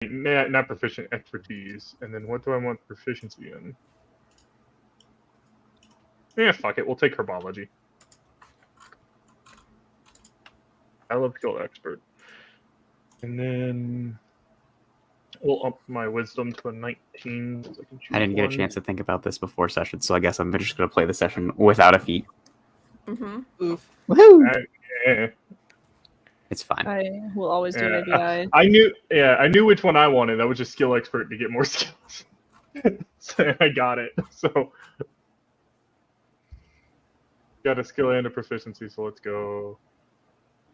not proficient, expertise. And then what do I want proficiency in? Yeah, fuck it. We'll take herbology. I love skill expert. And then we'll up my wisdom to a 19. So I didn't get a chance to think about this before session, so I guess I'm just going to play the session without a feat. Oof. Woohoo! Yeah. It's fine. I will always do ABI. I knew which one I wanted. I was just skill expert to get more skills. So I got it. So got a skill and a proficiency. So let's go.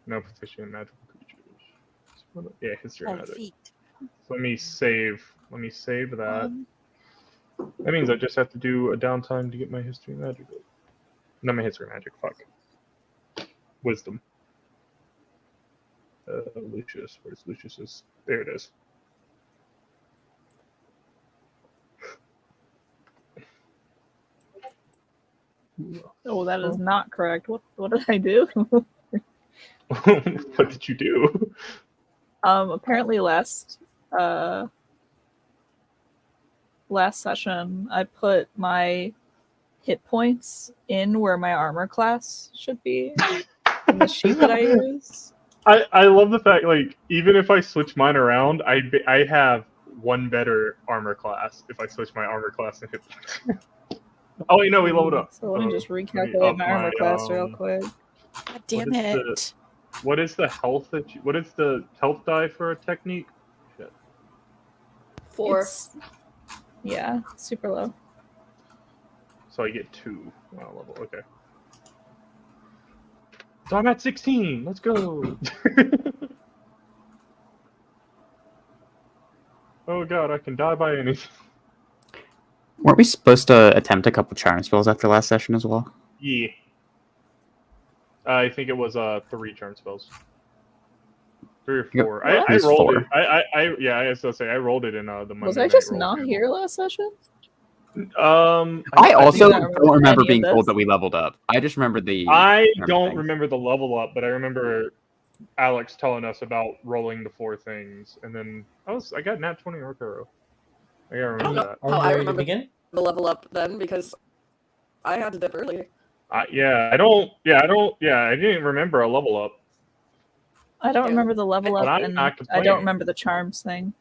No proficient magical creatures. Yeah, history magic. So let me save. Let me save that. That means I just have to do a downtime to get my history magic. Not my history magic. Fuck. Wisdom. Lucius. Where's Lucius's? There it is. Oh, that is not correct. What did I do? What did you do? Apparently last session I put my hit points in where my armor class should be in the sheet that I use. I love the fact, like, even if I switch mine around, I have one better armor class if I switch my armor class and hit points. Oh, wait, no, we leveled up. So let me just recalculate my armor class real quick. God damn it. What is the health what is the health die for a technique? Shit. 4. Yeah, super low. So I get 2 level. Okay. So I'm at 16. Let's go. Oh god, I can die by anything. Weren't we supposed to attempt a couple charm spells after last session as well? Yeah. I think it was 3 charm spells. 3 or 4. I rolled 4. it. I was gonna say I rolled it in the Monday. Was I just not here last session? I also don't remember being this. told that we leveled up. I just remember the. I don't remember the level up, but I remember Alex telling us about rolling the 4 things, and then I got nat 20 or Arcaro. I gotta remember that. Oh, I remember the level up then because I had to dip early. I didn't remember a level up. I don't remember the level up, and I don't remember the charms thing.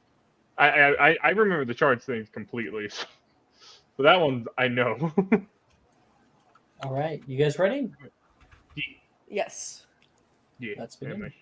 I remember the charge things completely. So that one I know. All right, you guys ready? Yes. Yeah. Let's begin.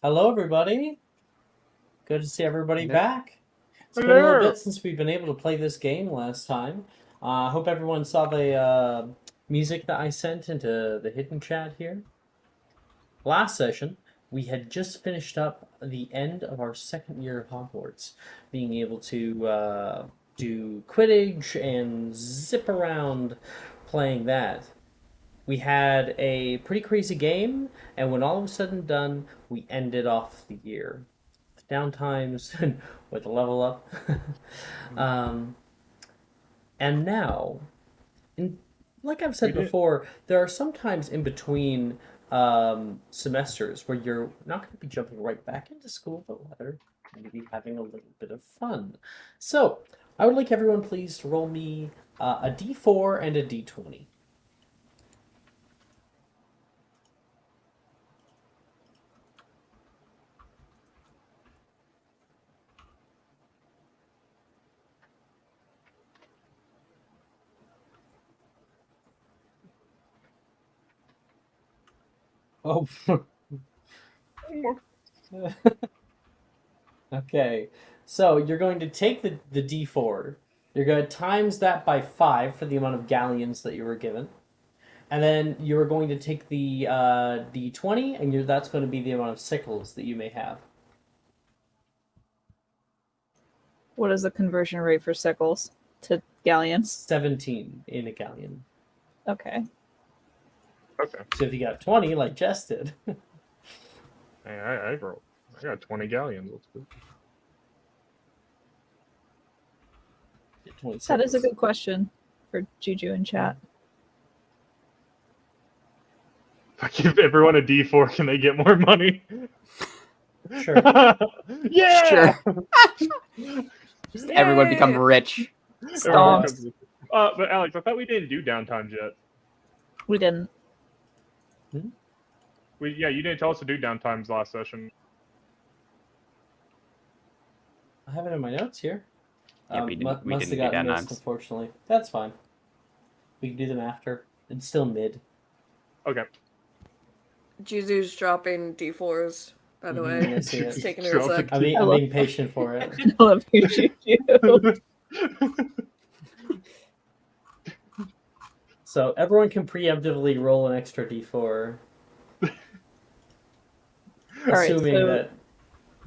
Hello, everybody. Good to see everybody back. It's been a little bit since we've been able to play this game last time. I hope everyone saw the music that I sent into the hidden chat here. Last session, we had just finished up the end of our second year of Hogwarts, being able to do Quidditch and zip around playing that. We had a pretty crazy game, and when all was said and done, we ended off the year. The downtimes with a level up. And now, like I've said before, there are some times in between semesters where you're not going to be jumping right back into school, but rather maybe having a little bit of fun. So, I would like everyone please to roll me a d4 and a d20. Oh. Okay, so you're going to take the D4. You're going to times that by 5 for the amount of galleons that you were given. And then you're going to take the D20, and that's going to be the amount of sickles that you may have. What is the conversion rate for sickles to galleons? 17 in a galleon. Okay. Okay. So if you got 20, like Jess did. Hey, I got 20 galleons. Let's go. That is a good question for Juju in chat. If I give everyone a D4, can they get more money? Sure. Yeah! Sure. Just everyone become rich. Everyone Stonks. becomes- but Alex, I thought we didn't do downtimes yet. We didn't. You didn't tell us to do downtimes last session. I have it in my notes here. Yeah, we must didn't have do gotten downtimes. missed, unfortunately. That's fine. We can do them after. It's still mid. Okay. Juzu's dropping D4s, by the Mhm, way. I see It's it. taking her a sec. I'm I love being patient for it. I love you, Juju. So everyone can preemptively roll an extra D4, All right, assuming so- that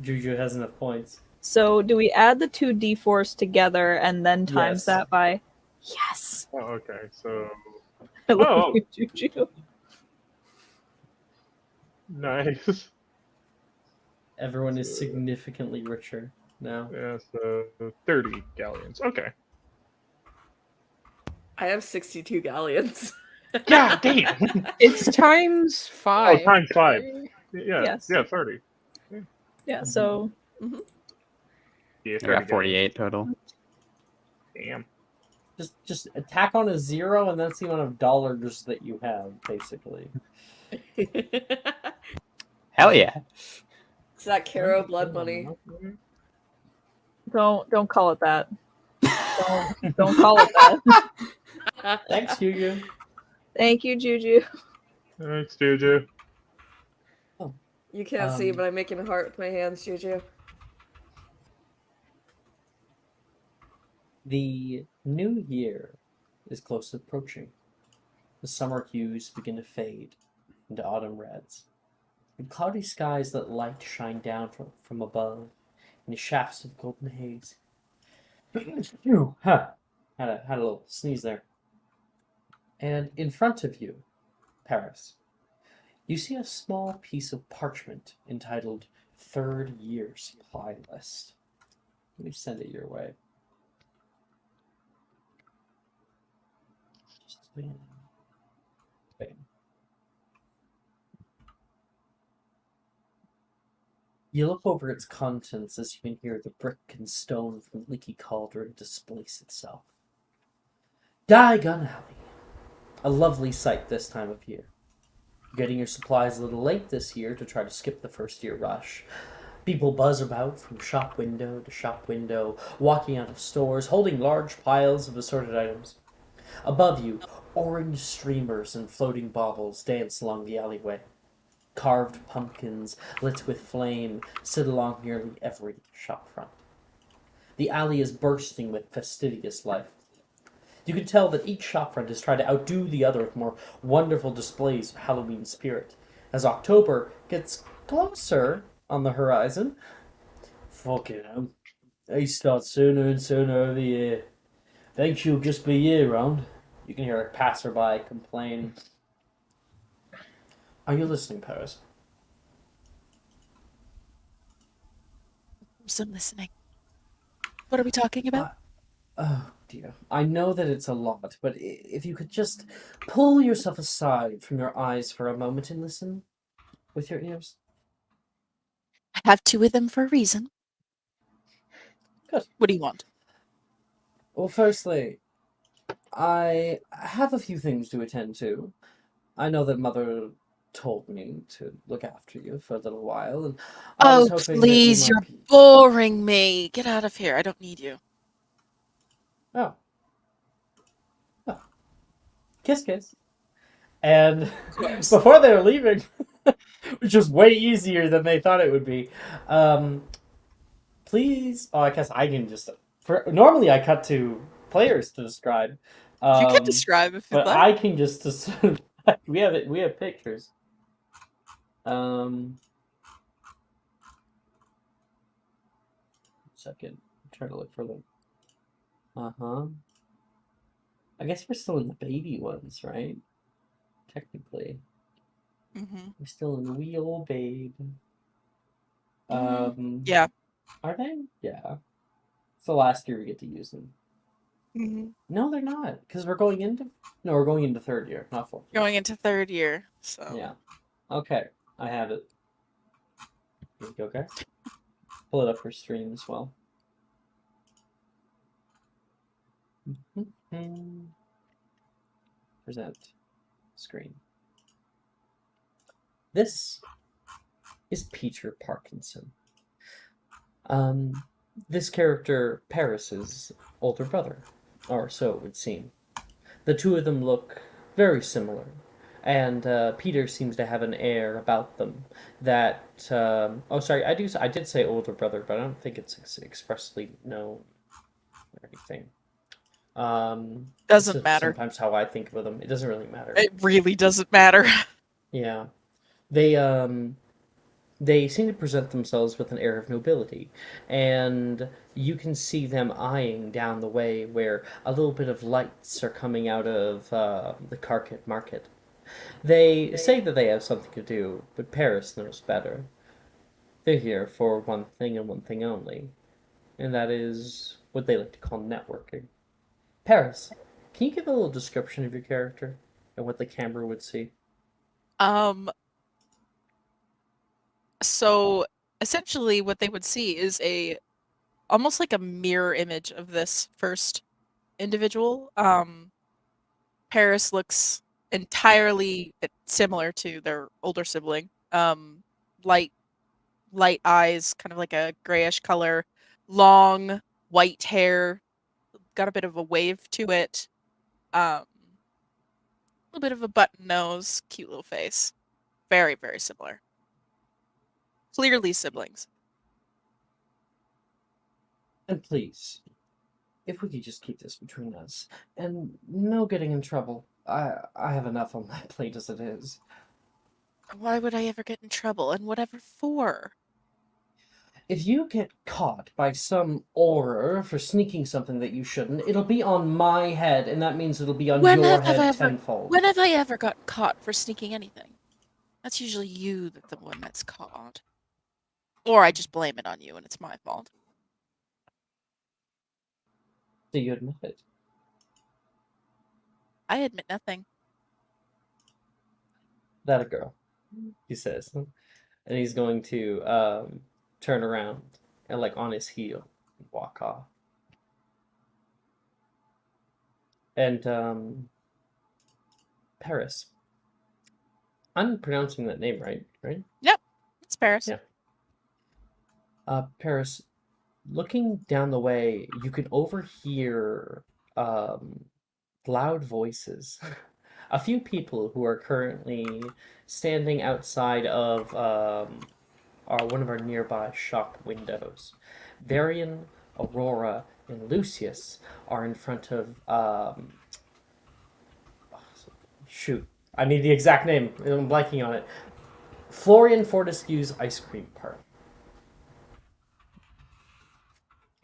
Juju has enough points. So do we add the two D4s together and then times Yes. that by? Yes. Oh, okay. So I love Oh. you, Juju. nice. Everyone is significantly richer now. Yeah, so 30 galleons. Okay. I have 62 galleons. God damn. It's times 5. Oh, times 5. Yeah. Yes. Yeah, 30. Yeah. So Yeah, I 30 got 48 total. Damn. Just attack on a 0, and that's the amount of dollars that you have, basically. Hell yeah. It's that Caro blood money. don't call it that. Don't call it that. Thanks, Juju. Thank you, Juju. Thanks, Juju. You can't see, but I'm making a heart with my hands, Juju. The new year is close approaching. The summer hues begin to fade into autumn reds. And cloudy skies let light shine down from above in the shafts of golden haze. Phew, huh. Had a little sneeze there. And in front of you, Paris, you see a small piece of parchment entitled Third Year Supply List. Let me send it your way. Bam. You look over its contents as you can hear the brick and stone from Leaky Cauldron displace itself. Diagon Alley. A lovely sight this time of year. Getting your supplies a little late this year to try to skip the first year rush. People buzz about from shop window to shop window, walking out of stores, holding large piles of assorted items. Above you, orange streamers and floating baubles dance along the alleyway. Carved pumpkins, lit with flame, sit along nearly every shop front. The alley is bursting with fastidious life. You can tell that each shopfront is trying to outdo the other with more wonderful displays of Halloween spirit. As October gets closer on the horizon, fucking hell, they start sooner and sooner every year. Think she'll just be year-round? You can hear a passerby complain. Are you listening, Paris? I'm listening. What are we talking about? Oh, dear. I know that it's a lot, but if you could just pull yourself aside from your eyes for a moment and listen with your ears. I have two of them for a reason. Good. What do you want? Well, firstly, I have a few things to attend to. I know that Mother told me to look after you for a little while, and I was hoping please, that you you're might... boring me. Get out of here. I don't need you. Oh. Kiss, kiss. And before they were leaving, which was way easier than they thought it would be, Please. Oh, I guess I can just. Normally, I cut to players to describe. You can describe if you'd But like. I can just. We have it. We have pictures. Second. I'm trying to look for them. I guess we're still in the baby ones, right? Technically. Mm-hmm. We're still in wee old babe. Yeah. Are they? Yeah. It's the last year we get to use them. Mm-hmm. No, they're not. Because we're going into... No, we're going into third year, not fourth year. Going into third year, so. Yeah. Okay. I have it. Here we go, guys. Pull it up for stream as well. Present screen. This is Peter Parkinson. This character, Paris's older brother, or so it would seem. The two of them look very similar, and Peter seems to have an air about them that. Oh, sorry, I did say older brother, but I don't think it's expressly known or anything. Doesn't matter. Sometimes how I think of them, it doesn't really matter. It really doesn't matter. Yeah, they seem to present themselves with an air of nobility, and you can see them eyeing down the way where a little bit of lights are coming out of the Carket Market. They say that they have something to do, but Paris knows better. They're here for one thing and one thing only, and that is what they like to call networking. Paris, can you give a little description of your character and what the camera would see? So essentially what they would see is almost like a mirror image of this first individual. Paris looks entirely similar to their older sibling. Light eyes, kind of like a grayish color, long white hair, got a bit of a wave to it. A little bit of a button nose, cute little face. Very, very similar. Clearly siblings. And please, if we could just keep this between us, and no getting in trouble. I have enough on my plate as it is. Why would I ever get in trouble, and whatever for? If you get caught by some auror for sneaking something that you shouldn't, it'll be on my head, and that means it'll be on your head tenfold. When have I ever gotten caught for sneaking anything? That's usually you that's the one that's caught. Or I just blame it on you and it's my fault. Do you admit it? I admit nothing. That a girl, he says. And he's going to turn around and, like, on his heel, walk off. And, Paris. I'm pronouncing that name right? Yep, it's Paris. Yeah. Paris, looking down the way, you can overhear loud voices. A few people who are currently standing outside of one of our nearby shop windows. Varian, Aurora, and Lucius are in front of shoot, I need the exact name. I'm blanking on it. Florian Fortescue's ice cream parlor.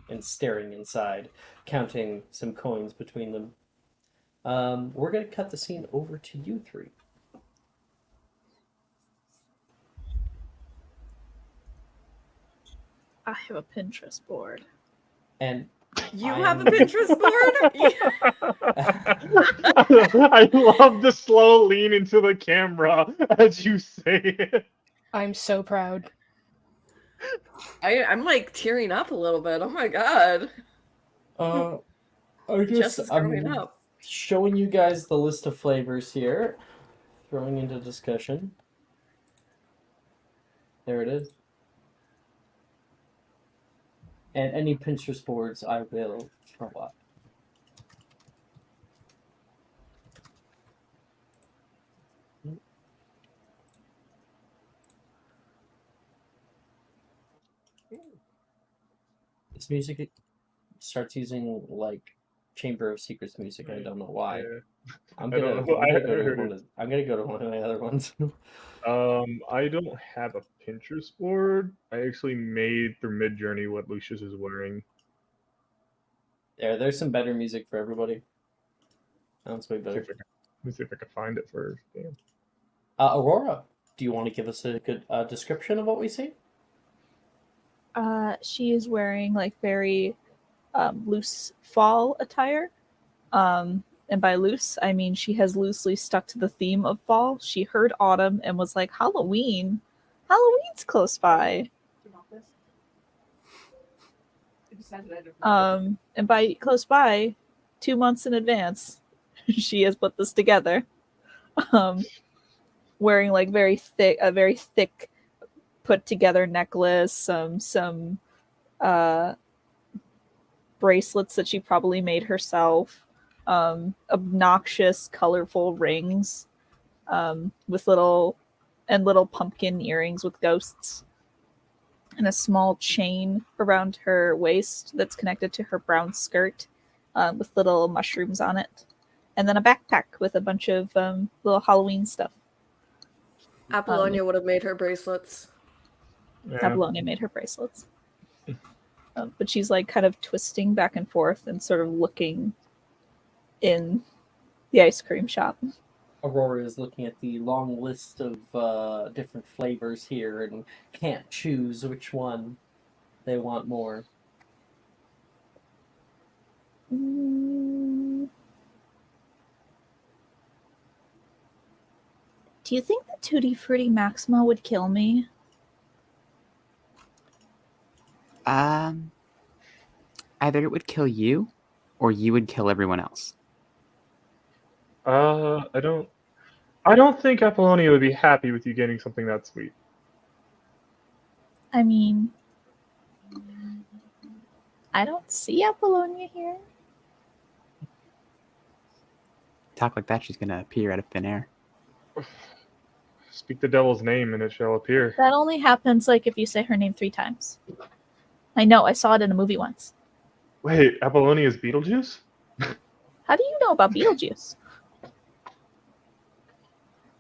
And staring inside, counting some coins between them. We're going to cut the scene over to you three. I have a Pinterest board. And you have a Pinterest board? I love the slow lean into the camera as you say it. I'm so proud. I'm like tearing up a little bit. Oh my god. I'm showing you guys the list of flavors here. Throwing into discussion. There it is. And any Pinterest boards I will throw up. This music starts using like Chamber of Secrets music. I don't know why. Yeah. I'm gonna go to one of the other ones. I don't have a Pinterest board. I actually made through Midjourney what Lucius is wearing. There's some better music for everybody. Sounds way better. Let me see if I can find it first. Damn. Aurora, do you want to give us a good description of what we see? She is wearing like very loose fall attire. And by loose, I mean she has loosely stuck to the theme of fall. She heard autumn and was like, Halloween. Halloween's close by. And by close by, 2 months in advance, she has put this together. Wearing like a very thick put together necklace, some bracelets that she probably made herself, obnoxious, colorful rings, with little pumpkin earrings with ghosts, and a small chain around her waist that's connected to her brown skirt, with little mushrooms on it, and then a backpack with a bunch of little Halloween stuff. Apollonia would have made her bracelets. Yeah. Apollonia made her bracelets. But she's like kind of twisting back and forth and sort of looking in the ice cream shop. Aurora is looking at the long list of different flavors here and can't choose which one they want more. Do you think the Tutti Frutti Maxima would kill me? Either it would kill you, or you would kill everyone else. I don't think Apollonia would be happy with you getting something that sweet. I mean, I don't see Apollonia here. Talk like that, she's gonna appear out of thin air. Speak the devil's name and it shall appear. That only happens like if you say her name 3 times. I know, I saw it in a movie once. Wait, Apollonia is Beetlejuice? How do you know about Beetlejuice?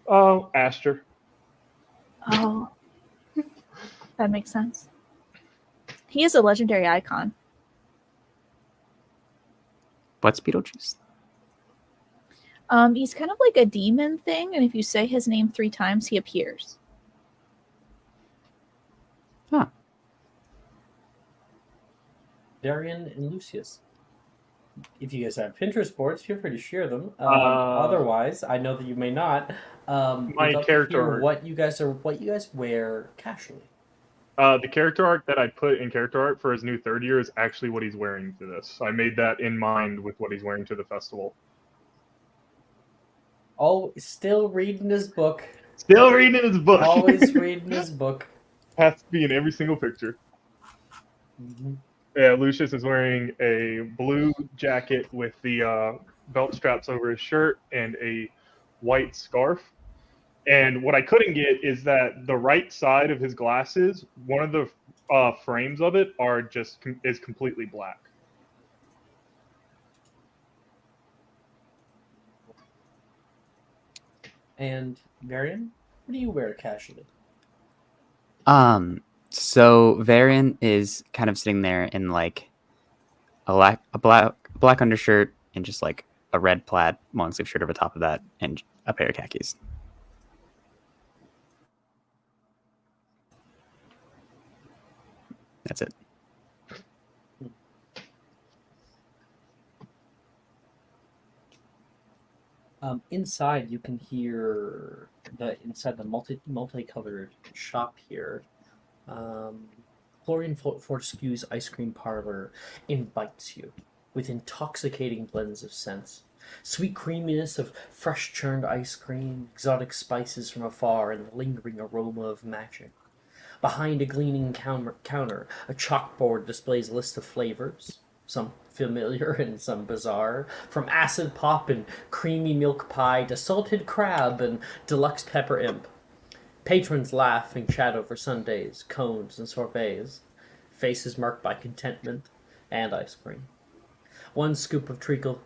Oh, Aster. Oh, that makes sense. He is a legendary icon. What's Beetlejuice? He's kind of like a demon thing, and if you say his name 3 times, he appears. Huh. Darian and Lucius. If you guys have Pinterest boards, feel free to share them. Otherwise, I know that you may not. My character art. What you guys wear casually. The character art that I put in character art for his new 3rd year is actually what he's wearing to this. I made that in mind with what he's wearing to the festival. Oh, still reading his book. Still reading his book. Always reading his book. Has to be in every single picture. Mm-hmm. Yeah, Lucius is wearing a blue jacket with the belt straps over his shirt and a white scarf. And what I couldn't get is that the right side of his glasses, one of the frames of it is completely black. And Varian, what do you wear casually? So Varian is kind of sitting there in like a black undershirt and just like a red plaid long sleeve shirt over top of that and a pair of khakis. That's it. Inside, you can hear inside the multicolored shop here. Florian Fortescue's ice cream parlor invites you with intoxicating blends of scents. Sweet creaminess of fresh churned ice cream, exotic spices from afar, and the lingering aroma of magic. Behind a gleaming counter, a chalkboard displays a list of flavors, some familiar and some bizarre, from acid pop and creamy milk pie to salted crab and deluxe pepper imp. Patrons laugh and chat over sundaes, cones, and sorbets. faces marked by contentment and ice cream. One scoop of treacle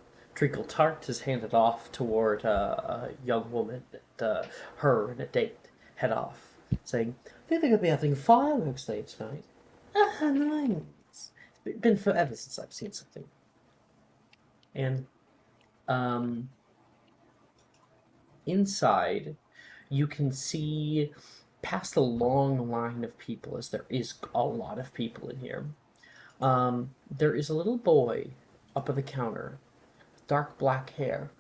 tart is handed off toward a young woman, and her and a date head off, saying, "I think they're going to be having fireworks later tonight." Ah, nice. It's been forever since I've seen something. And inside, you can see past a long line of people, as there is a lot of people in here. There is a little boy up at the counter, dark black hair,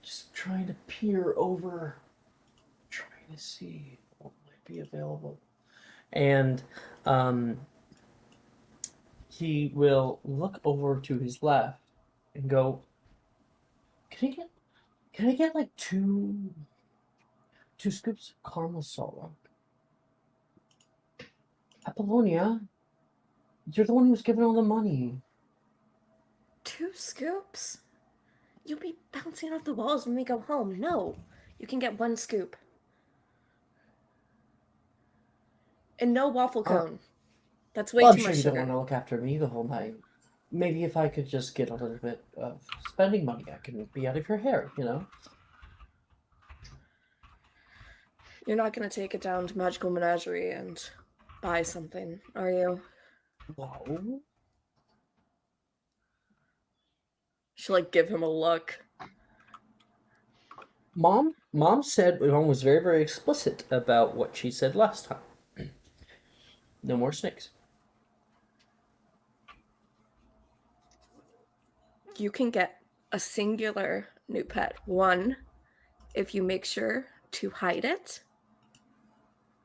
just trying to peer over, trying to see what might be available. And he will look over to his left and go, Can I get like two scoops of caramel salt rock? Apollonia, you're the one who's giving all the money. 2 scoops? You'll be bouncing off the walls when we go home. No, you can get 1 scoop. And no waffle cone. That's way Well, too I'm sure much you sugar. don't want to look after me the whole night. Maybe if I could just get a little bit of spending money, I can be out of your hair, you know? You're not going to take it down to Magical Menagerie and buy something, are you? No. She'll, like, give him a look. Mom said, Mom was very, very explicit about what she said last time. No more snakes. You can get a singular new pet. 1, if you make sure to hide it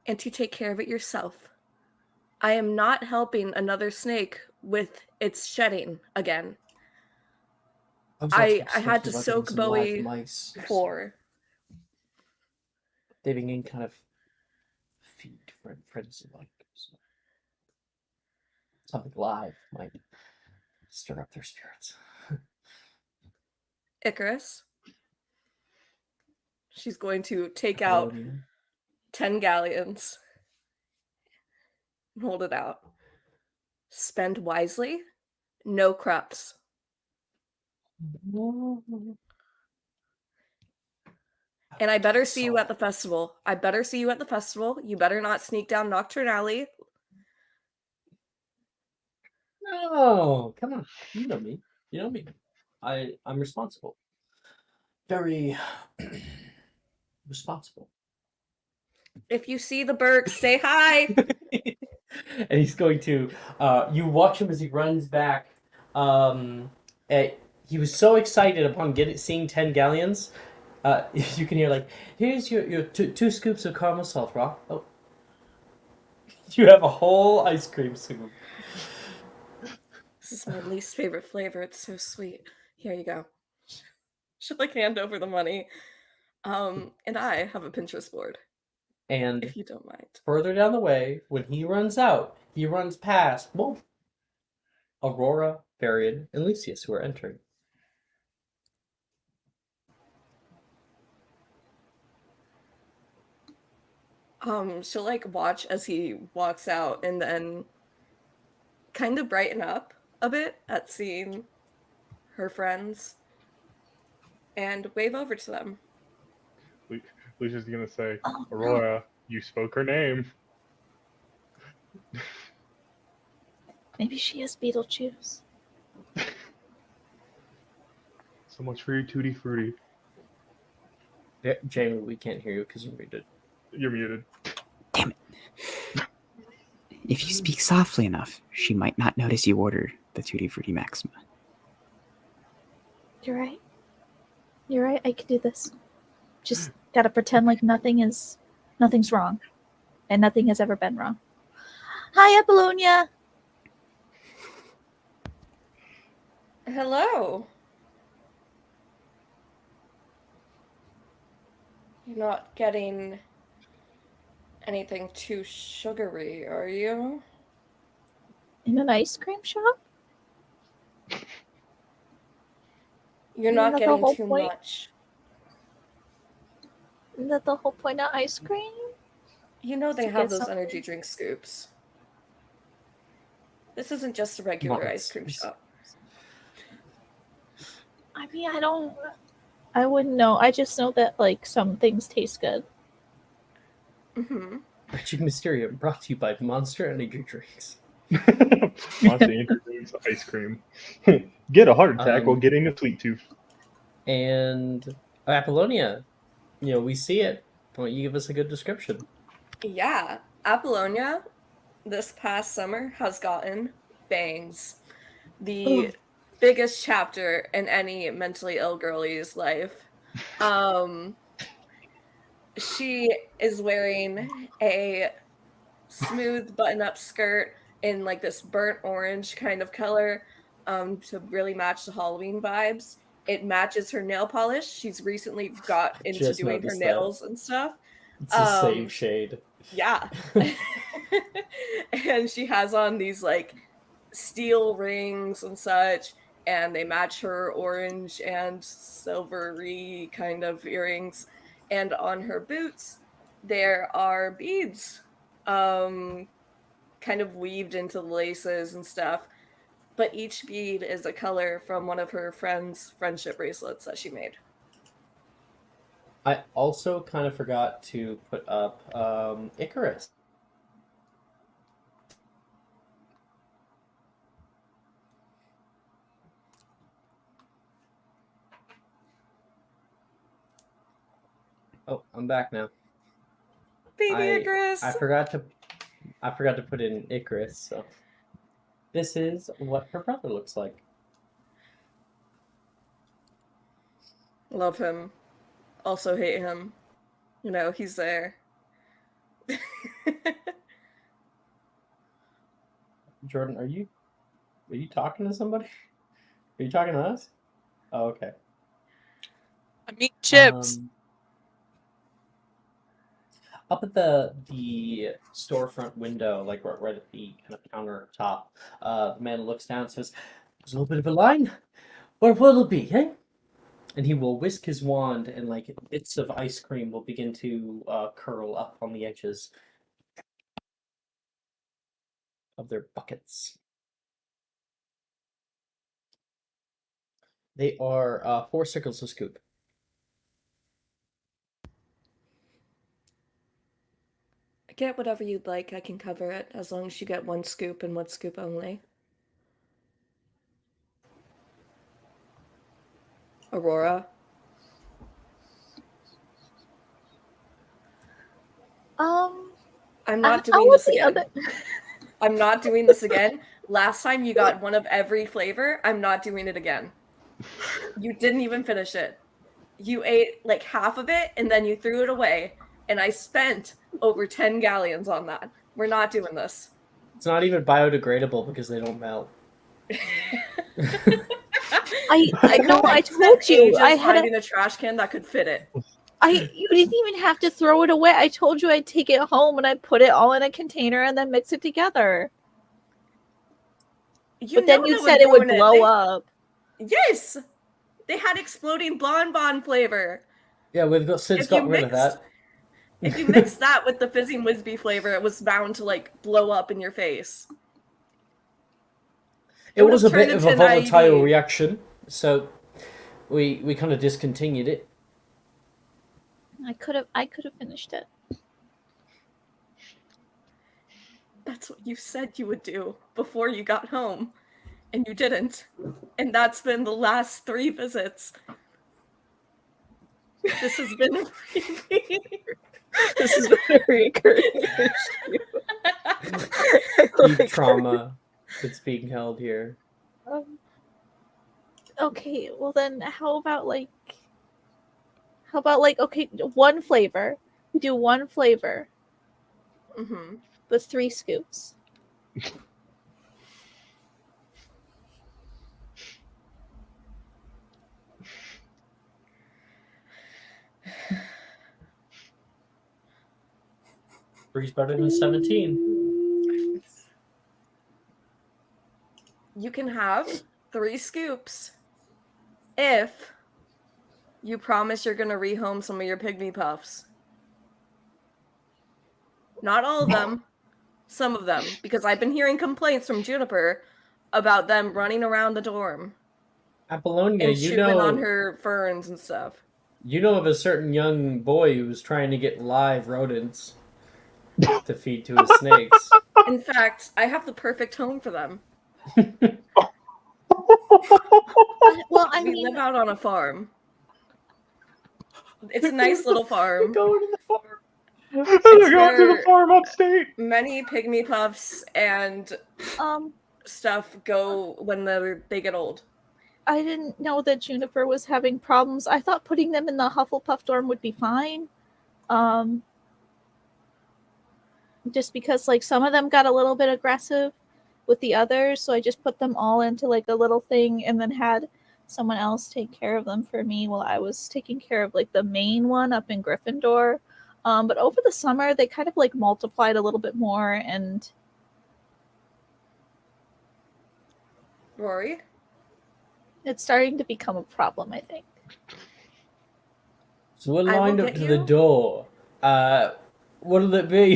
and to take care of it yourself. I am not helping another snake with its shedding again. I had to soak Bowie for. They've been getting kind of feed friends alike. So something live might stir up their spirits. Icarus. She's going to take out 10 galleons and hold it out. Spend wisely. No crups. And I better see you at the festival. You better not sneak down Nocturne Alley. No, come on. You know me. I'm responsible. Very responsible. If you see the Burks, say hi. And he's going to. You watch him as he runs back. He was so excited upon seeing 10 galleons. You can hear like, here's your two scoops of caramel salt rock. Oh, you have a whole ice cream scoop. This is my least favorite flavor. It's so sweet. Here you go. She'll like hand over the money. And I have a Pinterest board. And if you don't mind. Further down the way, when he runs out, he runs past Aurora, Varian, and Lucius, who are entering. She'll like watch as he walks out and then kind of brighten up a bit at seeing her friends and wave over to them. Lucia's gonna say, Aurora, no. You spoke her name. Maybe she is Beetlejuice. So much for your tutti frutti. Yeah, Jamie, we can't hear you because you're muted. You're muted. Damn it. If you speak softly enough, she might not notice you order the Tutti Frutti Maxima. You're right. You're right, I could do this. Just gotta pretend like nothing's wrong. And nothing has ever been wrong. Hi, Apollonia! Hello. You're not getting anything too sugary, are you? In an ice cream shop? You're not getting too much. Isn't that the whole point of ice cream? You know they have those energy drink scoops. This isn't just a regular ice cream shop. I mean, I wouldn't know. I just know that like some things taste good. Mm-hmm. Magic Mysterium brought to you by Monster Energy Drinks. Monster Energy Drinks ice cream. Get a heart attack while getting a sweet tooth. And Apollonia, we see it. Why don't you give us a good description? Yeah, Apollonia this past summer has gotten bangs. The biggest chapter in any mentally ill girlie's life. She is wearing a smooth button-up skirt in like this burnt orange kind of color to really match the Halloween vibes. It matches her nail polish. She's recently got into doing her nails and stuff. It's the same shade. Yeah. And she has on these like steel rings and such, and they match her orange and silvery kind of earrings. And on her boots, there are beads kind of weaved into the laces and stuff. But each bead is a color from one of her friend's friendship bracelets that she made. I also kind of forgot to put up Icarus. Oh, I'm back now. Baby Icarus! I forgot to put in Icarus, so this is what her brother looks like. Love him. Also hate him. He's there. Jordan, are you talking to somebody? Are you talking to us? Oh, okay. I mean, chips. Up at the storefront window, like right at the kind of countertop, the man looks down and says, "There's a little bit of a line. What will it be, eh?" And he will whisk his wand, and like bits of ice cream will begin to curl up on the edges of their buckets. They are 4 sickles a scoop. Get whatever you'd like. I can cover it as long as you get 1 scoop and 1 scoop only. Aurora? I'm not doing this again. I'm not doing this again. Last time you got one of every flavor. I'm not doing it again. You didn't even finish it. You ate like half of it and then you threw it away. And I spent over 10 galleons on that. We're not doing this. It's not even biodegradable because they don't melt. I know. I told you. I had finding a trash can that could fit it. You didn't even have to throw it away. I told you I'd take it home and I put it all in a container and then mix it together. But then you said it would blow up. Yes, they had exploding bonbon flavor. Yeah, we've since got rid of that. If you mix that with the fizzing Whizbee flavor, it was bound to like blow up in your face. It was a bit of a volatile reaction, so we kind of discontinued it. I could have finished it. That's what you said you would do before you got home, and you didn't. And that's been the last 3 visits. This has been a This is a recurring issue. Deep trauma that's being held here. Okay, well then, how about okay, 1 flavor. We do 1 flavor. Mm-hmm. With 3 scoops. Three's better than 17. You can have 3 scoops if you promise you're going to rehome some of your pygmy puffs. Not all of them. some of them, because I've been hearing complaints from Juniper about them running around the dorm. Apollonia, And you chewing know, on her ferns and stuff. You know of a certain young boy who was trying to get live rodents to feed to his snakes. In fact, I have the perfect home for them. Well, I We mean, live out on a farm. It's a nice little farm. Going to the farm. They're going to the farm upstate. Many pygmy puffs and stuff go when they get old. I didn't know that Juniper was having problems. I thought putting them in the Hufflepuff dorm would be fine. Just because like some of them got a little bit aggressive with the others, so I just put them all into like a little thing and then had someone else take care of them for me while I was taking care of like the main one up in Gryffindor. But over the summer they kind of like multiplied a little bit more, and Rory? it's starting to become a problem, I think. So we're lined up to the door. What'll it be?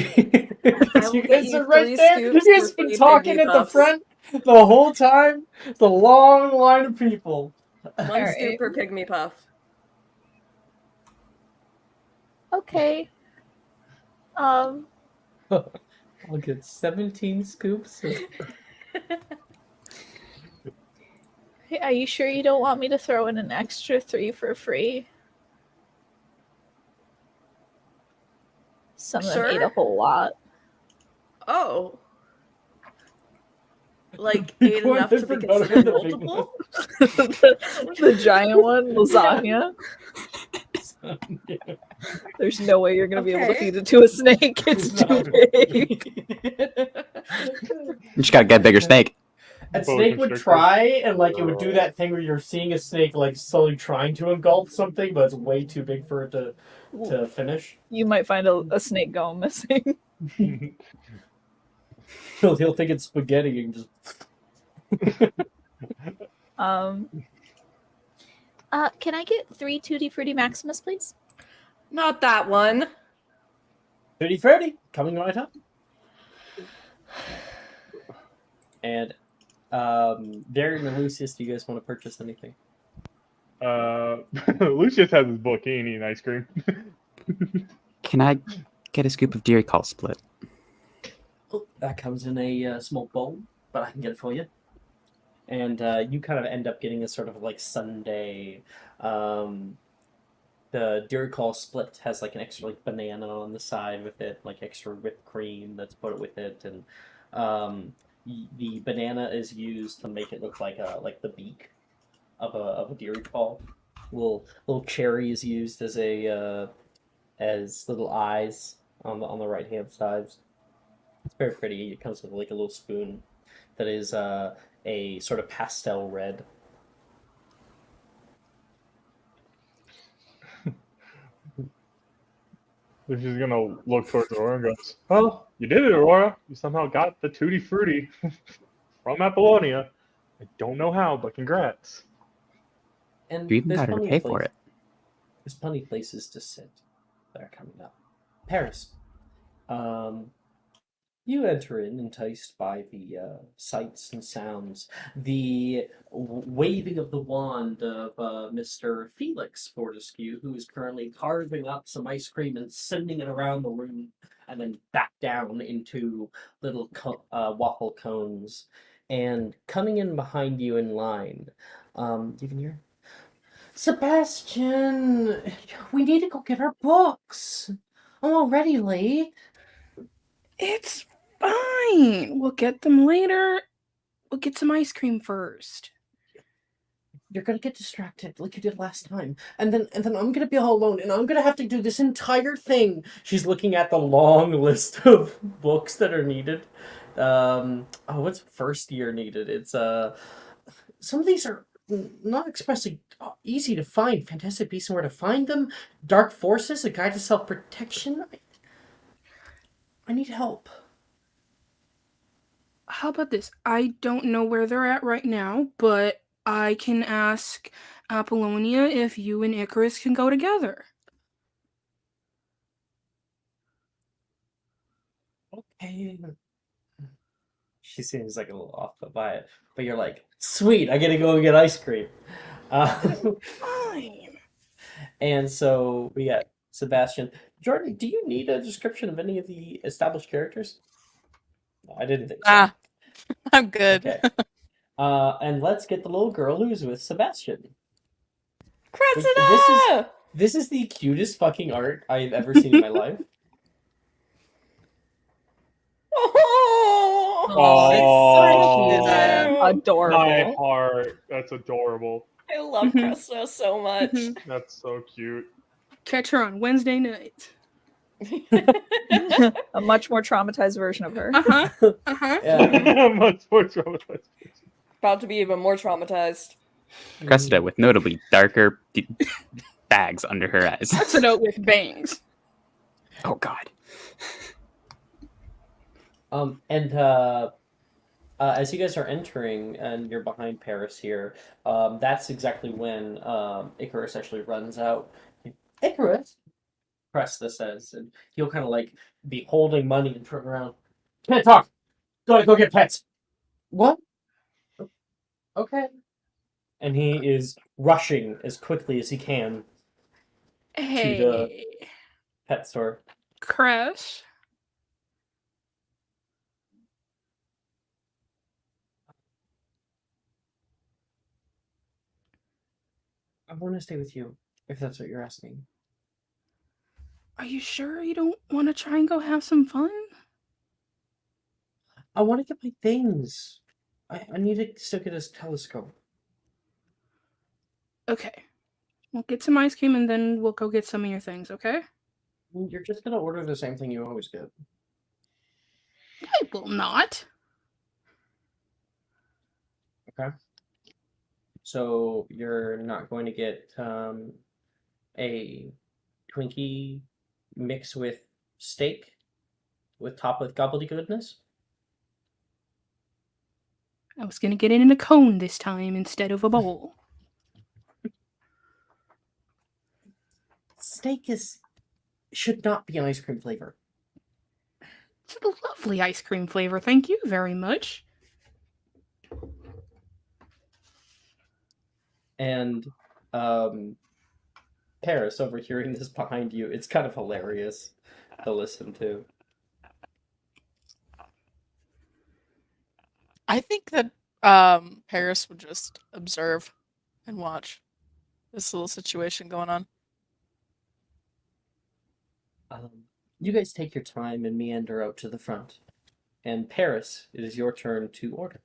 You guys are right there. You guys have been talking at the front the whole time. The long line of people. One scoop per pygmy puff. Okay. I'll get 17 scoops. Hey, are you sure you don't want me to throw in an extra 3 for free? Some of them ate a whole lot. Oh. Like, ate enough to be considered multiple? the giant one, lasagna. There's no way you're going to be able to feed it to a snake. It's too big. You just got to get a bigger snake. A snake would try, and like it would do that thing where you're seeing a snake like slowly trying to engulf something, but it's way too big for it to finish. You might find a snake going missing. He'll think it's spaghetti and just. Can I get 3 Tutti Frutti Maximus, please? Not that one. Tutti Frutti, coming right up. And Darian and Lucius, do you guys want to purchase anything? Lucius has his book. He ain't eating ice cream. Can I get a scoop of Dairy Call split? Oh, that comes in a small bowl, but I can get it for you. And you kind of end up getting a sort of like sundae. The Dairy Call split has like an extra like banana on the side with it, like extra whipped cream that's put with it, and the banana is used to make it look like the beak of a Dairy Call. Little cherry is used as as little eyes on the right hand sides. It's very pretty. It comes with like a little spoon that is a sort of pastel red. She's gonna look towards Aurora and goes, "Oh, you did it, Aurora! You somehow got the Tutti Frutti from Apollonia. I don't know how, but congrats." And You even got her to pay for it. There's plenty of places to sit that are coming up. Paris. You enter in, enticed by the sights and sounds, the waving of the wand of Mr. Felix Fortescue, who is currently carving up some ice cream and sending it around the room, and then back down into little waffle cones. And coming in behind you in line, you can hear, Sebastian, we need to go get our books. I'm already late. It's fine. We'll get them later. We'll get some ice cream first. You're gonna get distracted like you did last time. And then I'm gonna be all alone and I'm gonna have to do this entire thing. She's looking at the long list of books that are needed. What's first year needed? It's some of these are not expressly easy to find. Fantastic Beasts and Where to Find Them. Dark Forces, A Guide to Self-Protection. I need help. How about this? I don't know where they're at right now, but I can ask Apollonia if you and Icarus can go together. Okay. She seems like a little off by it, but you're like, sweet, I get to go get ice cream. Fine. And so we got Sebastian. Jordan, do you need a description of any of the established characters? I didn't think so. I'm good. Okay. And let's get the little girl who's with Sebastian. Cressida! This is the cutest fucking art I've ever seen in my life. Oh, it's so cute. Adorable. My heart. That's adorable. I love Cressida so much. That's so cute. Catch her on Wednesday night. A much more traumatized version of her. Yeah. Much more traumatized. About to be even more traumatized. Cressida with notably darker bags under her eyes. Cressida with bangs. Oh God. As you guys are entering and you're behind Paris here, that's exactly when Icarus actually runs out. Icarus, Cressida says, and he'll kind of like be holding money and turn around. Can't talk. Gotta go get pets. What? Okay. And he is rushing as quickly as he can to the Hey, pet store. Cress. I want to stay with you, if that's what you're asking. Are you sure you don't want to try and go have some fun? I want to get my things. I need to still get his telescope. Okay. We'll get some ice cream and then we'll go get some of your things, okay? You're just gonna order the same thing you always get. I will not. Okay. So you're not going to get a Twinkie mix with steak topped with gobbledygoodness? I was gonna get it in a cone this time instead of a bowl. Steak should not be an ice cream flavor. It's a lovely ice cream flavor, thank you very much. And Paris, overhearing this behind you, it's kind of hilarious to listen to. I think that Paris would just observe and watch this little situation going on. You guys take your time and meander out to the front. And Paris, it is your turn to order.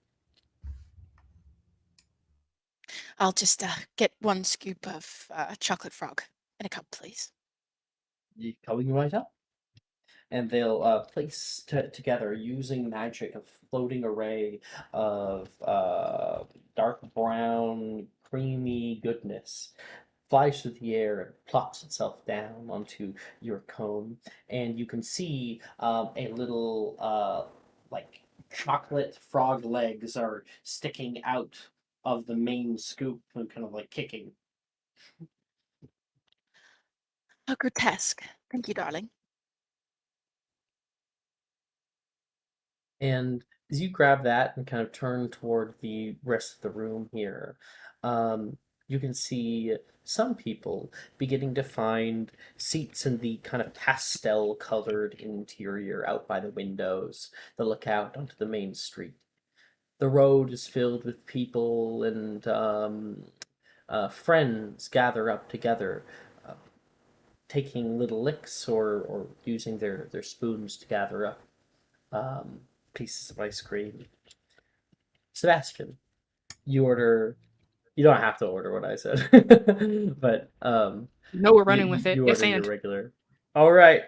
I'll just get one scoop of chocolate frog in a cup, please. You coming right up? And they'll place together using magic a floating array of dark brown, creamy goodness. Flies through the air and plops itself down onto your cone, and you can see a little like chocolate frog legs are sticking out of the main scoop and kind of like kicking. How grotesque. Thank you, darling. And as you grab that and kind of turn toward the rest of the room here, you can see some people beginning to find seats in the kind of pastel colored interior out by the windows that look out onto the main street. The road is filled with people, and friends gather up together, taking little licks or using their spoons to gather up pieces of ice cream. Sebastian, you order. You don't have to order what I said, but No, we're running with it. You Yes, order your and. regular. All right.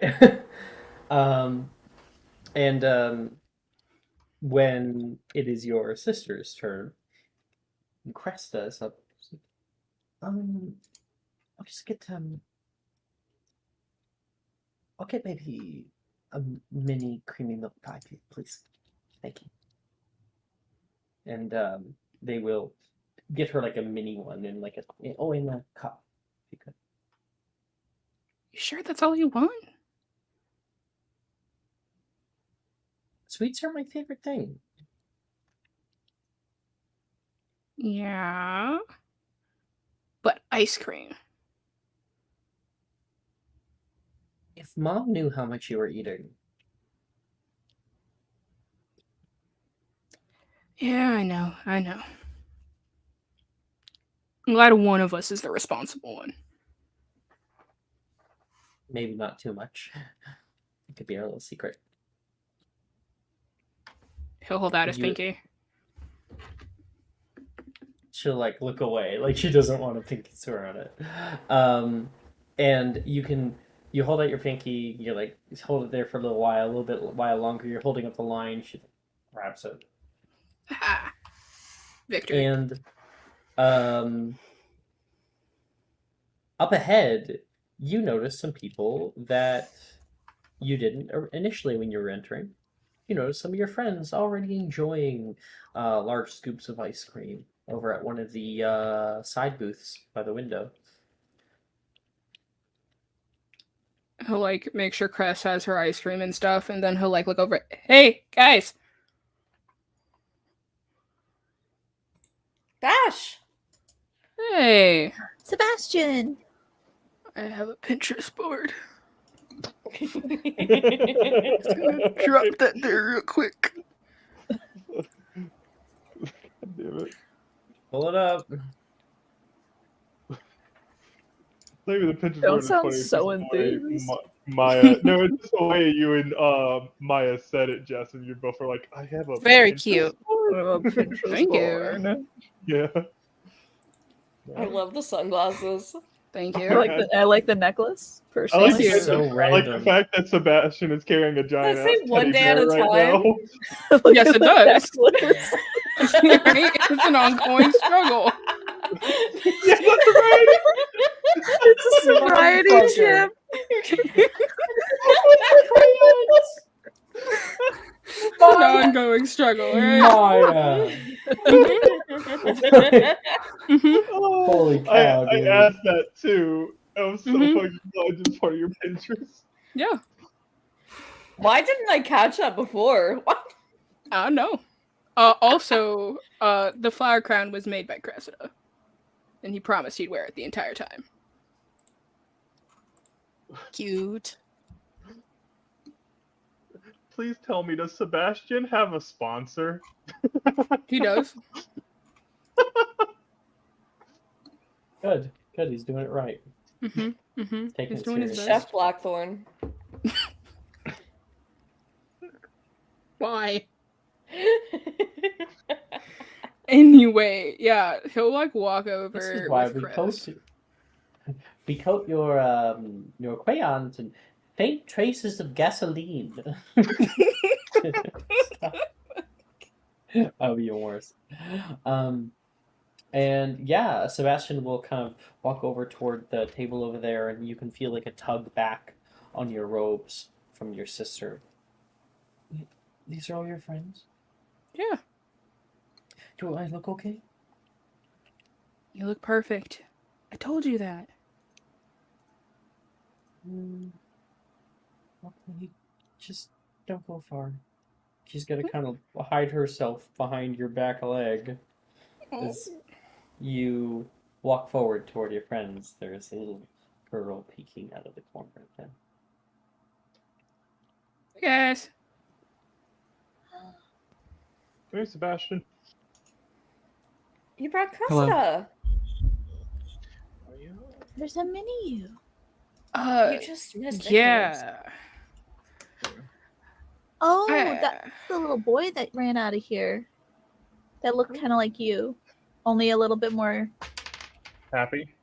When it is your sister's turn, Cresta is up. I'll just get I'll get maybe a mini creamy milk pie, please. Thank you. And they will get her like a mini one in like in a cup. If you could. You sure that's all you want? Sweets are my favorite thing. Yeah. But ice cream. If Mom knew how much you were eating. Yeah, I know. I'm glad one of us is the responsible one. Maybe not too much. It could be our little secret. He'll hold out his pinky. She'll like look away, like she doesn't want a pinky swear on it. And you hold out your pinky. You like hold it there for a little while longer. You're holding up the line. She grabs it. Victory. And up ahead, you notice some people that you didn't initially when you were entering. You notice some of your friends already enjoying large scoops of ice cream over at one of the side booths by the window. He'll like make sure Cress has her ice cream and stuff, and then he'll like look over. Hey guys, Bash. Hey, Sebastian. I have a Pinterest board. Just gonna drop that there real quick. Damn it. Pull it up. Maybe the picture Don't board is sound funny. so It's just the way enthused. Maya, no, it's just the way you and Maya said it, Jess, and you both were like, "I have a Very Pinterest cute. board." Thank you. Yeah. I love the sunglasses. Thank I you. like the necklace. I Personally, like, This is so I like the random. fact that Sebastian is carrying a giant say ass one teddy day at bear a right time? now. Look Yes, at it the does. necklace. Right? It's an ongoing struggle. Yeah, that's right. It's a sobriety Motherfucker. chip. It's an ongoing struggle, right? Maya. Mm-hmm. Oh, Holy cow, I dude. asked that too. That was so Mhm. fucking glad just part of your Pinterest. Yeah, Why didn't I catch that before? What? I know. Also, the flower crown was made by Cressida, and he promised he'd wear it the entire time. Cute. Please tell me, does Sebastian have a sponsor? He does. Good. He's doing it right. Mm-hmm. Mm-hmm. Taking He's it doing his serious. best. Chef Blackthorn. Why? Anyway, yeah, he'll like walk over. This is why with we Cress. coat your crayons in faint traces of gasoline. That'll be worse. And yeah, Sebastian will kind of walk over toward the table over there, and you can feel like a tug back on your robes from your sister. These are all your friends? Yeah, Do I look okay? you look perfect. I told you that. Okay, just don't go far. She's gonna kind of hide herself behind your back leg as you walk forward toward your friends. There's a little girl peeking out of the corner of them. Yes. Hey, Sebastian. You brought Hello. Cressida. There's a mini you. You just missed Icarus. Yeah. Oh, that's the little boy that ran out of here. That looked kind of like you, only a little bit more Happy?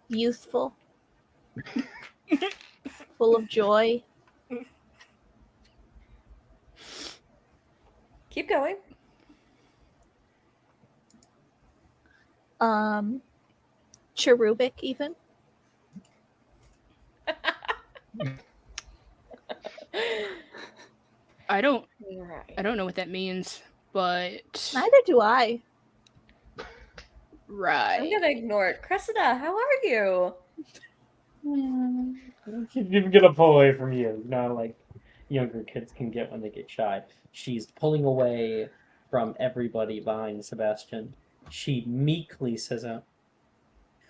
youthful, full of joy. Keep going. Cherubic even. I don't Right. know what that means, but Neither do I. right. I'm gonna ignore it. Cressida, how are you? She's gonna pull away from you. Not like younger kids can get when they get shy. She's pulling away, from everybody behind Sebastian. She meekly says out,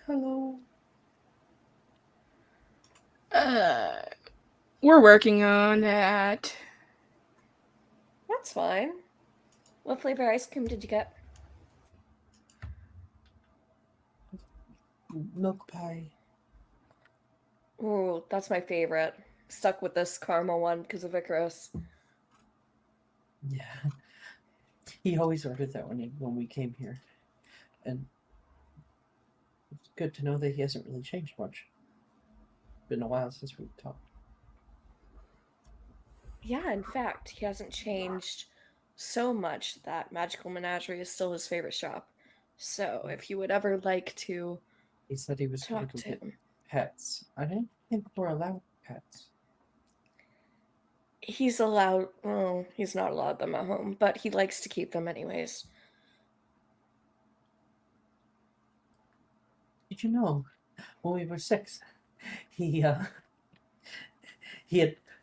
"Hello." We're working on that. That's fine. What flavor ice cream did you get? Milk pie. Ooh, that's my favorite. Stuck with this caramel one because of Icarus. Yeah. He always ordered that when we came here. And it's good to know that he hasn't really changed much. Been a while since we talked. Yeah, in fact, he hasn't changed so much that Magical Menagerie is still his favorite shop. So if you would ever like to He said he was going talk to to get him, pets. I didn't think we're allowed pets. he's allowed. Oh, he's not allowed them at home, but he likes to keep them anyways. Did you know, when we were 6, he had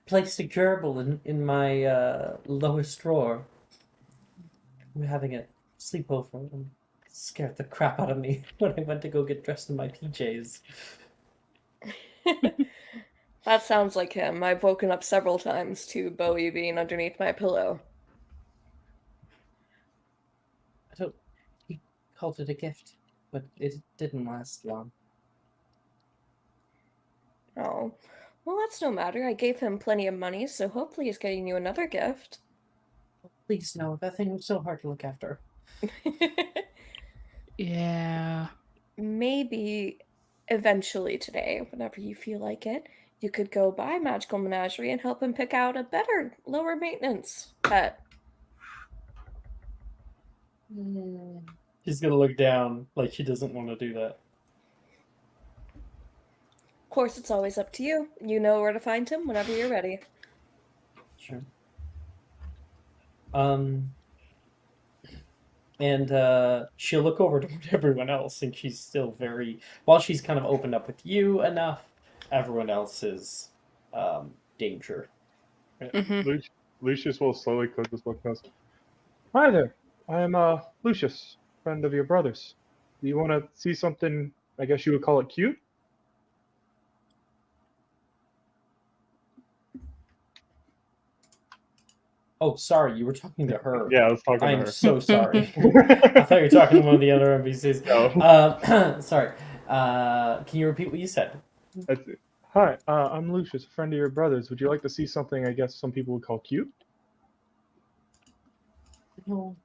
placed a gerbil in my lowest drawer. We were having a sleepover and it scared the crap out of me when I went to go get dressed in my PJs. That sounds like him. I've woken up several times to Bowie being underneath my pillow. He called it a gift, but it didn't last long. Oh, well, that's no matter. I gave him plenty of money, so hopefully he's getting you another gift. Please, no, that thing was so hard to look after. Yeah. Maybe eventually today, whenever you feel like it, you could go by Magical Menagerie and help him pick out a better, lower maintenance pet. She's gonna look down like she doesn't want to do that. Of course, it's always up to you. You know where to find him whenever you're ready. Sure. And she'll look over to everyone else, and she's still very... While she's kind of opened up with you enough, everyone else is danger. Lucius will slowly close this book and goes, "Hi there. I am Lucius, friend of your brother's. Do you want to see something, I guess you would call it cute?" Oh, sorry, you were talking to her. Yeah, I was talking to her. I'm so sorry. I thought you were talking to one of the other NPCs. No. Sorry. Can you repeat what you said? That's it. Hi, I'm Lucius, a friend of your brother's. Would you like to see something I guess some people would call cute? No.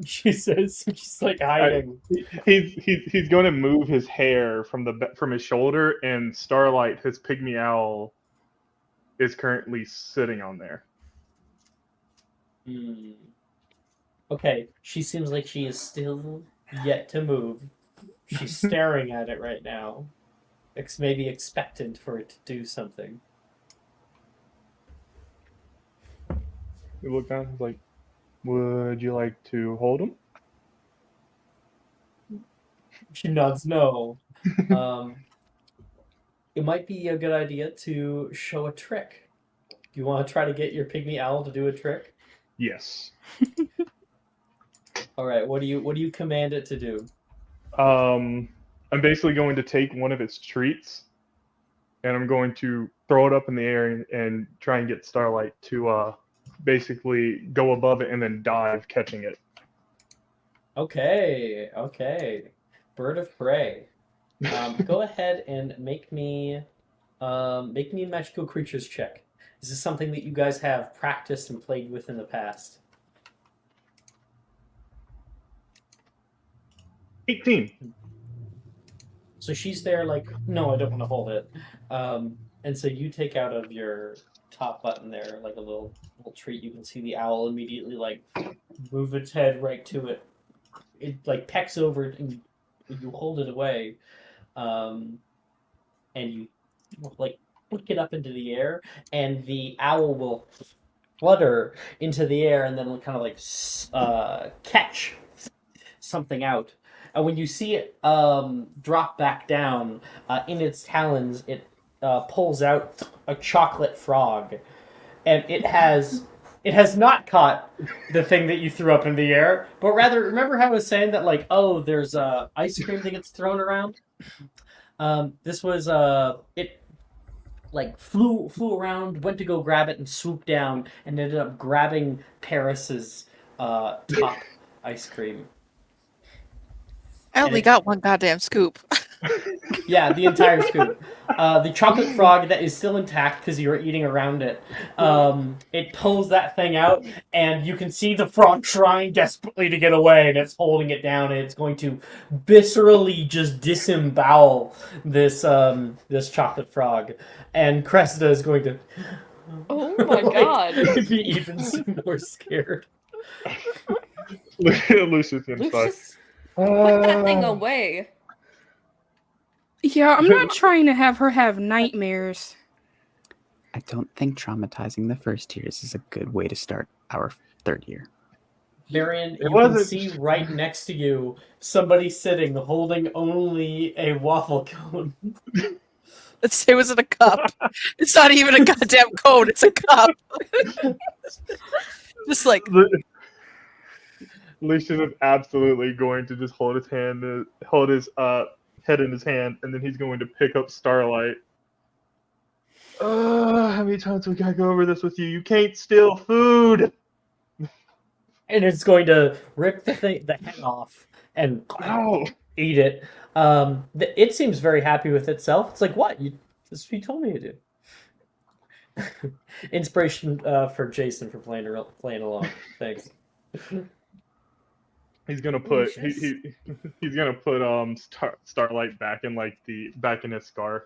She says, she's like hiding. He's going to move his hair from his shoulder, and Starlight, his pygmy owl, is currently sitting on there. Okay, she seems like she is still yet to move. She's staring at it right now. Maybe expectant for it to do something. You look down, he's like, "Would you like to hold him?" She nods no. It might be a good idea to show a trick. Do you want to try to get your pygmy owl to do a trick? Yes. All right. What do you command it to do? I'm basically going to take one of its treats, and I'm going to throw it up in the air and try and get Starlight to basically go above it and then dive, catching it. Okay. Bird of prey. Go ahead and make me a magical creatures check. Is this something that you guys have practiced and played with in the past? 18. So she's there like, no, I don't want to hold it. And so you take out of your top button there, like a little treat. You can see the owl immediately like move its head right to it. It like pecks over it, and you hold it away. And you like flick it up into the air, and the owl will flutter into the air, and then it'll kind of like catch something out. And when you see it drop back down in its talons, it pulls out a chocolate frog, and it has It has not caught the thing that you threw up in the air, but rather, remember how I was saying that, like, oh, there's ice cream that gets thrown around? This was it like flew around, went to go grab it, and swooped down, and ended up grabbing Paris's top ice cream. I only got one goddamn scoop. Yeah, the entire scoop. The chocolate frog that is still intact because you were eating around it. It pulls that thing out, and you can see the frog trying desperately to get away, and it's holding it down, and it's going to viscerally just disembowel this this chocolate frog. And Cressida is going to. Oh my god! Be even more scared. Lucius, put that thing away. Yeah, I'm not trying to have her have nightmares. I don't think traumatizing the first years is a good way to start our third year. Varian, you can see right next to you somebody sitting holding only a waffle cone. It was in a cup. It's not even a goddamn cone. It's a cup. Just like Lucius is absolutely going to just hold his hand, hold his head in his hand, and then he's going to pick up Starlight. How many times we gotta go over this with you? You can't steal food. And it's going to rip the head off and eat it. It seems very happy with itself. It's like, what? This is what you told me to do. Inspiration for Jason for playing along. Thanks. He's gonna put he's gonna put Starlight back in his scarf.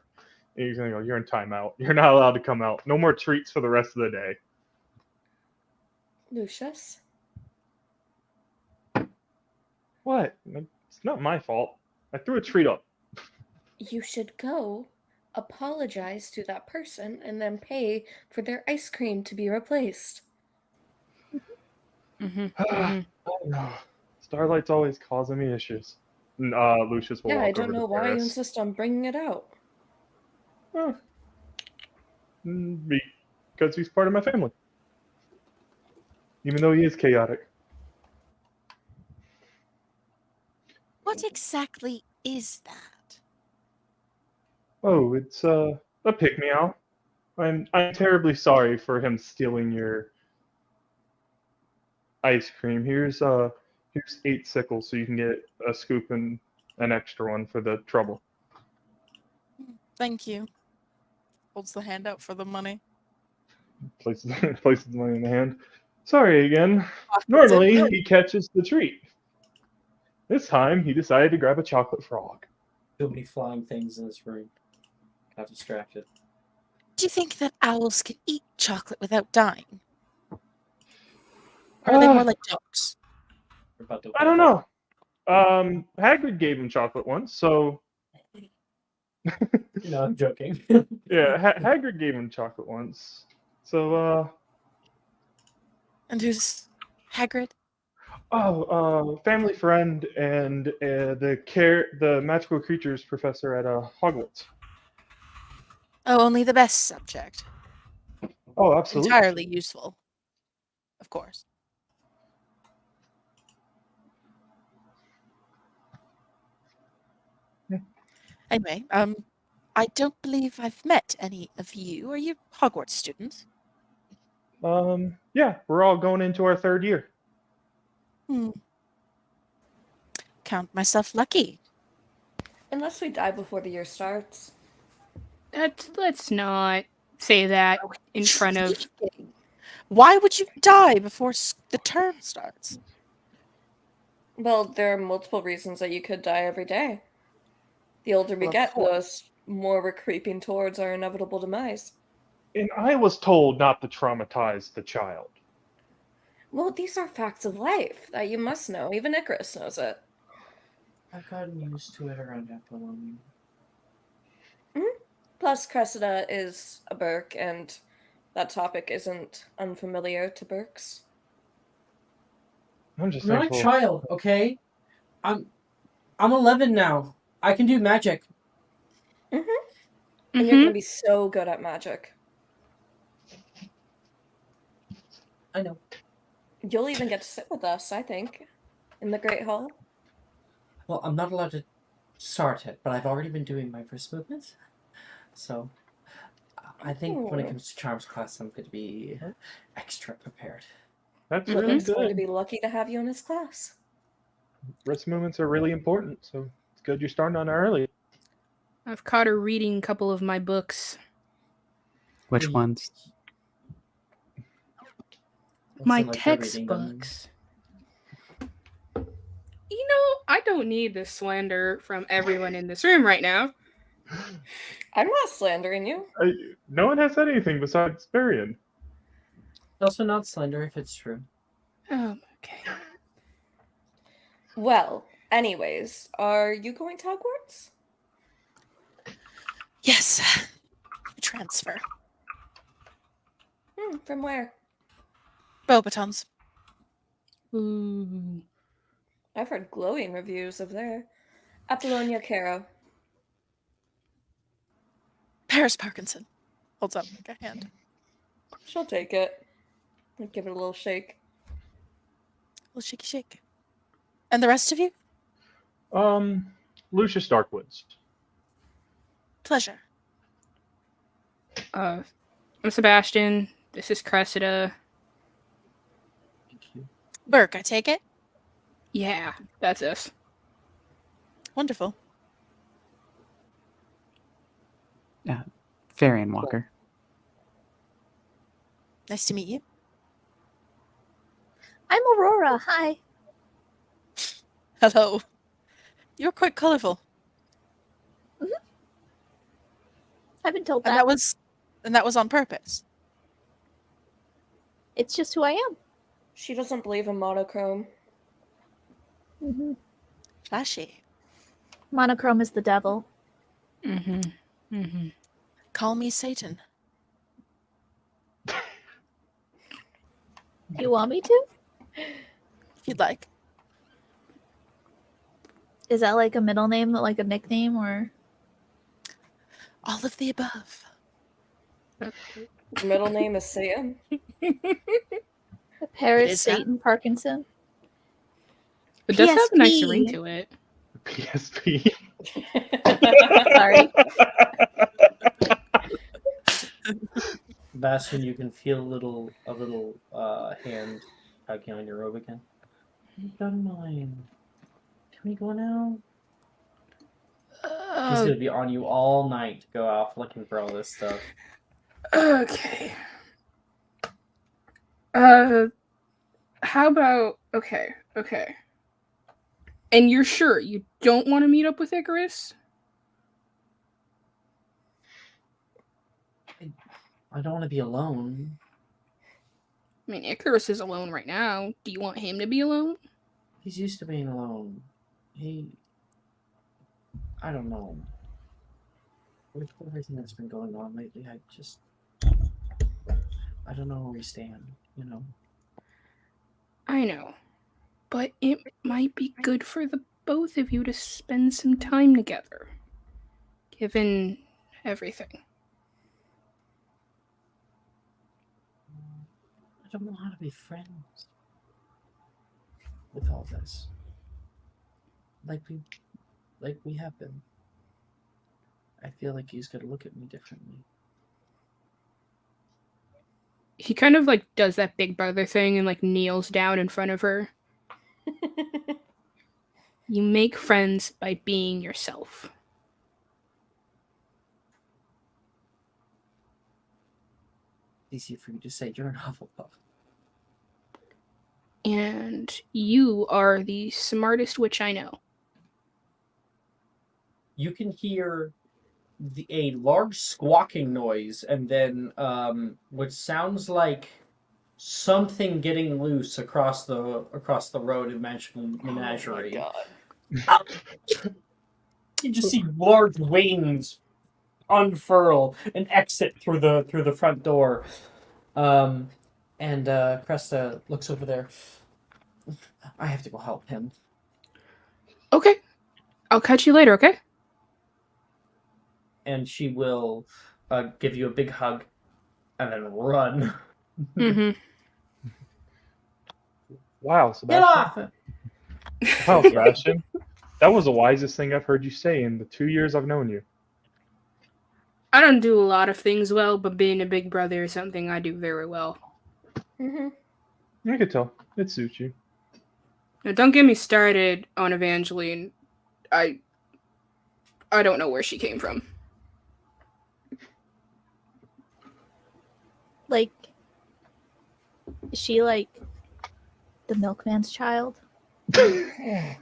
And he's gonna go, "You're in timeout. You're not allowed to come out. No more treats for the rest of the day." Lucius? What? It's not my fault. I threw a treat up. You should go apologize to that person and then pay for their ice cream to be replaced. Starlight's always causing me issues. Lucius will walk over. I don't know why you insist on bringing it out. Because he's part of my family. Even though he is chaotic. what exactly is that? Oh, it's a pick-me-out. I'm terribly sorry for him stealing your ice cream. Here's 8 sickles so you can get a scoop and an extra one for the trouble. Thank you. Holds the hand out for the money. Places the money in the hand. Sorry again. Normally he catches the treat. This time he decided to grab a chocolate frog. Too many flying things in this room. Got distracted. Do you think that owls can eat chocolate without dying? Or are they more like dogs? I don't know. Hagrid gave him chocolate once, so... No, I'm joking. Yeah, Hagrid gave him chocolate once. So, And who's Hagrid? Family friend and the magical creatures professor at Hogwarts. Oh, only the best subject. Oh, absolutely. Entirely useful. Of course. Yeah. Anyway, I don't believe I've met any of you. Are you Hogwarts students? Yeah, we're all going into our 3rd year. Count myself lucky. Unless we die before the year starts. Let's not say that in front of... Why would you die before the term starts? Well, there are multiple reasons that you could die every day. The older we get, the more we're creeping towards our inevitable demise. And I was told not to traumatize the child. Well, these are facts of life that you must know. Even Icarus knows it. I've gotten used to it around Apollonia. Plus, Cressida is a Burke, and that topic isn't unfamiliar to Burks. I'm just not a child, okay? I'm 11 now. I can do magic. And you're gonna be so good at magic. I know. You'll even get to sit with us, I think, in the Great Hall. Well, I'm not allowed to start it, but I've already been doing my first movement. So I think when it comes to charms class, I'm going to be extra prepared. That's really Lippitt's going to good. be lucky to have you in his class. Wrist movements are really important, so it's good you're starting on early. I've caught her reading a couple of my books. Which Wait, ones? what's My it like you're reading them? textbooks. You know, I don't need this slander from everyone in this room right now. I'm not slandering you. No one has said anything besides Varian. Also not slender if it's true. Oh, okay. Well, anyways, are you going to Hogwarts? Yes. Transfer. From where? Beauxbatons. Ooh. I've heard glowing reviews of there. Apollonia Caro. Paris Parkinson. Holds up like a hand. She'll take it. I'll give it a little shake. A little shaky shake. And the rest of you? Lucius Darkwoods. Pleasure. I'm Sebastian. This is Cressida. Thank you. Burke, I take it? Yeah, that's us. Wonderful. Varian Walker. Nice to meet you. I'm Aurora. Hi. Hello. You're quite colorful. I've been told And that. that was on purpose. It's just who I am. She doesn't believe in monochrome. Mm-hmm. Flashy. Monochrome is the devil. Call me Satan. You want me to? If you'd like. Is that like a middle name, like a nickname, or? All of the above. Middle name is Satan. Paris is Satan Parkinson. It does have a nice PSP. ring to it. PSP. Sorry. Bastion, you can feel a little hand tugging on your robe again. Don't mind. Can we go now? He's gonna be on you all night to go off looking for all this stuff. Okay. How about okay. And you're sure you don't want to meet up with Icarus? I don't want to be alone. I mean, Icarus is alone right now. Do you want him to be alone? He's used to being alone. I don't know. With everything that's been going on lately, I don't know where we stand, you know? I know. But it might be good for the both of you to spend some time together. Given everything. I don't know how to be friends with all this. Like we have been. I feel like he's gonna look at me differently. He kind of like does that big brother thing and like kneels down in front of her. You make friends by being yourself. Easy for you to say you're an Hufflepuff. And you are the smartest witch I know. You can hear a large squawking noise, and then what sounds like something getting loose across the road in Magical Menagerie. Oh my god. You just see large wings unfurl and exit through the front door. And Cresta looks over there. I have to go help him. Okay. I'll catch you later, okay? And she will give you a big hug and then run. Mm-hmm. Wow, Get Sebastian. off it! Wow, Sebastian. That was the wisest thing I've heard you say in the 2 years I've known you. I don't do a lot of things well, but being a big brother is something I do very well. I could tell. It suits you. Now, don't get me started on Evangeline. I don't know where she came from. Like, is she like the milkman's child? I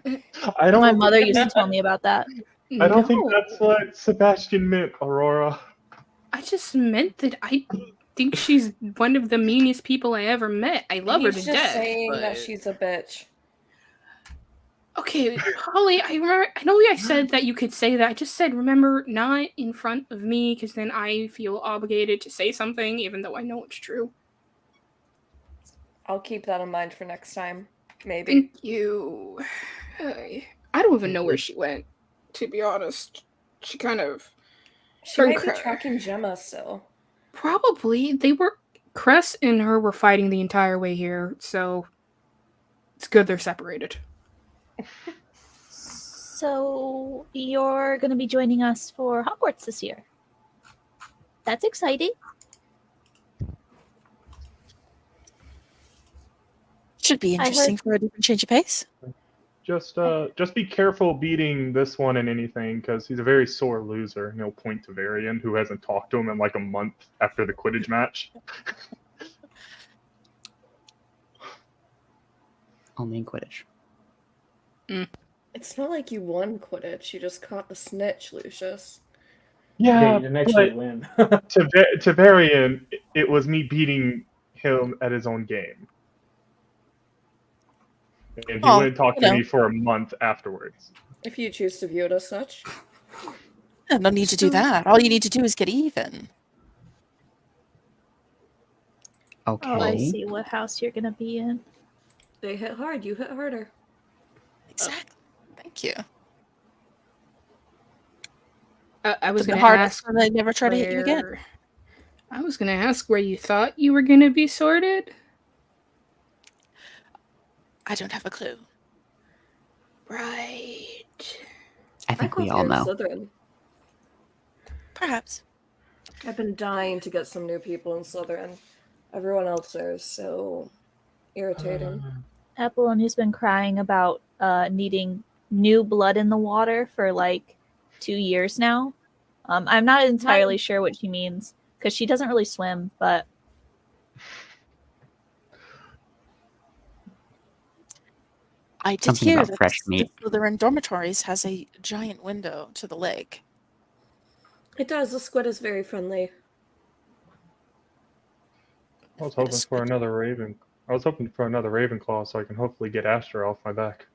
don't. My mother used to tell me about that. I don't think that's what Sebastian meant, Aurora. I just meant that I think she's one of the meanest people I ever met. I love her to He's death. just saying but... that she's a bitch. Okay, Holly, I know I said that you could say that. I just said, remember, not in front of me, because then I feel obligated to say something, even though I know it's true. I'll keep that in mind for next time. Maybe. Thank you. I don't even know where she went, to be honest. She kind of... She might be tracking Gemma still. Probably. Cress and her were fighting the entire way here, so it's good they're separated. So you're going to be joining us for Hogwarts this year. That's exciting. Should be interesting for a different change of pace. Just be careful beating this one in anything, because he's a very sore loser, and he'll point to Varian, who hasn't talked to him in like a month after the Quidditch match. Only in Quidditch. It's not like you won Quidditch. You just caught the snitch, Lucius. Yeah, you didn't actually win. to Varian, it was me beating him at his own game. And he wouldn't talk to me for a month afterwards. If you choose to view it as such. Yeah, no need to do that. All you need to do is get even. Okay. Oh, I see what house you're going to be in. They hit hard. You hit harder. Exactly. Thank you. I was going to to ask. And they never try to hit you again. I was going to ask where you thought you were going to be sorted. I don't have a clue. Right. I think we all know. Slytherin. Perhaps. I've been dying to get some new people in Slytherin. Everyone else there is so irritating. Apollonia's been crying about needing new blood in the water for like 2 years now. I'm not entirely sure what she means, because she doesn't really swim, but... I did Something hear about that fresh meat. the Slytherin dormitories has a giant window to the lake. It does. The squid is very friendly. I was hoping for another Ravenclaw so I can hopefully get Astra off my back.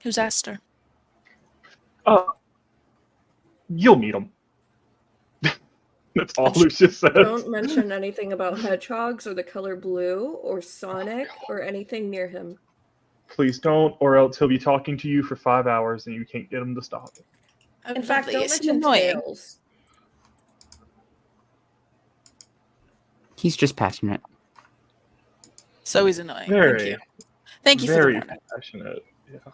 Who's Aster? You'll meet him. That's all Lucius says. Don't mention anything about hedgehogs or the color blue or Sonic or anything near him. Please don't, or else he'll be talking to you for 5 hours and you can't get him to stop. In fact, don't mention tails. He's just passionate. So he's annoying. Very, Thank you for the very warning. passionate. Yeah.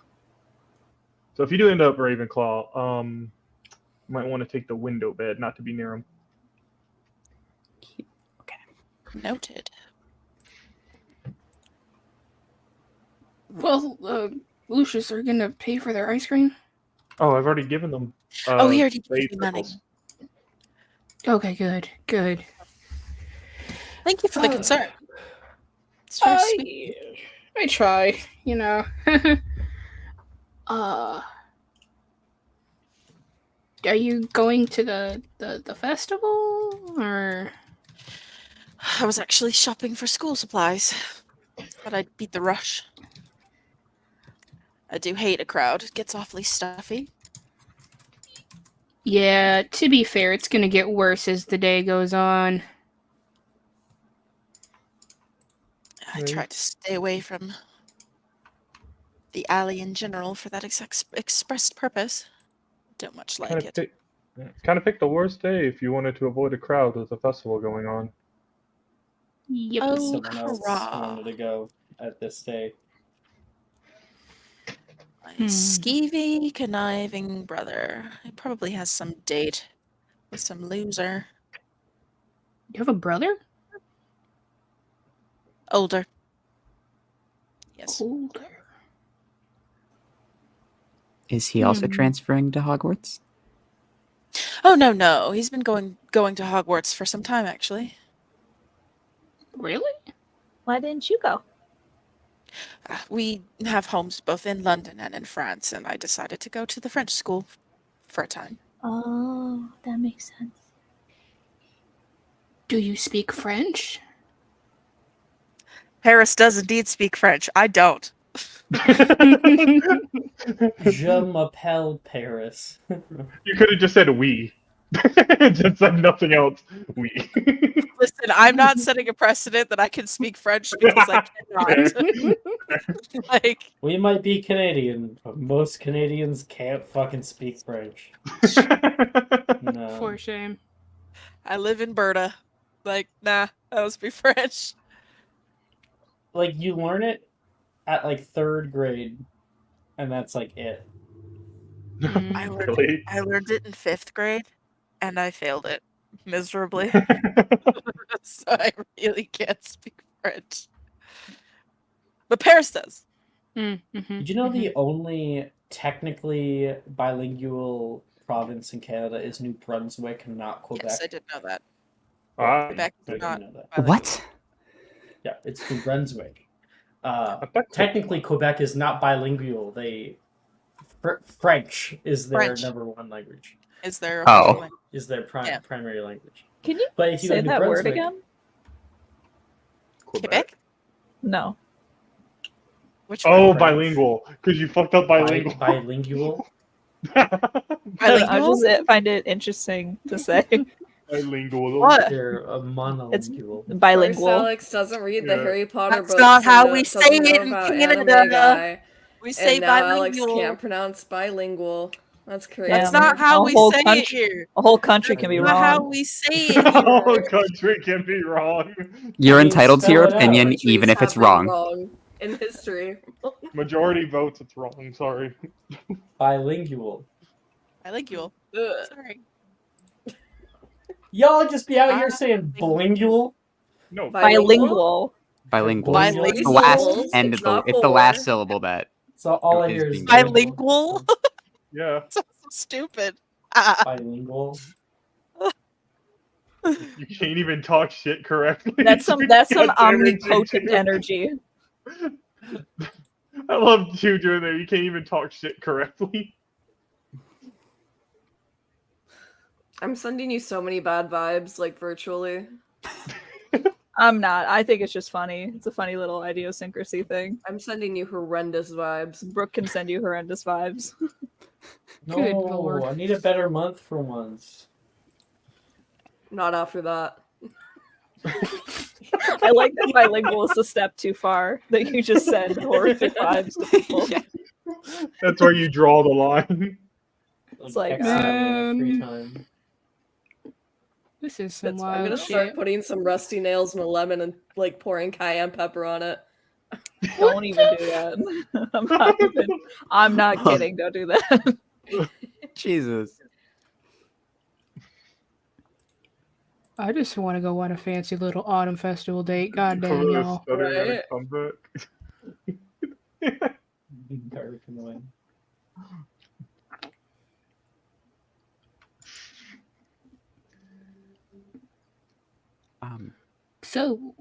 So if you do end up Ravenclaw, you might want to take the window bed, not to be near him. Noted. Well, Lucius, are you going to pay for their ice cream? Oh, I've already given them. He already gave me money. Okay, good. Thank you for the concern. It's very sweet. I try, you know. Are you going to the festival, or? I was actually shopping for school supplies. Thought I'd beat the rush. I do hate a crowd. It gets awfully stuffy. Yeah, to be fair, it's gonna get worse as the day goes on. I tried to stay away from the alley in general for that expressed purpose. Don't much like it. Kind of picked the worst day if you wanted to avoid a crowd with a festival going on. Yep. Oh, Someone else hurrah. wanted to go at this day. My skeevy, conniving brother. He probably has some date with some loser. You have a brother? Older. Yes. Older. Is he also transferring to Hogwarts? Oh no. He's been going to Hogwarts for some time actually. Really? Why didn't you go? We have homes both in London and in France, and I decided to go to the French school for a time. Oh, that makes sense. Do you speak French? Paris does indeed speak French. I don't. Je m'appelle Paris. You could have just said we. Just said nothing else. We. Listen, I'm not setting a precedent that I can speak French because I cannot. Like, We might be Canadian, but most Canadians can't fucking speak French. No. For shame. I live in Berta. Like, nah, I don't speak French. Like, you learn it at like 3rd grade, and that's like it. I Really? learned it in 5th grade, and I failed it miserably. So I really can't speak French. But Paris does. Mm-hmm. Did you know the only technically bilingual province in Canada is New Brunswick, not Quebec? Yes, I did know that. Ah, Quebec I is didn't not know that. bilingual. What? Yeah, it's New Brunswick. I bet Technically, Quebec is not bilingual. French is their French. number 1 language. Is there Oh. official language? Is their Yeah. primary language. Can you But if you go say to New that word Brunswick, again? Quebec? No. Which Oh, one? bilingual. Because you fucked up bilingual. bilingual. I don't know, I Bilingual? just find it interesting to say. Bilingual. What? They're a monolingual. First, Bilingual. Alex doesn't read the Yeah. Harry Potter That's books. not how we doesn't say know it in about Canada. Anime Guy, We say and now Alex bilingual. can't pronounce bilingual. That's crazy. That's Damn. not how A we whole say it country- here. A whole country can be That's not how wrong. we say it The whole here. country can be wrong. You're I mean, entitled to spell your it out. opinion, Countries even if have it's been wrong. in history. Majority votes, it's wrong. Sorry. Bilingual. Bilingual. Ugh. Sorry. Y'all just be out here saying bilingual. No. Bilingual. Bilingual. Bilingual. It's the last Syllables, end it's of the. not It's the four. last syllable that. So all I Is hear is being Bilingual? Yeah. So stupid. bilingual. You can't even talk shit correctly. That's some Goddamn omnipotent Juju. energy. I love Juju in there. You can't even talk shit correctly. I'm sending you so many bad vibes, like virtually. I'm not. I think it's just funny. It's a funny little idiosyncrasy thing. I'm sending you horrendous vibes. Brooke can send you horrendous vibes. No, Good lord. I need a better month for once. Not after that. I like that bilingual is a step too far. That you just send horrific vibes to people. Yeah. That's where you draw the line. It's like, Text me in man. free time. This is some I'm wild gonna start shit. putting some rusty nails and a lemon and like pouring cayenne pepper on it. don't even do that. I'm not kidding. Don't do that. Jesus. I just want to go on a fancy little autumn festival date. Goddamn, Put a y'all. stutter at a Right. comeback. Dark annoying. So,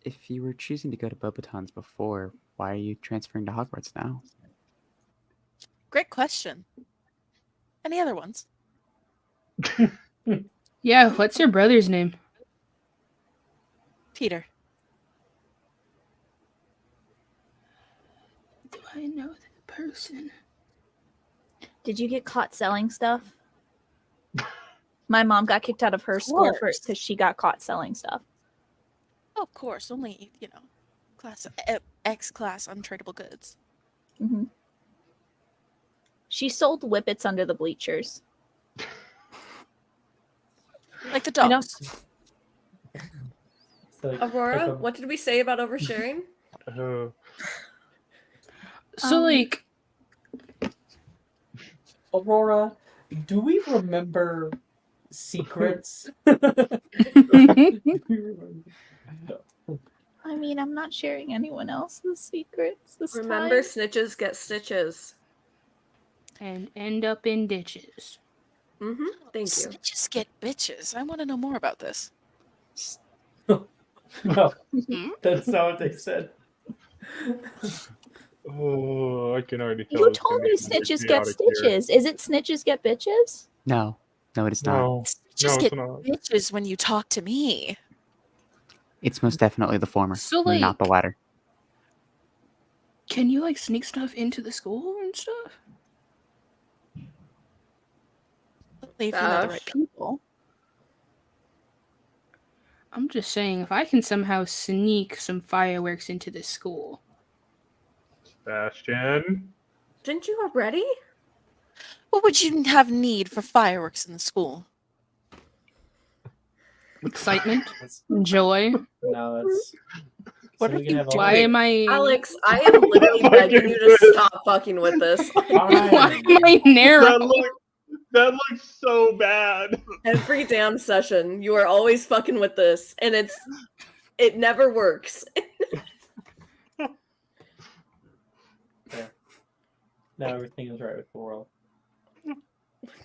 If you were choosing to go to Beauxbatons before, why are you transferring to Hogwarts now? Great question. Any other ones? yeah, what's your brother's name? Peter. Do I know that person? Did you get caught selling stuff? My mom got kicked out of her school course. because she got caught selling stuff. Oh, of course. Only, class X class untradeable goods. Mm-hmm. She sold whippets under the bleachers. Like the You know- dogs. Aurora, what did we say about oversharing? So, like, Aurora, do we remember secrets? I mean, I'm not sharing anyone else's secrets this Remember, time. snitches get stitches. And end up in ditches. Mm-hmm. Thank you. Snitches get bitches. I want to know more about this. No, that's not what they said. Oh, I can already tell. You it's gonna told me be snitches get chaotic here. stitches. Is it snitches get bitches? No, it is not. No, Snitches no, get it's not. bitches when you talk to me. It's most definitely the former, So, like, not the latter. can you, like, sneak stuff into the school and stuff? If you know the right people. I'm just saying, if I can somehow sneak some fireworks into the school. Bastion. Didn't you already? What would you have need for fireworks in the school? Excitement, joy. No, it's. What so are we can you have all- Why am I? Alex, I am literally begging you to stop fucking with this. Why am I narrow? That looks so bad. Every damn session, you are always fucking with this, and it never works. Yeah. Now everything is right with the world. What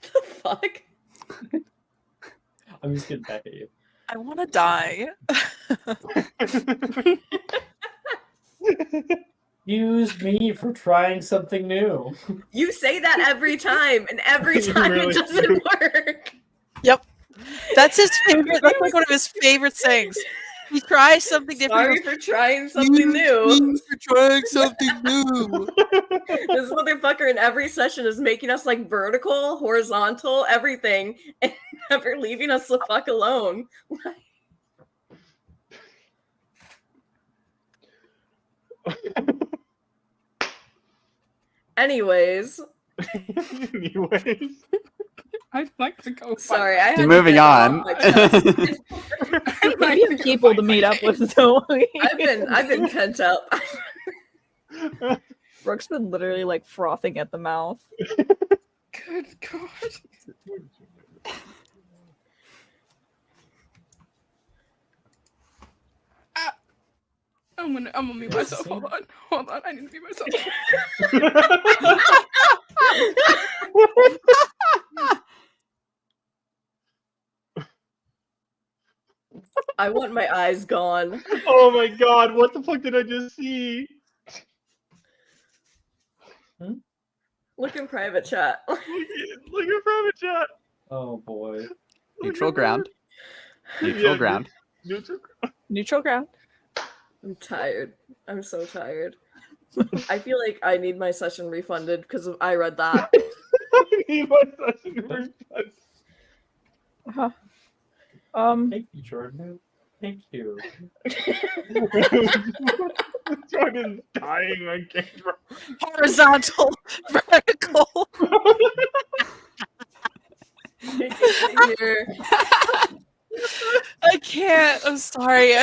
the fuck? I'm just getting back at you. I want to die. Use me for trying something new. You say that every time, and every time Really it doesn't work. Yep. That's his favorite. That's like one of his favorite sayings. He tries something different. Sorry for trying something new. Thanks for trying something new. This motherfucker in every session is making us like vertical, horizontal, everything, and never leaving us the fuck alone. Anyways, I'd like to go. sorry, I had Moving to get on. off my chest. We have people to meet up with, so I've been pent up. Brooke's been literally like frothing at the mouth. Good God. I'm gonna mute myself. Hold on. I need to mute myself. I want my eyes gone. Oh my god, what the fuck did I just see? Look in private chat. Look at private chat. Oh boy. Neutral ground. Yeah, Ground. Neutral ground. I'm tired. I'm so tired. I feel like I need my session refunded because I read that. I need my session refunded. Thank you, Jordan. Thank you. Jordan's dying on camera. Horizontal, vertical. Here. I can't. I'm sorry.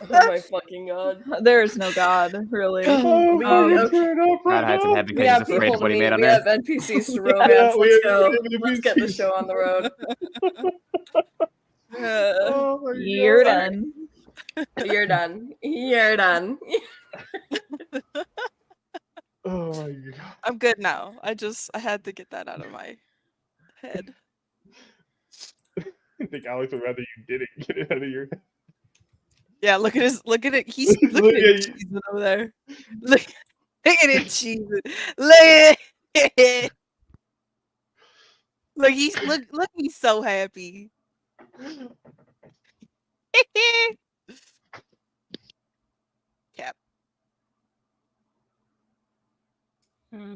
Oh my fucking god. There is no God, really. Oh, okay. God hides in heaven We because have he's afraid people of what to he meet. made on We earth. have NPCs to romance. we Let's have go. Let's get the NPCs. show on the road. Oh my You're God. done. You're done. You're done. Oh my god. I'm good now. I had to get that out of my head. I think Alex would rather you didn't get it out of your head. Yeah, look at it. He's Look look at at it you. cheesing over there. Look at it cheesing. Look at it. Look, he's so happy. Cap.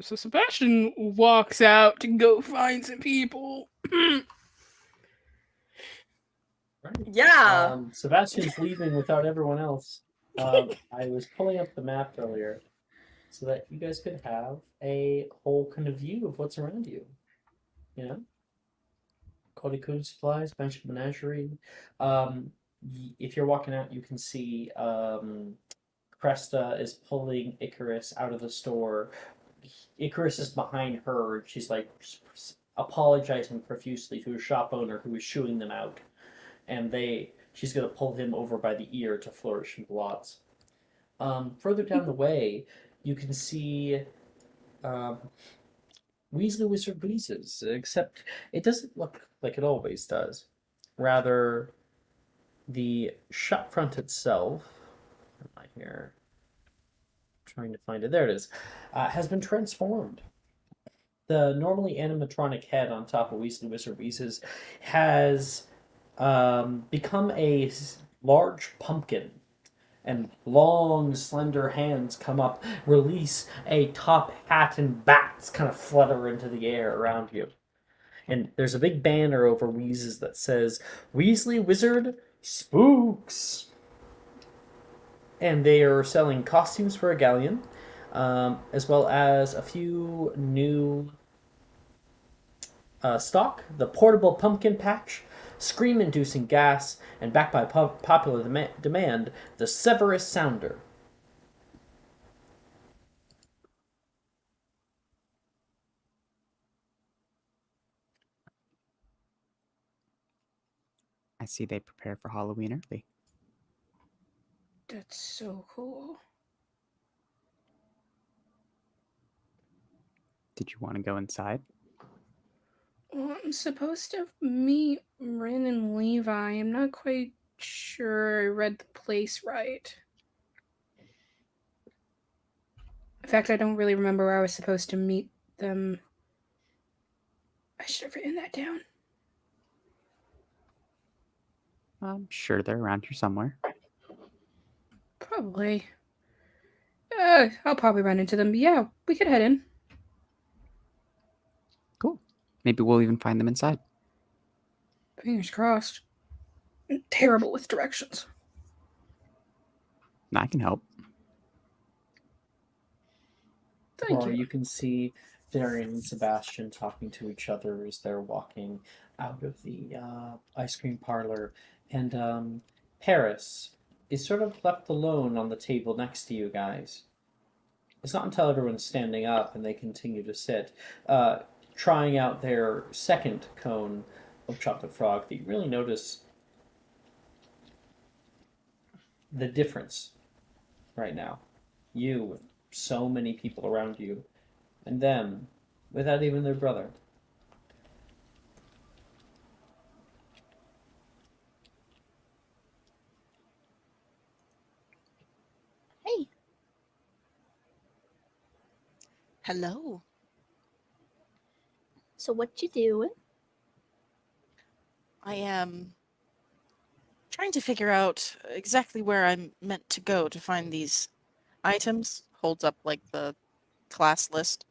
So Sebastian walks out to go find some people. Yeah. Sebastian's leaving without everyone else. I was pulling up the map earlier so that you guys could have a whole kind of view of what's around you. You know? quality cooling supplies, magic menagerie. If you're walking out, you can see Cresta is pulling Icarus out of the store. Icarus is behind her. She's like apologizing profusely to a shop owner who is shooing them out, and she's gonna pull him over by the ear to flourish and blots. Further down the way, you can see Weasley Wizard Breezes, except it doesn't look like it always does. Rather, the shop front itself, am I here? Trying to find it. There it is. Has been transformed. The normally animatronic head on top of Weasley Wizard Breezes has become a large pumpkin, and long, slender hands come up, release a top hat, and bats kind of flutter into the air around you. And there's a big banner over Weezes that says, Weasley Wizard Spooks! And they are selling costumes for a galleon, as well as a few new stock, the portable pumpkin patch, scream-inducing gas, and backed by popular demand, the Severus Sounder. I see they prepare for Halloween early. That's so cool. Did you want to go inside? Well, I'm supposed to meet Rin and Levi. I'm not quite sure I read the place right. In fact, I don't really remember where I was supposed to meet them. I should have written that down. I'm sure they're around here somewhere. Probably. I'll probably run into them. But yeah, we could head in. Cool. Maybe we'll even find them inside. Fingers crossed. I'm terrible with directions. I can help. Thank Or you. you can see Darian and Sebastian talking to each other as they're walking out of the ice cream parlor. And Paris is sort of left alone on the table next to you guys. It's not until everyone's standing up and they continue to sit, trying out their second cone of chocolate frog, that you really notice the difference right now. You, with so many people around you, and them, without even their brother. Hey. Hello. So what you doing? I am trying to figure out exactly where I'm meant to go to find these items. Holds up like the class list.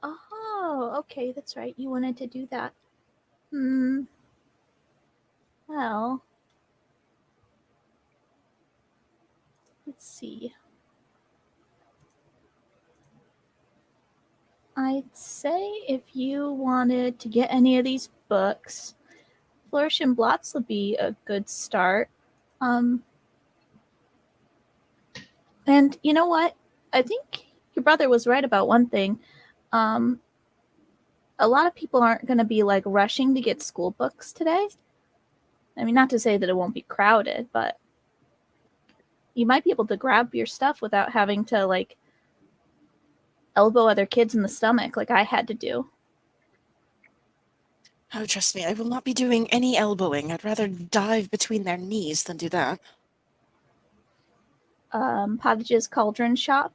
Oh, okay, that's right. You wanted to do that. Well, let's see. I'd say if you wanted to get any of these books, Flourish and Blots would be a good start. And you know what? I think your brother was right about one thing. A lot of people aren't going to be like rushing to get school books today. I mean, not to say that it won't be crowded, but you might be able to grab your stuff without having to like elbow other kids in the stomach like I had to do. Oh, trust me, I will not be doing any elbowing. I'd rather dive between their knees than do that. Pottage's Cauldron Shop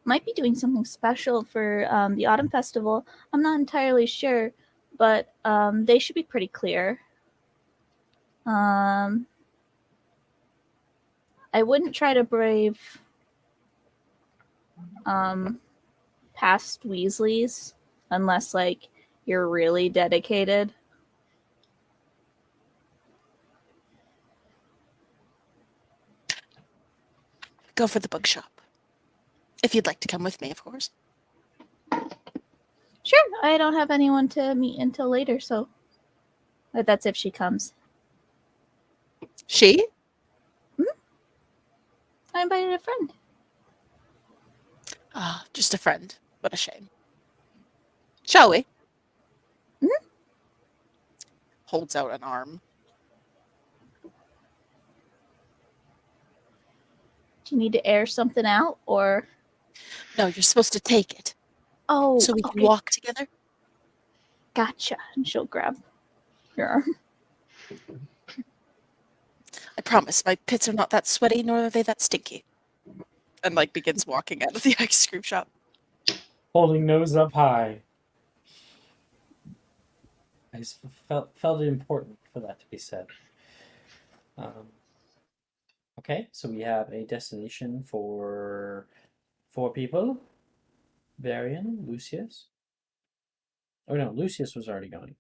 might be doing something special for the Autumn Festival. I'm not entirely sure, but they should be pretty clear. I wouldn't try to brave past Weasleys unless like you're really dedicated. Go for the bookshop. If you'd like to come with me, of course. Sure, I don't have anyone to meet until later, so. But that's if she comes. She? I invited a friend. Ah, just a friend. What a shame. Shall we? Holds out an arm. Do you need to air something out, or? No, you're supposed to take it. Oh, so we okay. can walk together. Gotcha. And she'll grab your arm. I promise, my pits are not that sweaty, nor are they that stinky. And like begins walking out of the ice cream shop. Holding nose up high. I just felt it important for that to be said. Okay, so we have a destination for 4 people. Varian, Lucius. Oh no, Lucius was already going.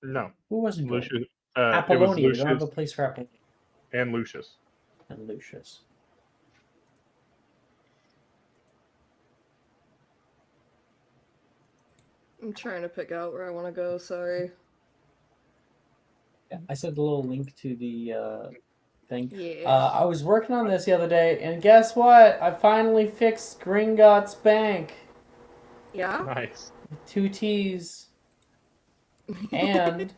No. Who wasn't going? Lucius. Apollonia. We don't have a place for Apollonia. And Lucius. And Lucius. I'm trying to pick out where I want to go, sorry. Yeah, I sent a little link to the thing. Yeah. I was working on this the other day, and guess what? I finally fixed Gringotts Bank. Yeah? Nice. 2 T's. And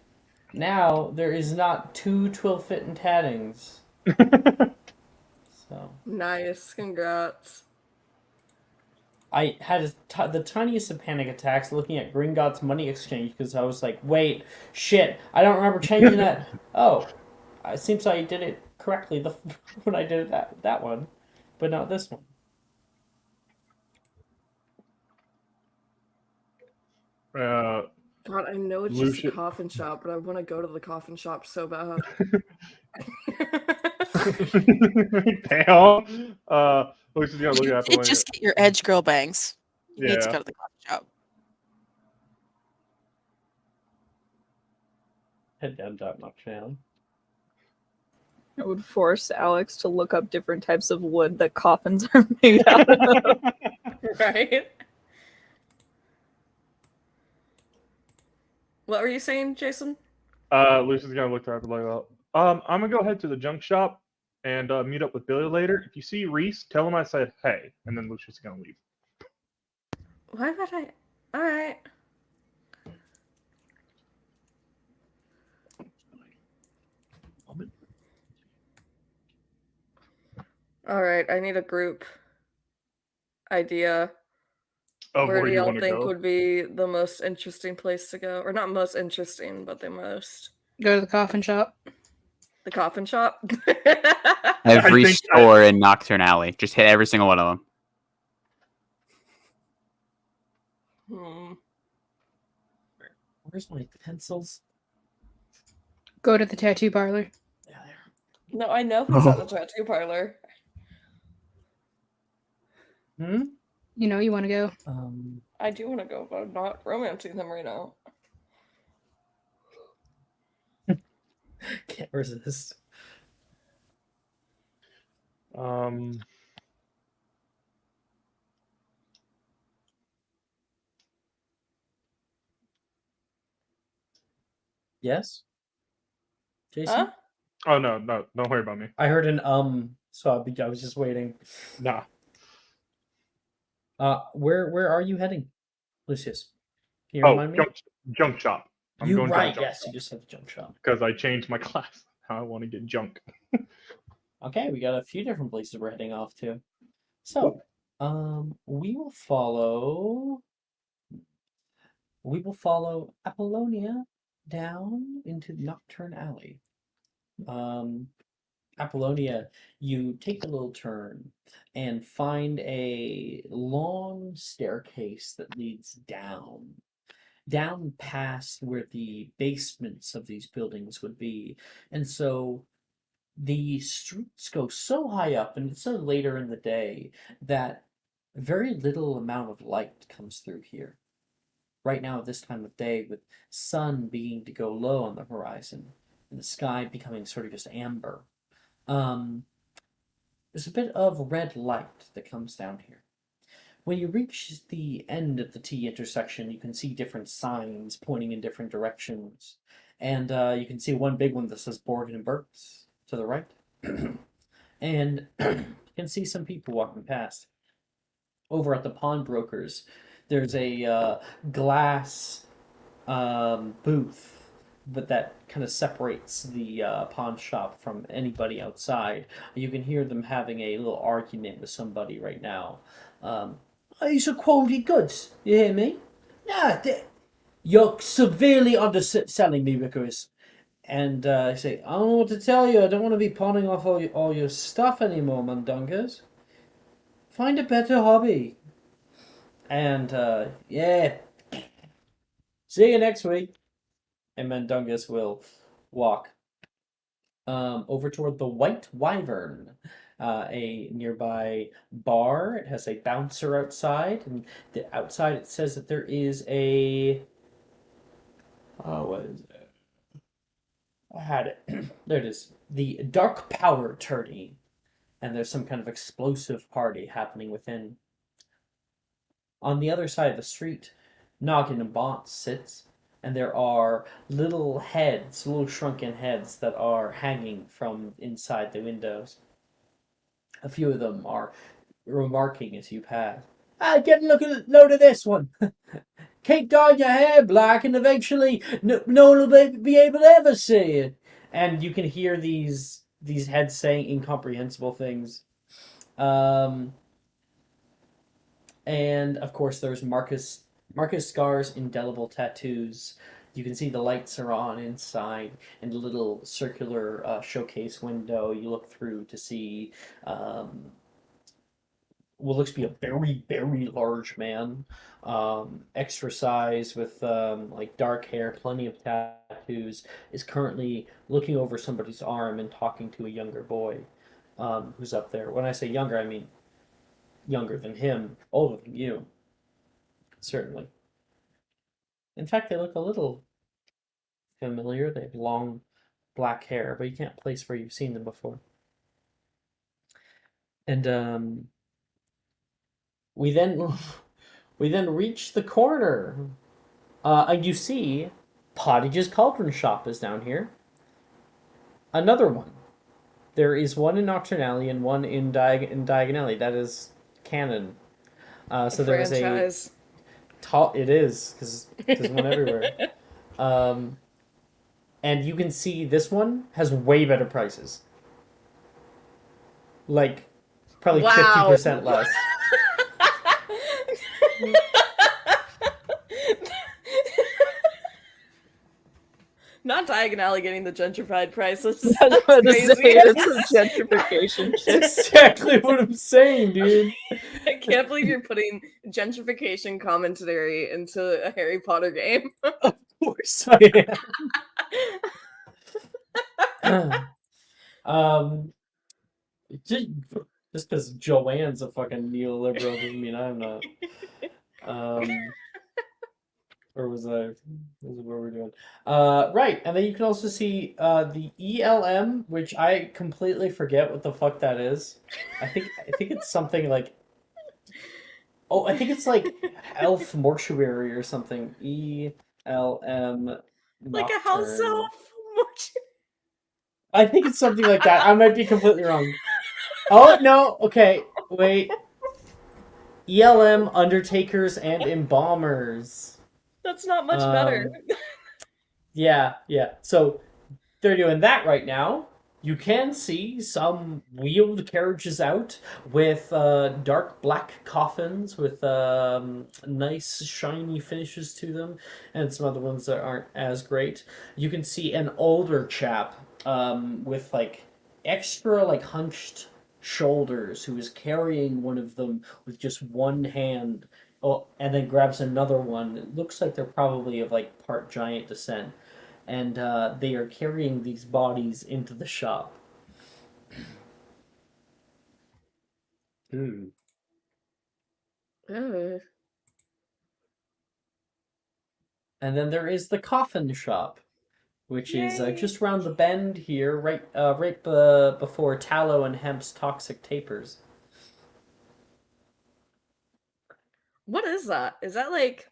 now there is not 2 Twilfit and Taddings. So Nice, congrats. I had the tiniest of panic attacks looking at Gringotts Money Exchange because I was like, wait, shit, I don't remember changing that. Oh, it seems I did it correctly when I did that one, but not this one. God, I know it's just a coffin shop, but I want to go to the coffin shop so bad. Damn. Lucius, you gotta look at You just get your edge girl bangs. You need to Yeah. go to the coffee shop. Head down, Nocturne. It would force Alex to look up different types of wood that coffins are made out of. Right? What were you saying, Jason? Lucius is gonna look at like, I'm gonna go head to the junk shop and meet up with Billy later. If you see Reese, tell him I said hey, and then Lucius is gonna leave. Why would I? All right. All right. I need a group idea. Where do y'all think would be the most interesting place to go? Or not most interesting, but the most. Go to the coffin shop. The coffin shop? Every store in Nocturne Alley. Just hit every single one of them. Where's my pencils? Go to the tattoo parlor. Yeah, there. No, I know who's at the tattoo parlor. You know you want to go. I do want to go, but I'm not romancing them right now. Can't resist. Yes? Jason? Huh? Oh no, don't worry about me. I heard an so I was just waiting. Nah. Where are you heading, Lucius? Can you remind me? Junk shop. I'm going right, yes, you just said the junk shop. Because I changed my class. Now I want to get junk. Okay, we got a few different places we're heading off to. So, we will follow Apollonia down into Nocturne Alley. Apollonia, you take a little turn and find a long staircase that leads down past where the basements of these buildings would be. And so the streets go so high up, and it's so later in the day that very little amount of light comes through here. Right now, at this time of day, with sun beginning to go low on the horizon, and the sky becoming sort of just amber, there's a bit of red light that comes down here. When you reach the end of the T intersection, you can see different signs pointing in different directions. And you can see one big one that says Borgin and Burks to the right. And you can see some people walking past. Over at the pawnbrokers, there's a glass booth, but that kind of separates the pawn shop from anybody outside. You can hear them having a little argument with somebody right now. These are quality goods, you hear me? Yeah, you're severely underselling me, Vickers. And I say, I don't know what to tell you. I don't want to be pawning off all your stuff anymore, Mundungus. Find a better hobby. And yeah, see you next week. And Mundungus will walk over toward the White Wyvern, a nearby bar. It has a bouncer outside, and outside it says that there is a. What is it? I had it. There it is. The Dark Power Tourney, and there's some kind of explosive party happening within. On the other side of the street, Noggin and Bont sits, and there are little heads, little shrunken heads that are hanging from inside the windows. A few of them are remarking as you pass. Get a load of this one. Keep dyeing your hair black, and eventually no one will be able to ever see it. And you can hear these heads saying incomprehensible things. And of course, there's Marcus Scar's indelible tattoos. You can see the lights are on inside, and a little circular showcase window you look through to see what looks to be a very, very large man, extra size with like dark hair, plenty of tattoos, is currently looking over somebody's arm and talking to a younger boy who's up there. When I say younger, I mean younger than him, older than you. Certainly. In fact, they look a little familiar. They have long black hair, but you can't place where you've seen them before. And we then reach the corner. And you see Pottage's Cauldron Shop is down here. Another one. There is one in Nocturnally and one in Diagon Alley. That is canon. So there's a it is, because there's one everywhere. And you can see this one has way better prices. Like, probably 50% less. Not Diagon Alley getting the gentrified prices. That's crazy. It's a gentrification shit. That's exactly what I'm saying, dude. I can't believe you're putting gentrification commentary into a Harry Potter game. Of course I am. Just because Joanne's a fucking neoliberal doesn't mean I'm not. Or was I? This is what we're doing. Right, and then you can also see the ELM, which I completely forget what the fuck that is. I think it's something like. Oh, I think it's like Elf Mortuary or something. ELM. Like a house elf mortuary. I think it's something like that. I might be completely wrong. Oh no! Okay, wait. ELM Undertakers and Embalmers. That's not much better. Yeah. So they're doing that right now. You can see some wheeled carriages out with dark black coffins with nice shiny finishes to them, and some other ones that aren't as great. You can see an older chap with like extra like hunched shoulders who is carrying one of them with just one hand. Oh, and then grabs another one. It looks like they're probably of like part giant descent. And they are carrying these bodies into the shop. And then there is the coffin shop, which is just around the bend here, right before Tallow and Hemp's Toxic Tapers. What is that? Is that like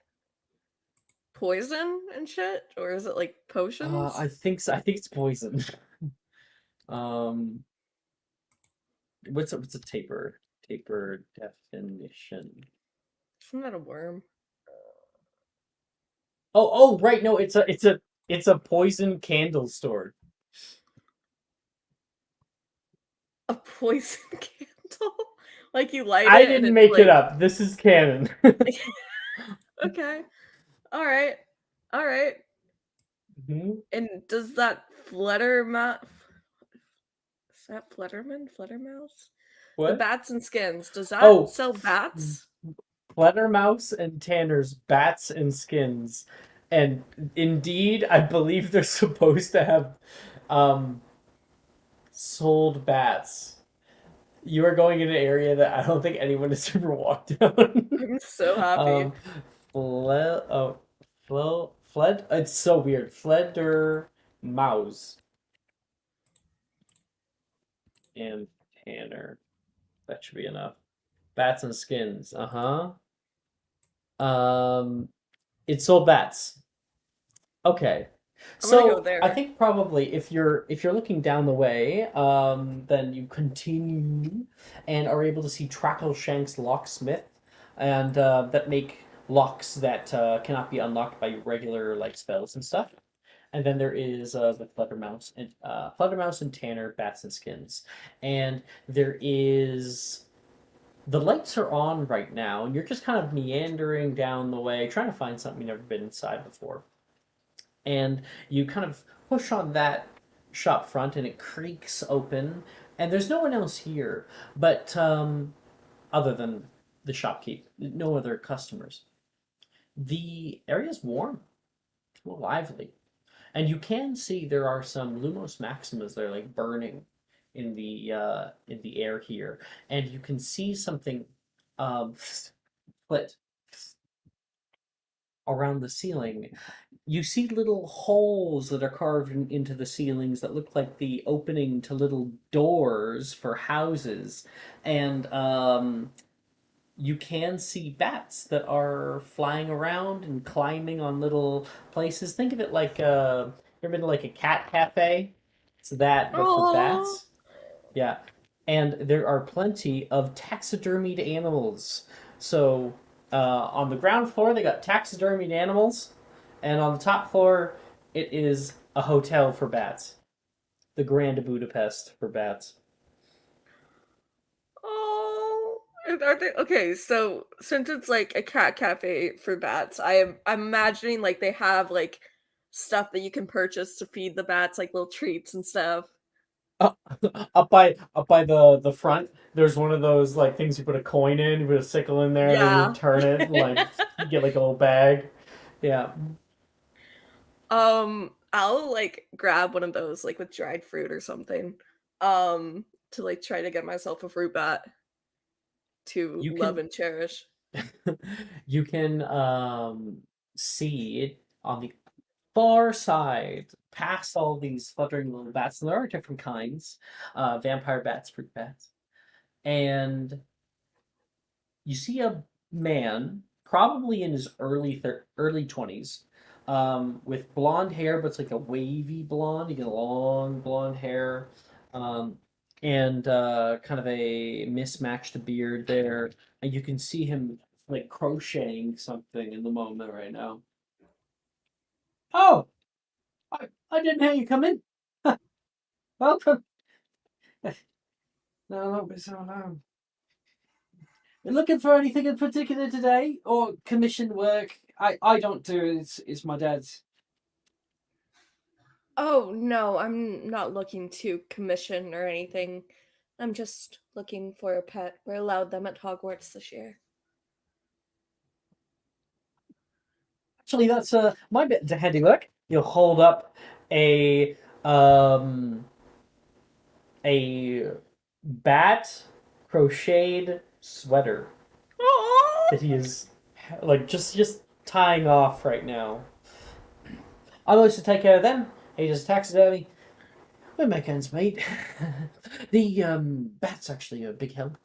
poison and shit, or is it like potions? I think so. I think it's poison. What's a taper? Taper definition. Isn't that a worm? Oh, right. No, it's a poison candle store. A poison candle? Like you light it? I didn't make it up. This is canon. Okay. All right. Mm-hmm. And does that Fluttermouse? Is that Fluttermouse? What? The bats and skins. Does that sell bats? Fluttermouse and Tanner's bats and skins, and indeed, I believe they're supposed to have sold bats. You are going in an area that I don't think anyone has ever walked down. I'm so happy. Fled. It's so weird. Fledermaus and Tanner. That should be enough. Bats and skins. It sold bats. Okay. So I think probably if you're looking down the way, then you continue and are able to see Trackleshank's locksmith, and that make locks that cannot be unlocked by regular like spells and stuff. And then there is the Fluttermouse and Tanner, bats and skins, and there is. The lights are on right now, and you're just kind of meandering down the way, trying to find something you've never been inside before. And you kind of push on that shop front, and it creaks open, and there's no one else here, but other than the shopkeep, no other customers. The area's warm, it's a little lively, and you can see there are some Lumos Maximas that are like burning in the air here, and you can see something split around the ceiling. You see little holes that are carved into the ceilings that look like the opening to little doors for houses, and you can see bats that are flying around and climbing on little places. Think of it like you ever been to like a cat cafe? It's that, but for bats. Yeah, and there are plenty of taxidermied animals. So on the ground floor, they got taxidermied animals, and on the top floor, it is a hotel for bats. The Grand Budapest for bats. Oh, are they okay? So since it's like a cat cafe for bats, I'm imagining like they have like stuff that you can purchase to feed the bats, like little treats and stuff. Up by the front, there's one of those like things you put a coin in, you put a sickle in there, and then you turn it, and, like you get like a little bag. Yeah. I'll like grab one of those like with dried fruit or something, to like try to get myself a fruit bat to love and cherish. You can see it on the far side, past all these fluttering little bats, and there are different kinds, vampire bats, fruit bats, and you see a man, probably in his early 20s, with blonde hair, but it's like a wavy blonde. You get long blonde hair, and kind of a mismatched beard there, and you can see him like crocheting something in the moment right now. Oh, I didn't hear you come in. Welcome. No, don't be so alarmed. You looking for anything in particular today, or commission work? I don't do it. It's my dad's. Oh no, I'm not looking to commission or anything. I'm just looking for a pet. We're allowed them at Hogwarts this year. Actually, that's my bit of handiwork. You'll hold up a bat crocheted sweater that he is like just tying off right now. I like to take care of them. He does taxidermy. We make ends meet. The bat's actually a big help.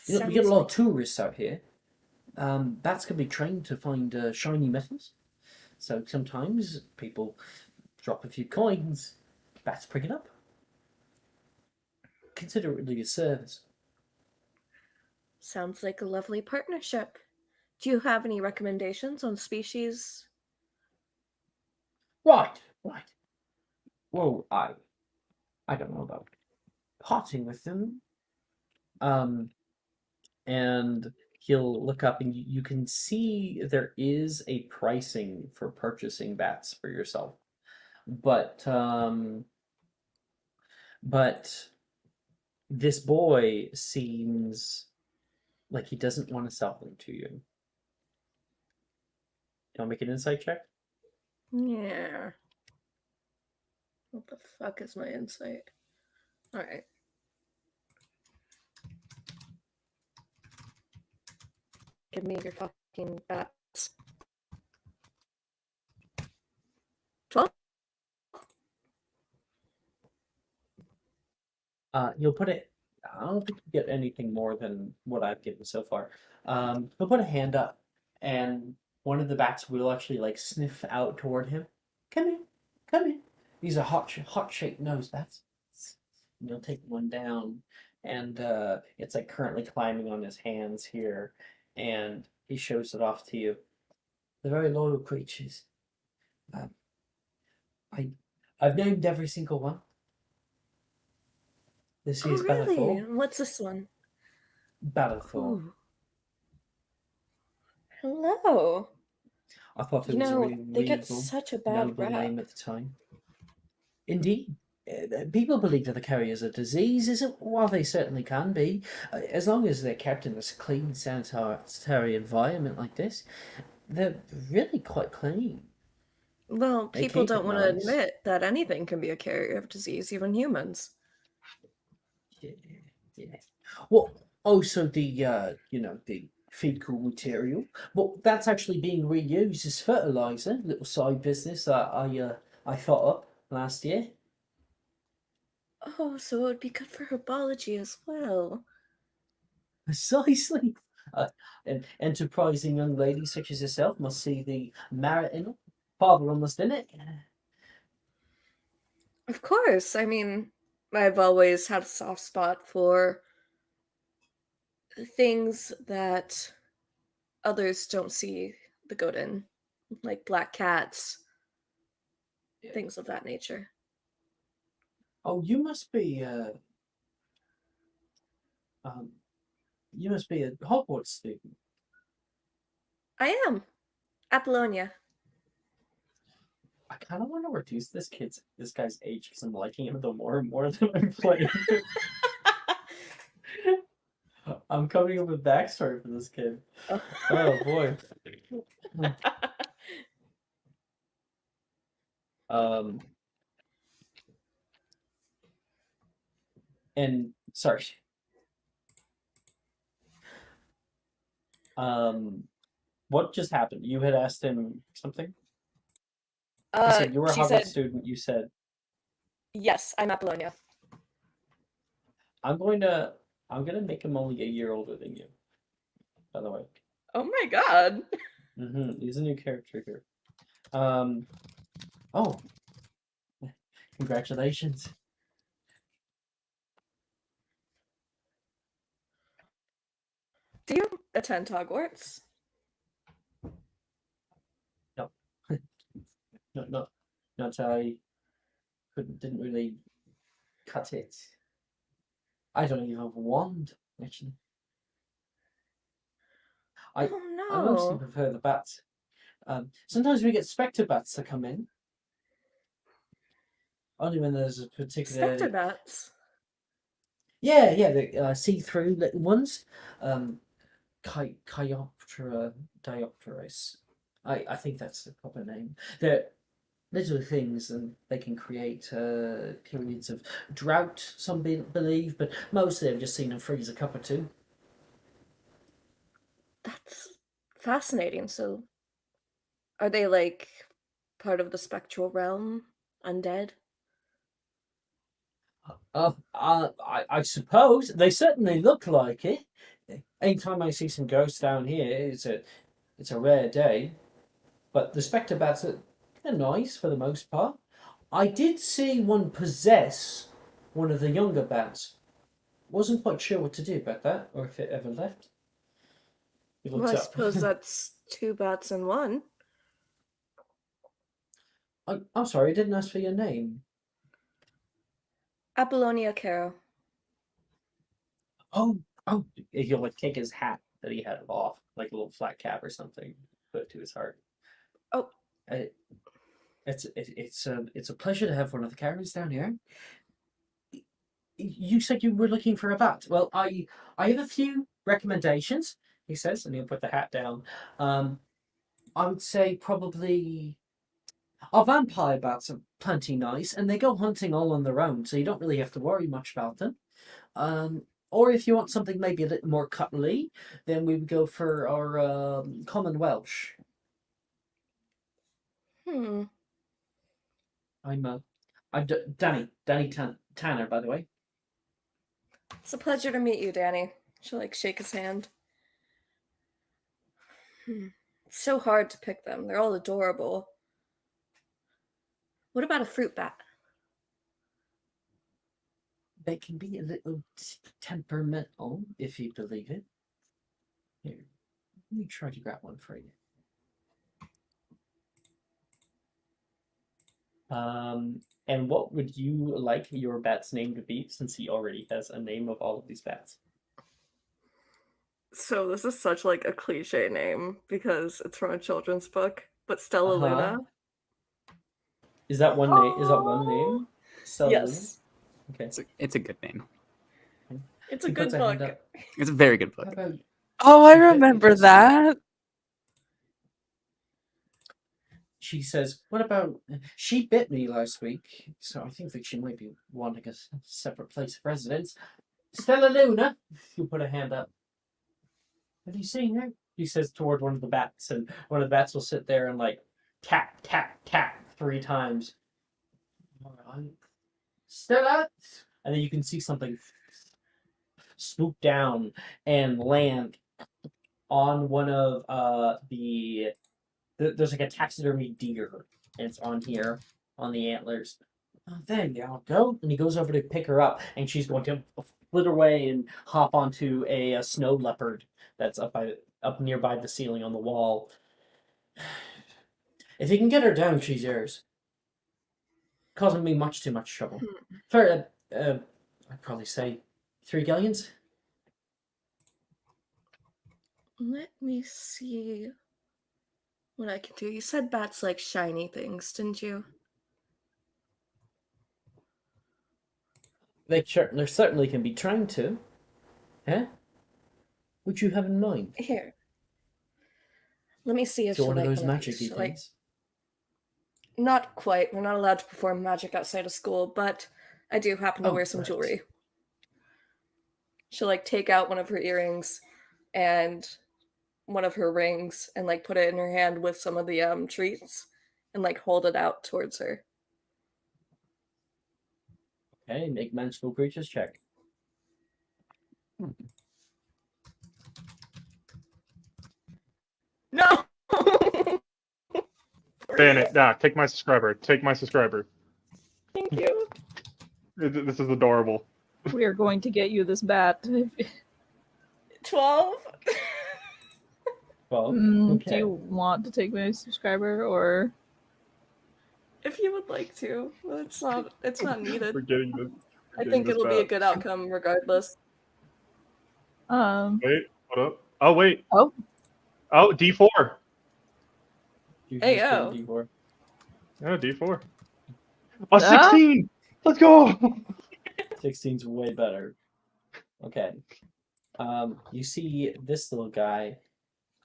we get a lot of tourists out here. Bats can be trained to find shiny metals. So sometimes people drop a few coins, bats pick it up. Consider it really a service. Sounds like a lovely partnership. Do you have any recommendations on species? Right. Well, I don't know about parting with them. And he'll look up, and you can see there is a pricing for purchasing bats for yourself, but this boy seems like he doesn't want to sell them to you. You want to make an insight check? Yeah. What the fuck is my insight? Alright. Give me your fucking bats. 12? You'll put it. I don't think you get anything more than what I've given so far. He'll put a hand up, and one of the bats will actually like sniff out toward him. Come in, come in. These are hot-shaped nose bats. And you'll take one down, and it's like currently climbing on his hands here, and he shows it off to you. They're very loyal creatures. I've named every single one. This is really? Bellathor. What's this one? Bellathor. Ooh. Hello. I thought it was a really they get reasonable, such a bad noble rap. name at the time. Indeed. People believe that the carriers are diseases, while they certainly can be, as long as they're kept in a clean, sanitary environment like this, they're really quite clean. Well, They people keep don't it want to nice. admit that anything can be a carrier of disease, even humans. Yeah. Well, also the the fecal material. Well, that's actually being reused as fertilizer. Little side business that I thought up last year. Oh, so it would be good for herbology as well. Precisely. An enterprising young lady such as yourself must see the merit in it. Father almost in it. Of course. I mean, I've always had a soft spot for things that others don't see the good in, like black cats, things of that nature. Oh, you must be a Hogwarts student. I am. Apollonia. I kind of want to reduce this guy's age because I'm liking him the more and more that I'm playing. I'm coming up with backstory for this kid. Oh boy. And sorry. What just happened? You had asked him something? You said you were a Hogwarts student. You said, yes, I'm Apollonia. I'm gonna make him only a year older than you. By the way. Oh my god. He's a new character here. Oh, congratulations. Do you attend Hogwarts? No. Not I didn't really cut it. I don't even have a wand, actually. I mostly prefer the bats. Sometimes we get spectre bats that come in. Only when there's a particular... Spectre bats? Yeah, the see-through little ones. Chiroptera diopteris. I think that's the proper name. They're little things, and they can create periods of drought, some believe, but mostly I've just seen them freeze a cup or two. That's fascinating. So, are they like part of the spectral realm? Undead? I suppose they certainly look like it. anytime I see some ghosts down here, it's a rare day. But the spectre bats they're nice for the most part. I did see one possess one of the younger bats. Wasn't quite sure what to do about that, or if it ever left. He looks Well, I up. suppose that's 2 bats in 1. I'm sorry, I didn't ask for your name. Apollonia Caro. Oh, he'll like take his hat that he had off, like a little flat cap or something, put it to his heart. Oh, it's a pleasure to have one of the carriers down here. You said you were looking for a bat. Well, I have a few recommendations. He says, and he'll put the hat down. I would say probably our vampire bats are plenty nice, and they go hunting all on their own, so you don't really have to worry much about them. Or if you want something maybe a little more cuddly, then we would go for our common Welsh. I'm Danny Tanner, by the way. It's a pleasure to meet you, Danny. She'll shake his hand. It's so hard to pick them. They're all adorable. What about a fruit bat? They can be a little temperamental, if you believe it. Here, let me try to grab one for you. And what would you like your bat's name to be, since he already has a name of all of these bats? So this is such a cliche name because it's from a children's book, but Stella Luna. Is that one name? Is that one name? Stella yes. Luna? Okay. It's a good name. It's a good book. It's a very good book. Oh, I remember that. She says, what about... She bit me last week, so I think that she might be wanting a separate place of residence. Stella Luna! You put a hand up. Have you seen her? He says toward one of the bats, and one of the bats will sit there and tap, tap, tap 3 times. All right. Stella! And then you can see something swoop down and land on one of there's a taxidermy deer, and it's on here, on the antlers. Oh, there you go. And he goes over to pick her up, and she's going to flit away and hop onto a snow leopard that's up nearby the ceiling on the wall. If you can get her down, she's yours. Causing me much too much trouble. For I'd probably say 3 galleons. Let me see what I can do. You said bats like shiny things, didn't you? They certainly can be trained to. Huh? What you have in mind? Here. Let me see if one of those magic-y things. Not quite. We're not allowed to perform magic outside of school, but I do happen to wear some jewelry. She'll take out one of her earrings and one of her rings and put it in her hand with some of the treats and hold it out towards her. Okay, make magical creatures check. No! Ban it. Nah, take my subscriber. Take my subscriber. Thank you. This is adorable. We are going to get you this bat. 12? Well, Do you want to take my subscriber, or if you would like to? Well, it's not needed. I think it'll be a good outcome regardless. Wait, what up? Oh wait. Oh, D4. Hey, yo. D4. Yeah, D4. Oh, 16! Let's go! 16's way better. Okay. You see this little guy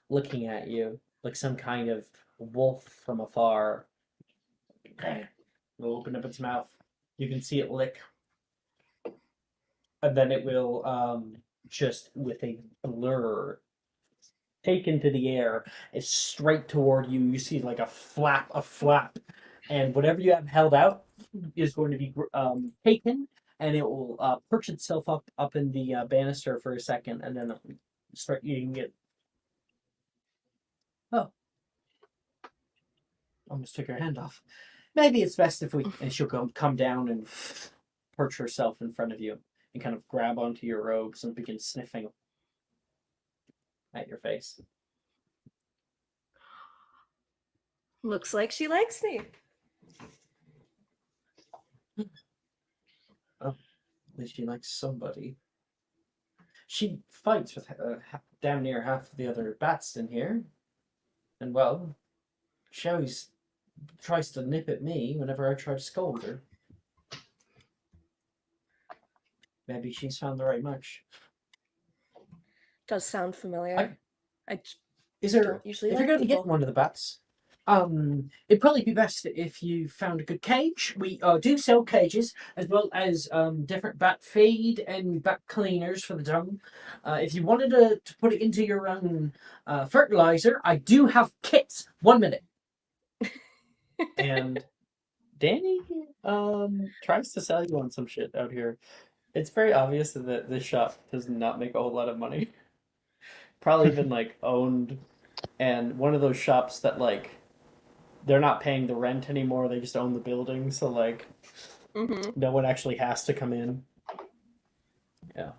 looking at you like some kind of wolf from afar. It'll open up its mouth. You can see it lick. And then it will just with a blur take into the air. It's straight toward you. You see a flap, and whatever you have held out is going to be taken, and it will perch itself up in the banister for a second, and then start eating it. Oh. Almost took her hand off. Maybe it's best if we... And she'll come down and perch herself in front of you and kind of grab onto your robes and begin sniffing at your face. Looks like she likes me. Oh, at least she likes somebody. She fights with damn near half of the other bats in here. And, well, she always tries to nip at me whenever I try to scold her. Maybe she's found the right match. Does sound familiar. Is there, don't usually if like you're going to people. get one of the bats, it'd probably be best if you found a good cage. We do sell cages as well as different bat feed and bat cleaners for the dung. If you wanted to put it into your own fertilizer, I do have kits. 1 minute. And Danny tries to sell you on some shit out here. It's very obvious that this shop does not make a whole lot of money. Probably been like owned, and one of those shops that like they're not paying the rent anymore. They just own the building, so like no one actually has to come in. Yeah,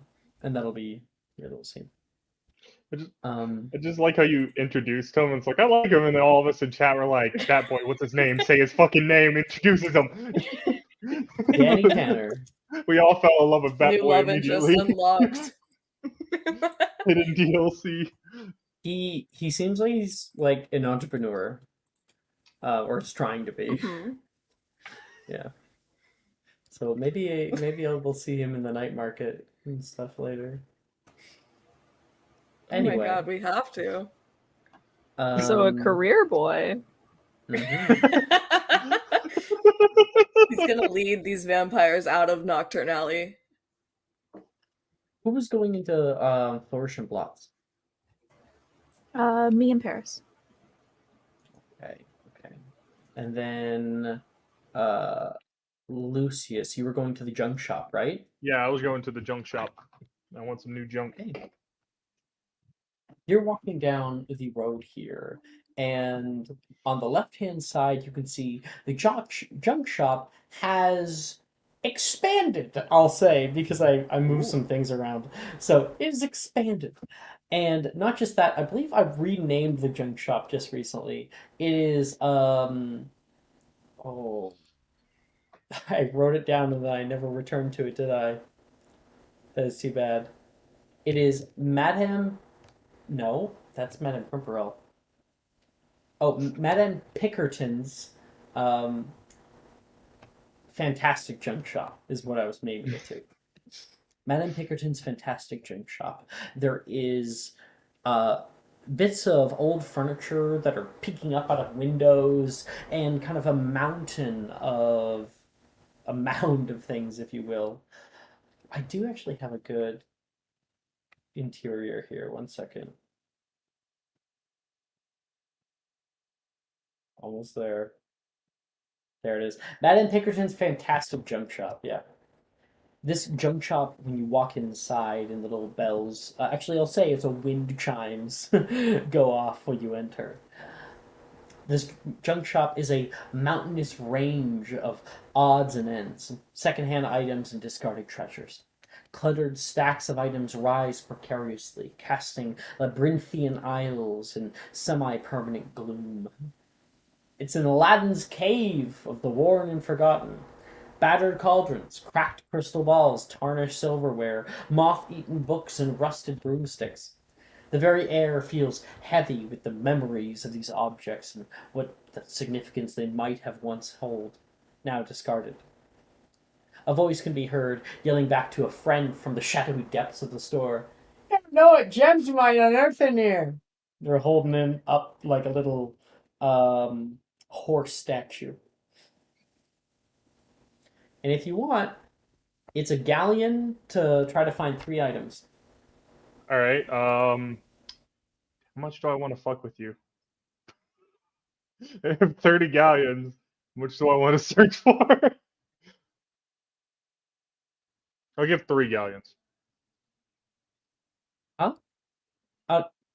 and that'll be your little scene. I just like how you introduced him. It's like, I like him, and then all of us in chat were like, "Chat boy, what's his name? Say his fucking name." Introduces him. Danny Tanner. We all fell in love with Bat New Boy love interest immediately. unlocked. Hidden DLC. He seems like he's like an entrepreneur, or is trying to be. Yeah. So maybe we'll see him in the night market and stuff later. Anyway. Oh my god, we have to. So a career boy. Mm-hmm. He's gonna lead these vampires out of Nocturne Alley. Who was going into Flourishing Blocks? Me and Paris. Okay. And then Lucius, you were going to the junk shop, right? Yeah, I was going to the junk shop. I want some new junk. Okay. You're walking down the road here, and on the left-hand side, you can see the junk shop has expanded, I'll say, because I moved some things around. So it is expanded. And not just that, I believe I've renamed the junk shop just recently. It is, I wrote it down and I never returned to it, did I? That is too bad. It is Madame... No, that's Madame Pimperel. Oh, Madame Pickerton's Fantastic Junk Shop is what I was naming it to. Madame Pickerton's Fantastic Junk Shop. There is bits of old furniture that are peeking up out of windows and kind of a mound of things, if you will. I do actually have a good interior here. 1 second. Almost there. There it is. Madame Pickerton's Fantastic Junk Shop. Yeah. This junk shop, when you walk inside and the little bells, actually I'll say it's a wind chimes go off when you enter. This junk shop is a mountainous range of odds and ends, secondhand items and discarded treasures. Cluttered stacks of items rise precariously, casting labyrinthian aisles in semi-permanent gloom. It's an Aladdin's cave of the worn and forgotten. Battered cauldrons, cracked crystal balls, tarnished silverware, moth-eaten books, and rusted broomsticks. The very air feels heavy with the memories of these objects and what the significance they might have once held, now discarded. A voice can be heard yelling back to a friend from the shadowy depths of the store. "You never know what gems you might unearth in here." They're holding him up like a little horse statue. And if you want, it's a galleon to try to find 3 items. All right. How much do I want to fuck with you? I have 30 galleons. How much do I want to search for? I'll give 3 galleons. Huh?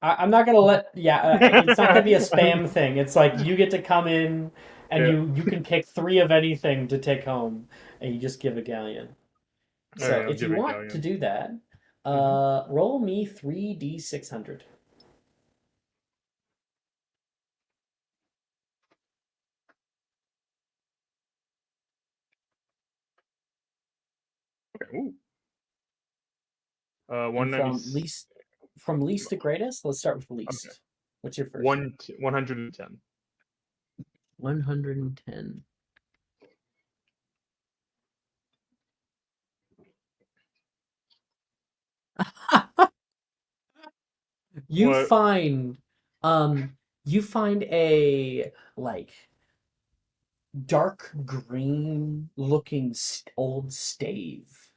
I'm not gonna let. Yeah, it's not gonna be a spam thing. It's like you get to come in, and you can pick 3 of anything to take home, and you just give a galleon. So I'll if give you it a want galleon. to do that, roll me 3d600. Okay. Ooh. And 190. from least to greatest, let's start with least. Okay. What's your first? 110. 110. You What? find a like dark green looking old stave.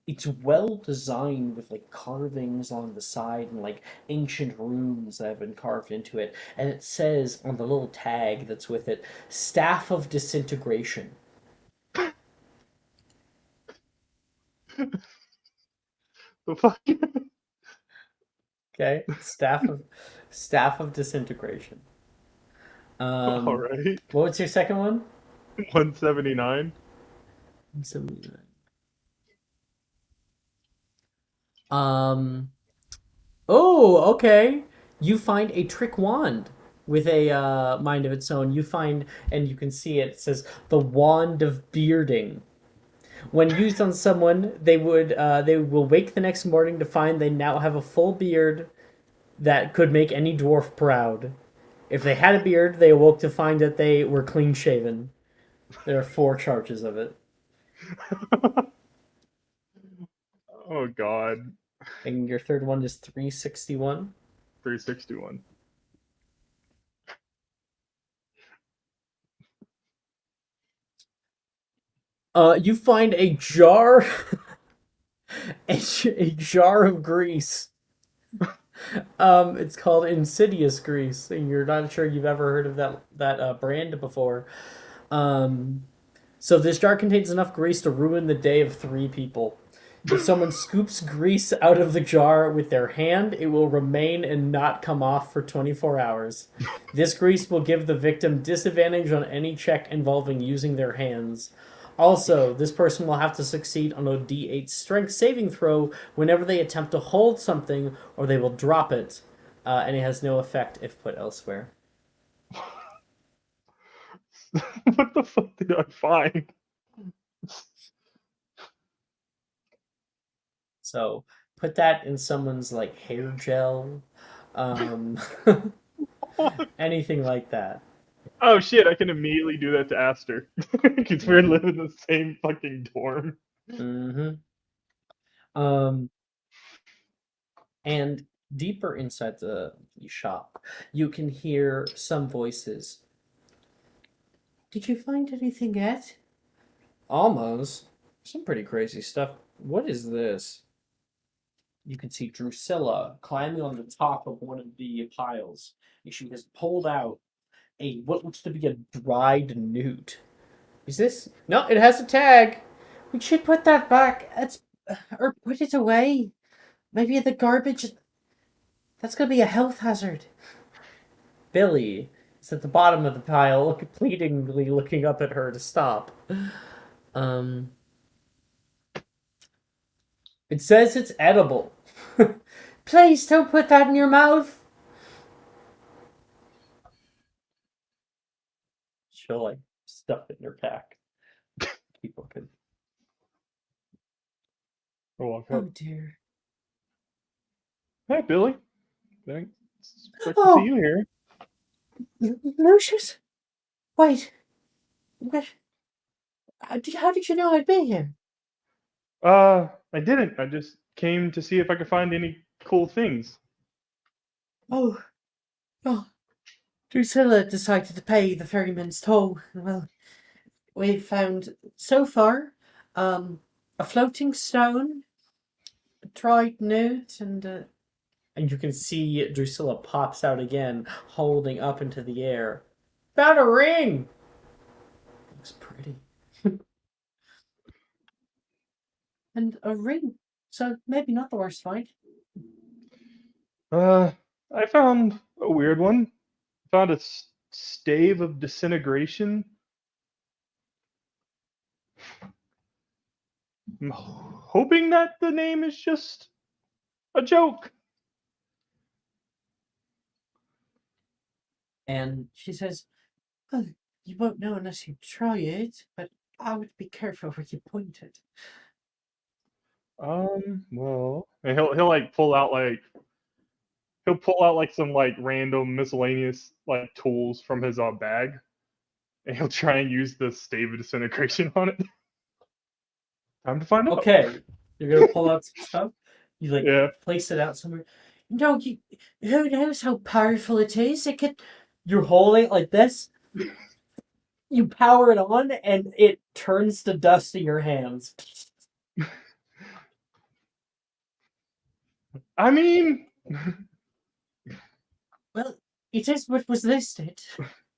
It's well designed with like carvings on the side and like ancient runes that have been carved into it, and it says on the little tag that's with it, "Staff of Disintegration." The fuck? Okay, Staff of Disintegration. All right. What was your second one? 179. 179. Oh, okay. You find a trick wand with a mind of its own. You find, and you can see it. It says the Wand of Bearding. When used on someone, they will wake the next morning to find they now have a full beard that could make any dwarf proud. If they had a beard, they awoke to find that they were clean shaven. There are 4 charges of it. Oh god. And your third one is 361. 361. You find a jar, a jar of grease. It's called Insidious Grease, and you're not sure you've ever heard of that brand before. So this jar contains enough grease to ruin the day of 3 people. If someone scoops grease out of the jar with their hand, it will remain and not come off for 24 hours. This grease will give the victim disadvantage on any check involving using their hands. Also, this person will have to succeed on a d8 strength saving throw whenever they attempt to hold something, or they will drop it, and it has no effect if put elsewhere. What the fuck did I find? So put that in someone's like hair gel, um, anything like that. Oh shit, I can immediately do that to Aster. Because we're living in the same fucking dorm. Mm-hmm. And deeper inside the shop, you can hear some voices. Did you find anything yet? Almost. Some pretty crazy stuff. What is this? You can see Drusilla climbing on the top of one of the piles. She has pulled out what looks to be a dried newt. Is this? No, it has a tag. We should put that back. Or put it away. Maybe the garbage. That's gonna be a health hazard. Billy is at the bottom of the pile, pleadingly looking up at her to stop. It says it's edible. Please don't put that in your mouth. She'll like stuff it in her pack. Keep looking. Oh dear. Hey, Billy. Thanks. Good to see you here. Lucius? Wait. What? How did you know I'd be here? I didn't. I just came to see if I could find any cool things. Oh. Drusilla decided to pay the ferryman's toll. Well, we've found, so far, a floating stone, a dried newt, and you can see Drusilla pops out again, holding up into the air. Found a ring! Looks pretty. And a ring. So maybe not the worst find. I found a weird one. Found a stave of disintegration. I'm hoping that the name is just a joke. And she says, "Well, you won't know unless you try it, but I would be careful where you point it." Well, and he'll like pull out some like random miscellaneous like tools from his bag, and he'll try and use the stave of disintegration on it. Time to find out. Okay, you're gonna pull out some stuff. You like Yeah. place it out somewhere. No, who knows how powerful it is? It could. You're holding it like this. You power it on, and it turns to dust in your hands. I mean, Well, it is what was listed.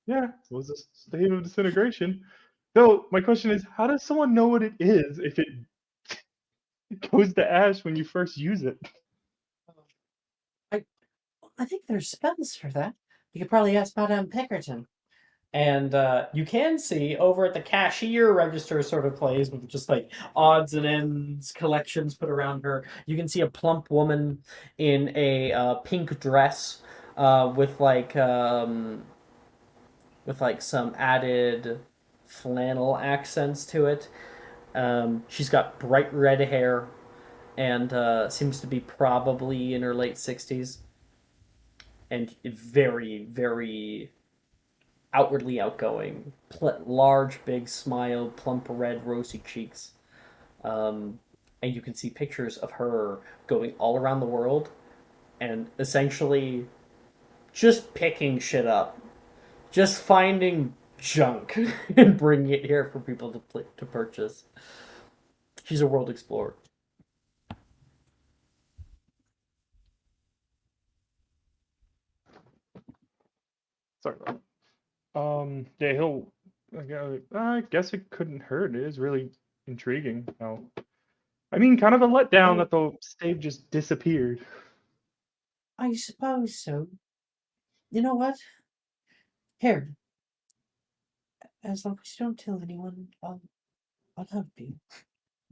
yeah, it was a stave of disintegration. So my question is, how does someone know what it is if it goes to ash when you first use it? I think there's spells for that. You could probably ask Madame Pickerton. And you can see over at the cashier register sort of plays with just like odds and ends collections put around her. You can see a plump woman in a pink dress with like some added flannel accents to it. She's got bright red hair and seems to be probably in her late 60s and very, very outwardly outgoing, large, big smile, plump, red, rosy cheeks. And you can see pictures of her going all around the world and essentially just picking shit up, just finding junk and bringing it here for people to purchase. She's a world explorer. Sorry. Yeah, he'll. I guess it couldn't hurt. It is really intriguing. Now, I mean, kind of a letdown that the stave just disappeared. I suppose so. You know what? Here, as long as you don't tell anyone, I'll help you.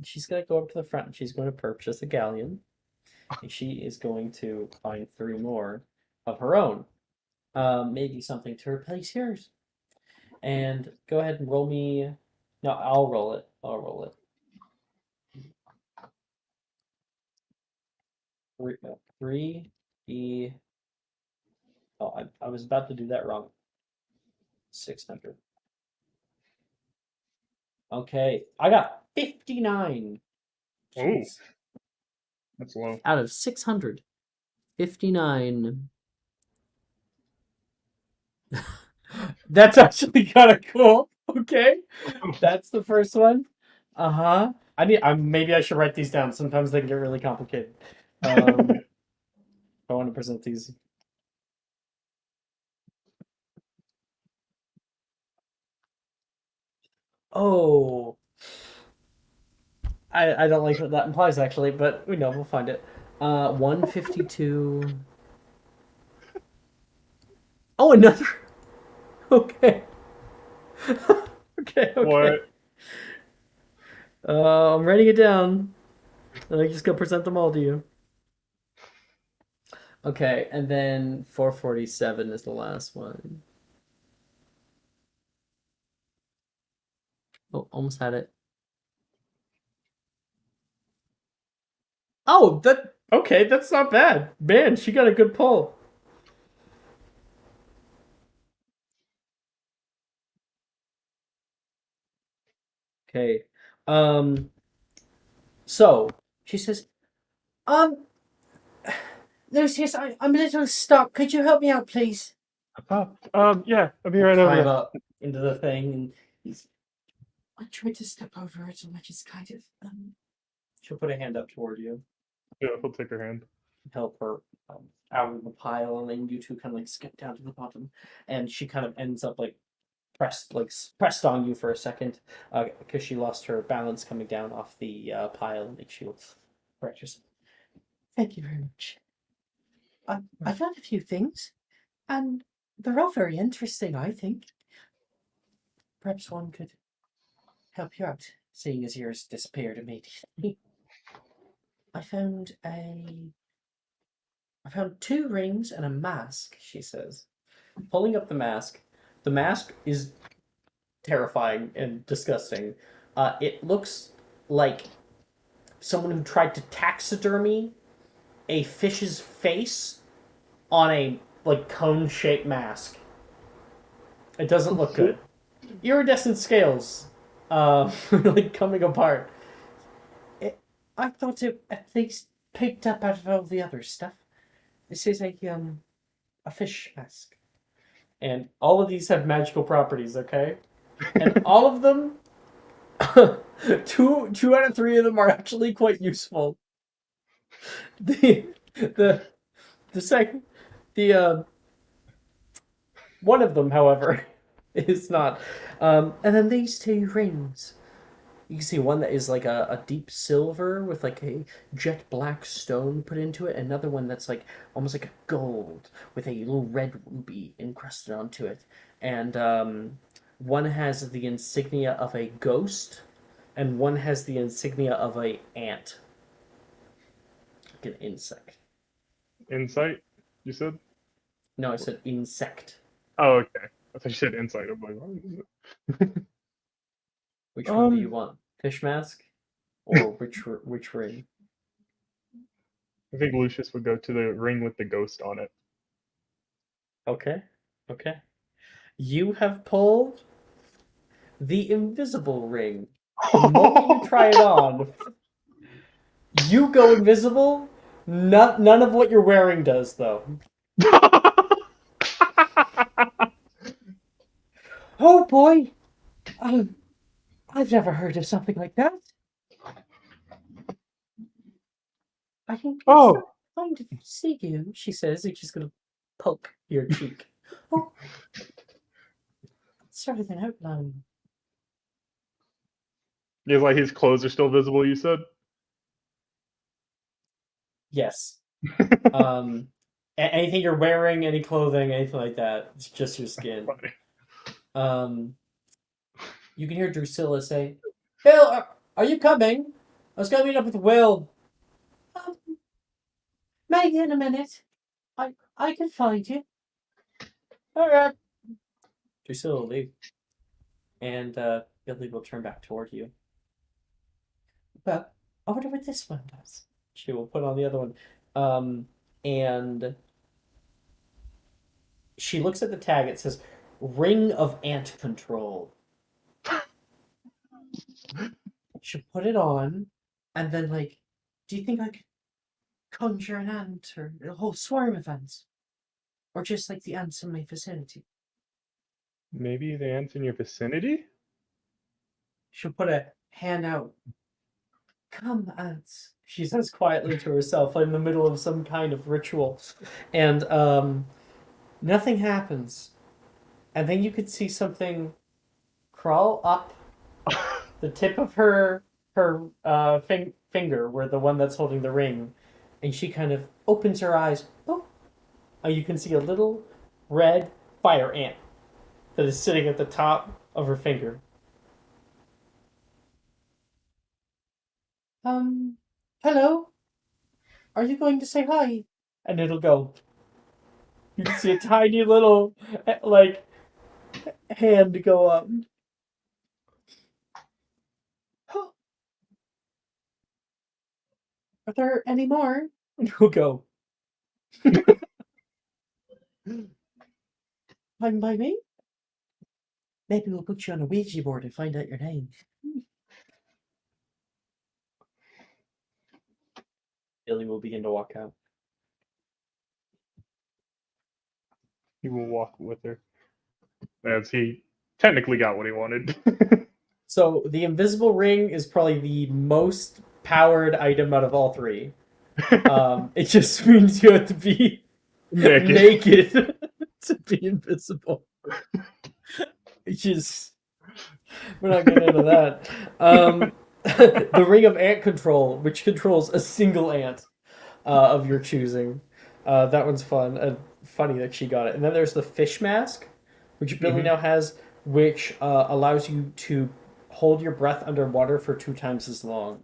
She's gonna go up to the front and she's going to purchase a galleon. And she is going to find 3 more of her own. Maybe something to replace yours. And go ahead and roll me. No, I'll roll it. I'll roll it. 3 E. Oh, I was about to do that wrong. 600. Okay, I got 59. Jeez. That's low. Out of 600. 59. That's actually kind of cool. Okay, that's the first one. Maybe I should write these down. Sometimes they can get really complicated. I want to present these. Oh, I don't like what that implies actually, but we know we'll find it. 152. Oh, another. Okay. Okay. What? I'm writing it down. And I'm just gonna present them all to you. Okay, and then 447 is the last one. Oh, almost had it. Oh, okay, that's not bad. Man, she got a good pull. Okay. So she says, Lucius, I'm a little stuck. Could you help me out, please? Yeah, I'll be right over Climb there. up into the thing, and I tried to step over it, and I just kind of she'll put a hand up toward you. Yeah, he'll take her hand. Help her out of the pile, and then you two kind of like skip down to the bottom, and she kind of ends up like pressed on you for a second because she lost her balance coming down off the pile, and she'll correct yourself. Thank you very much. I found a few things, and they're all very interesting, I think. Perhaps one could help you out, seeing as yours disappeared immediately. I found 2 rings and a mask, she says. Pulling up the mask is terrifying and disgusting. It looks like someone who tried to taxidermy a fish's face on a cone-shaped mask. It doesn't look good. Iridescent scales, coming apart. I thought it at least picked up out of all the other stuff. This is a fish mask, and all of these have magical properties. Okay, and all of them, two out of 3 of them are actually quite useful. One of them, however, is not. And then these 2 rings. You can see one that is like a deep silver with like a jet black stone put into it. Another one that's like almost like a gold with a little red ruby encrusted onto it. And one has the insignia of a ghost, and one has the insignia of a ant. Like an insect. Insight, you said? No, I said insect. Oh, okay. I thought you said insight. I'm like, what is it? Which one do you want? Fish mask? Or which ring? I think Lucius would go to the ring with the ghost on it. Okay. You have pulled the invisible ring. The moment you try it on, you go invisible. None of what you're wearing does, though. Oh boy! I've never heard of something like that. I think it's time to see you, she says, and she's going to poke your cheek. Oh, sort of an outline. Yeah, like his clothes are still visible, you said? Yes. Anything you're wearing, any clothing, anything like that, it's just your skin. You can hear Drusilla say, "Bill, are you coming? I was going to meet up with Will." Maybe in a minute. I can find you. All right. Drusilla will leave. And Billy will turn back toward you. But I wonder what this one does. She will put on the other one. And she looks at the tag. It says, Ring of Ant Control. She'll put it on, and then, do you think I could conjure an ant or a whole swarm of ants? Or just, the ants in my vicinity? Maybe the ants in your vicinity? She'll put a hand out. Come, ants, she says quietly to herself, in the middle of some kind of ritual. And nothing happens. And then you could see something crawl up the tip of her finger, where the one that's holding the ring, and she kind of opens her eyes. Oh, you can see a little red fire ant that is sitting at the top of her finger. Hello? Are you going to say hi? And it'll go. You can see a tiny little, hand go up. Oh. Are there any more? And it'll go. Fine by me? Maybe we'll put you on a Ouija board and find out your name. Billy will begin to walk out. He will walk with her. As he technically got what he wanted. So the invisible ring is probably the most powered item out of all 3. It just means you have to be naked to be invisible. We're not getting into that. The ring of ant control, which controls a single ant of your choosing. That one's fun. Funny that she got it. And then there's the fish mask, which Billy now has, which allows you to hold your breath underwater for 2 times as long.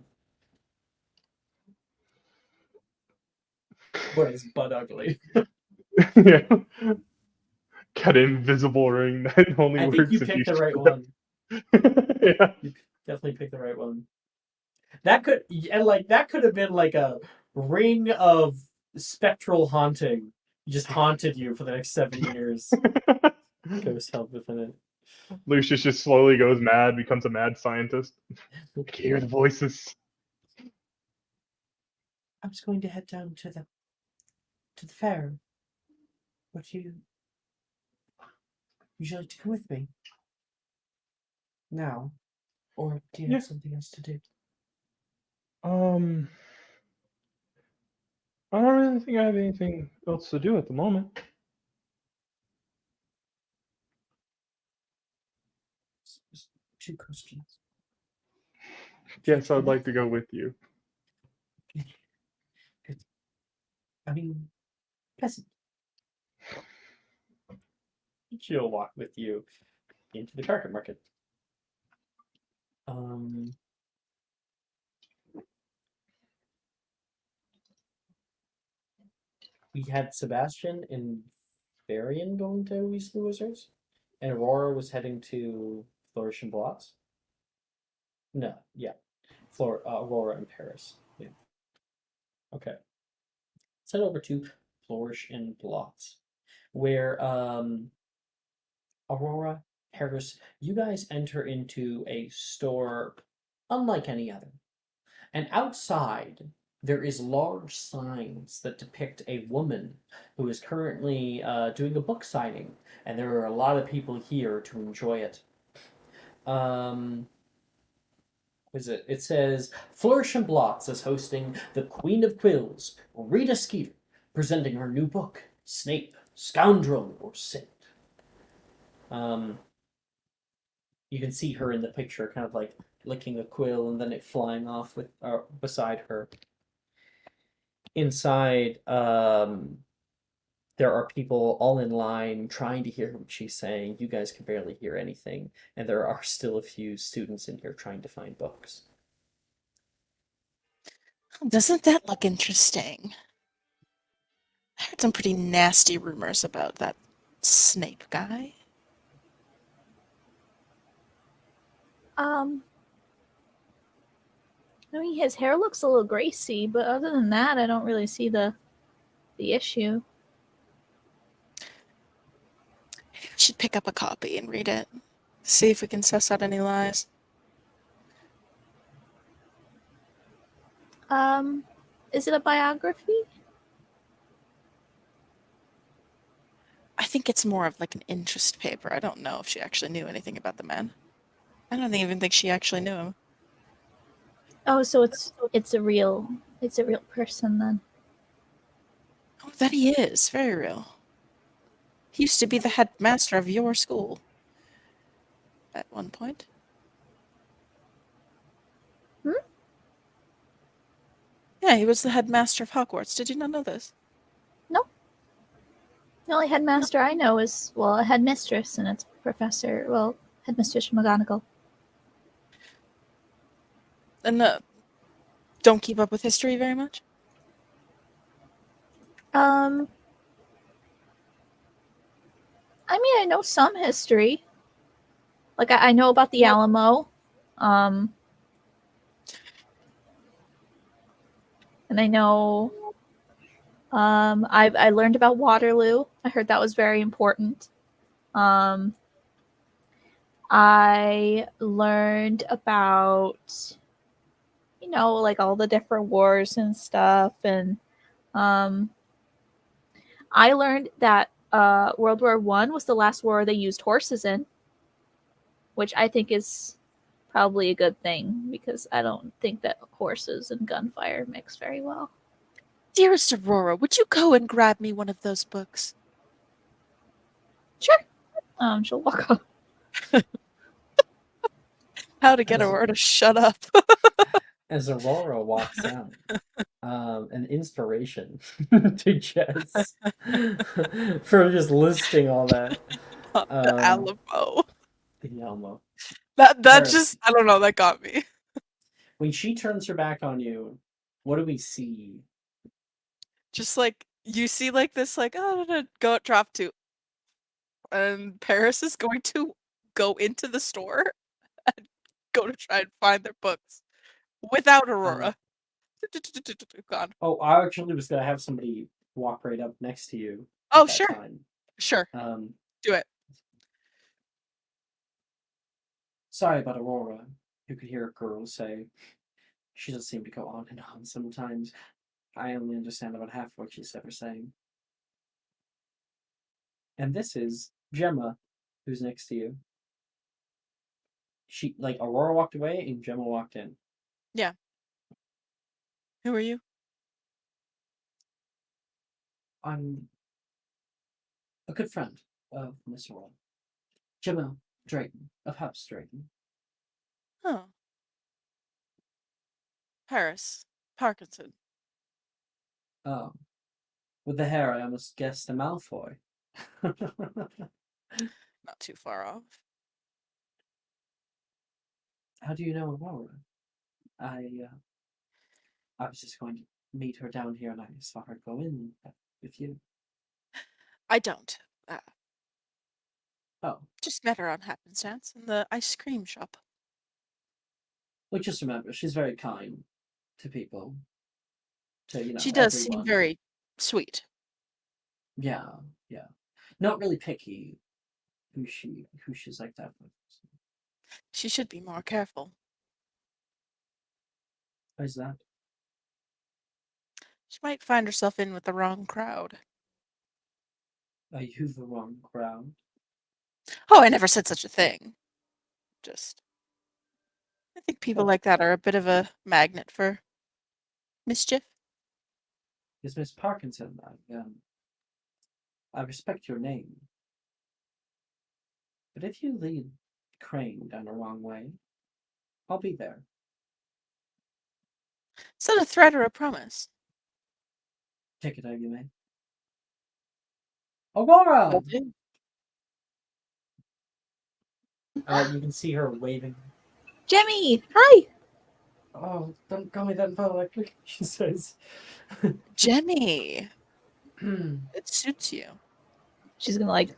But it's butt ugly. Yeah. Got an invisible ring that only I works think you if picked you the right screw one. Yeah. You definitely picked the right one. That could have been like a ring of spectral haunting. Just haunted you for the next 7 years. Ghost held within it. Lucius just slowly goes mad, becomes a mad scientist. I can hear the voices. I was going to head down to the fair. Would you like to come with me? Now? Or do you have something else to do? I don't really think I have anything else to do at the moment. Just 2 questions. Yes, I'd like to go with you. I mean, peasant. She'll walk with you into the carpet market. We had Sebastian and Varian going to Weasley Wizards, and Aurora was heading to Flourish and Blots. No, yeah, Aurora and Paris. Yeah. Okay. Let's head over to Flourish and Blots, where Aurora, Paris, you guys enter into a store unlike any other. And outside, there is large signs that depict a woman who is currently doing a book signing, and there are a lot of people here to enjoy it. It says Flourish and Blots is hosting the Queen of Quills, Rita Skeeter, presenting her new book, Snape, Scoundrel or Saint. You can see her in the picture, kind of like licking a quill and then it flying off with beside her. Inside, there are people all in line trying to hear what she's saying. You guys can barely hear anything, and there are still a few students in here trying to find books. Doesn't that look interesting? I heard some pretty nasty rumors about that Snape guy. I mean, his hair looks a little greasy, but other than that, I don't really see the issue. Maybe we should pick up a copy and read it. See if we can suss out any lies. Is it a biography? I think it's more of like an interest paper. I don't know if she actually knew anything about the man. I don't even think she actually knew him. Oh, so it's a real person then. Oh, that he is. Very real. He used to be the headmaster of your school. At one point. Yeah, he was the headmaster of Hogwarts. Did you not know this? No. The only headmaster I know is, well, a headmistress, and it's Headmistress McGonagall. And don't keep up with history very much? I mean, I know some history. Like, I know about the Alamo. And I know I learned about Waterloo. I heard that was very important. I learned about, like all the different wars and stuff. And I learned that World War I was the last war they used horses in, which I think is probably a good thing because I don't think that horses and gunfire mix very well. Dearest Aurora, would you go and grab me one of those books? Sure. She'll walk off. How to get Aurora to shut up. as Aurora walks out. An inspiration to Jess for just listing all that. The Alamo. The Alamo. That Paris, just, I don't know, that got me. when she turns her back on you, what do we see? Just like you see like this like go drop to, and Paris is going to go into the store and go to try and find their books without Aurora. Gone. Oh, I actually was gonna have somebody walk right up next to you. Oh, at that sure. time. Sure. Do it. Sorry about Aurora. You could hear a girl say, she does seem to go on and on sometimes. I only understand about half what she's ever saying. And this is Gemma, who's next to you. She, like, Aurora walked away and Gemma walked in. Yeah. Who are you? I'm a good friend of Miss Aurora. Gemma Drayton, of House Drayton. Oh. Paris. Parkinson. Oh. With the hair, I almost guessed a Malfoy. Not too far off. How do you know Aurora? I was just going to meet her down here and I saw her go in with you. I don't. Oh. Just met her on happenstance in the ice cream shop. Well, just remember, she's very kind to people. To, you know, She does everyone. seem very sweet. Yeah. Not really picky who she's like that with. She should be more careful. Why's that? She might find herself in with the wrong crowd. Are you the wrong crowd? Oh, I never said such a thing. I think people like that are a bit of a magnet for mischief. Yes, Miss Parkinson, I respect your name. But if you lead Crane down the wrong way, I'll be there. Is that a threat or a promise? Take it how you may. Aurora! You can see her waving. Jemmy, hi! Oh, don't call me that in public, she says. Jemmy! It suits you. She's gonna like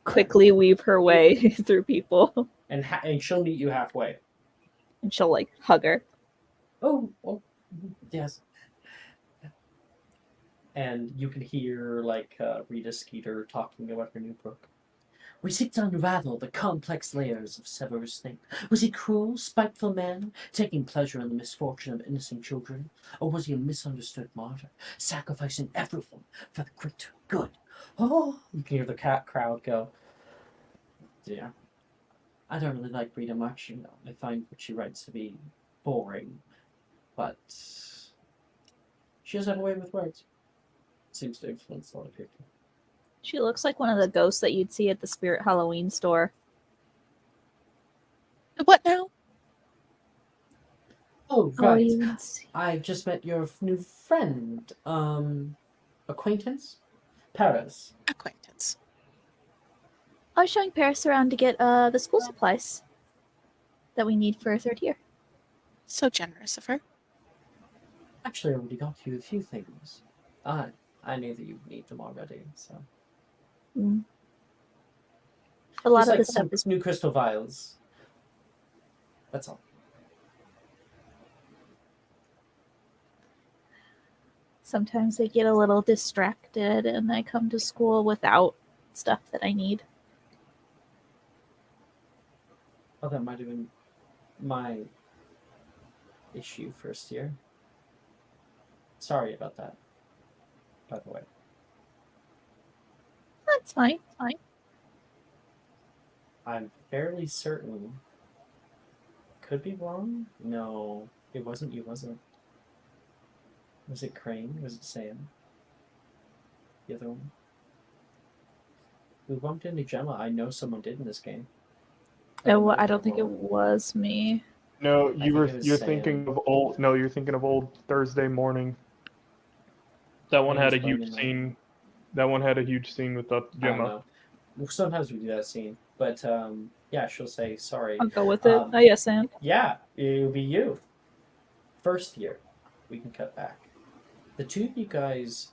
quickly weave her way through people. And she'll meet you halfway. And she'll like hug her. Oh, yes. And you can hear like Rita Skeeter talking about her new book. We seek to unravel the complex layers of Severus Snape. Was he cruel, spiteful man, taking pleasure in the misfortune of innocent children? Or was he a misunderstood martyr, sacrificing everything for the greater good? Oh, you can hear the crowd go, yeah. I don't really like Rita much, you know. I find what she writes to be boring. But she does have a way with words. Seems to influence a lot of people. She looks like one of the ghosts that you'd see at the Spirit Halloween store. What now? Oh, right. I just met your new friend. Acquaintance? Paris. Acquaintance. I was showing Paris around to get the school supplies that we need for third year. So generous of her. Actually, I already got you a few things. I knew that you would need them already, so. A lot just of like the stuff is new crystal vials. That's all. Sometimes I get a little distracted and I come to school without stuff that I need. Oh, that might have been my issue first year. Sorry about that, by the way. That's fine. I'm fairly certain. Could be wrong? No, it wasn't you, was it? Was it Crane? Was it Sam? The other one? We bumped into Gemma. I know someone did in this game. Oh, I don't think it was me. No, I think it was you're Sam. thinking of old. No, you're thinking of old Thursday morning. That one Maybe had a it's huge Burning Man. scene. That one had a huge scene with the I don't Gemma. know. Well, sometimes we do that scene, but yeah, she'll say sorry. I'll go with it. Yes, and Yeah, it'll be you. First year, we can cut back. The two of you guys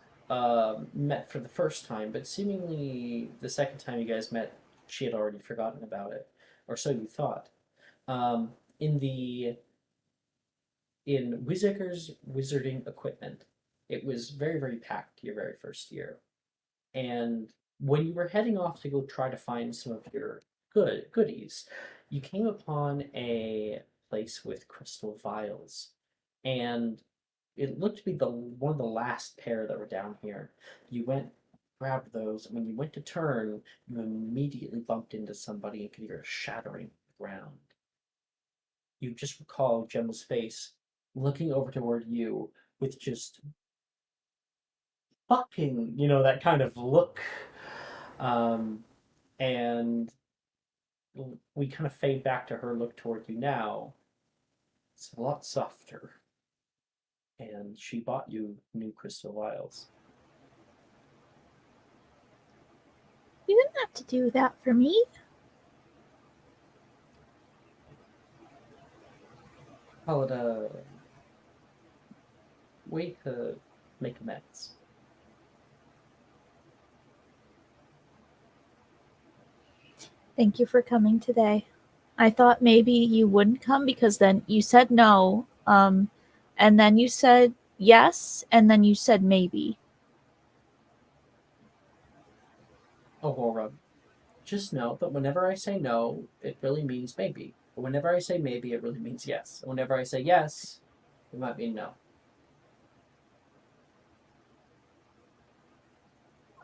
met for the first time, but seemingly the second time you guys met, she had already forgotten about it, or so you thought. In Wizacre's wizarding equipment, it was very, very packed your very first year. And when you were heading off to go try to find some of your goodies, you came upon a place with crystal vials. And it looked to be one of the last pair that were down here. You went, grabbed those, and when you went to turn, you immediately bumped into somebody and could hear a shattering ground. You just recall Gemma's face looking over toward you with just fucking, that kind of look. And we kind of fade back to her look toward you now. It's a lot softer. And she bought you new crystal vials. You didn't have to do that for me. Call it a way to make amends. Thank you for coming today. I thought maybe you wouldn't come because then you said no, and then you said yes, and then you said maybe. Aurora, just know that whenever I say no, it really means maybe. But whenever I say maybe, it really means yes. And whenever I say yes, it might mean no.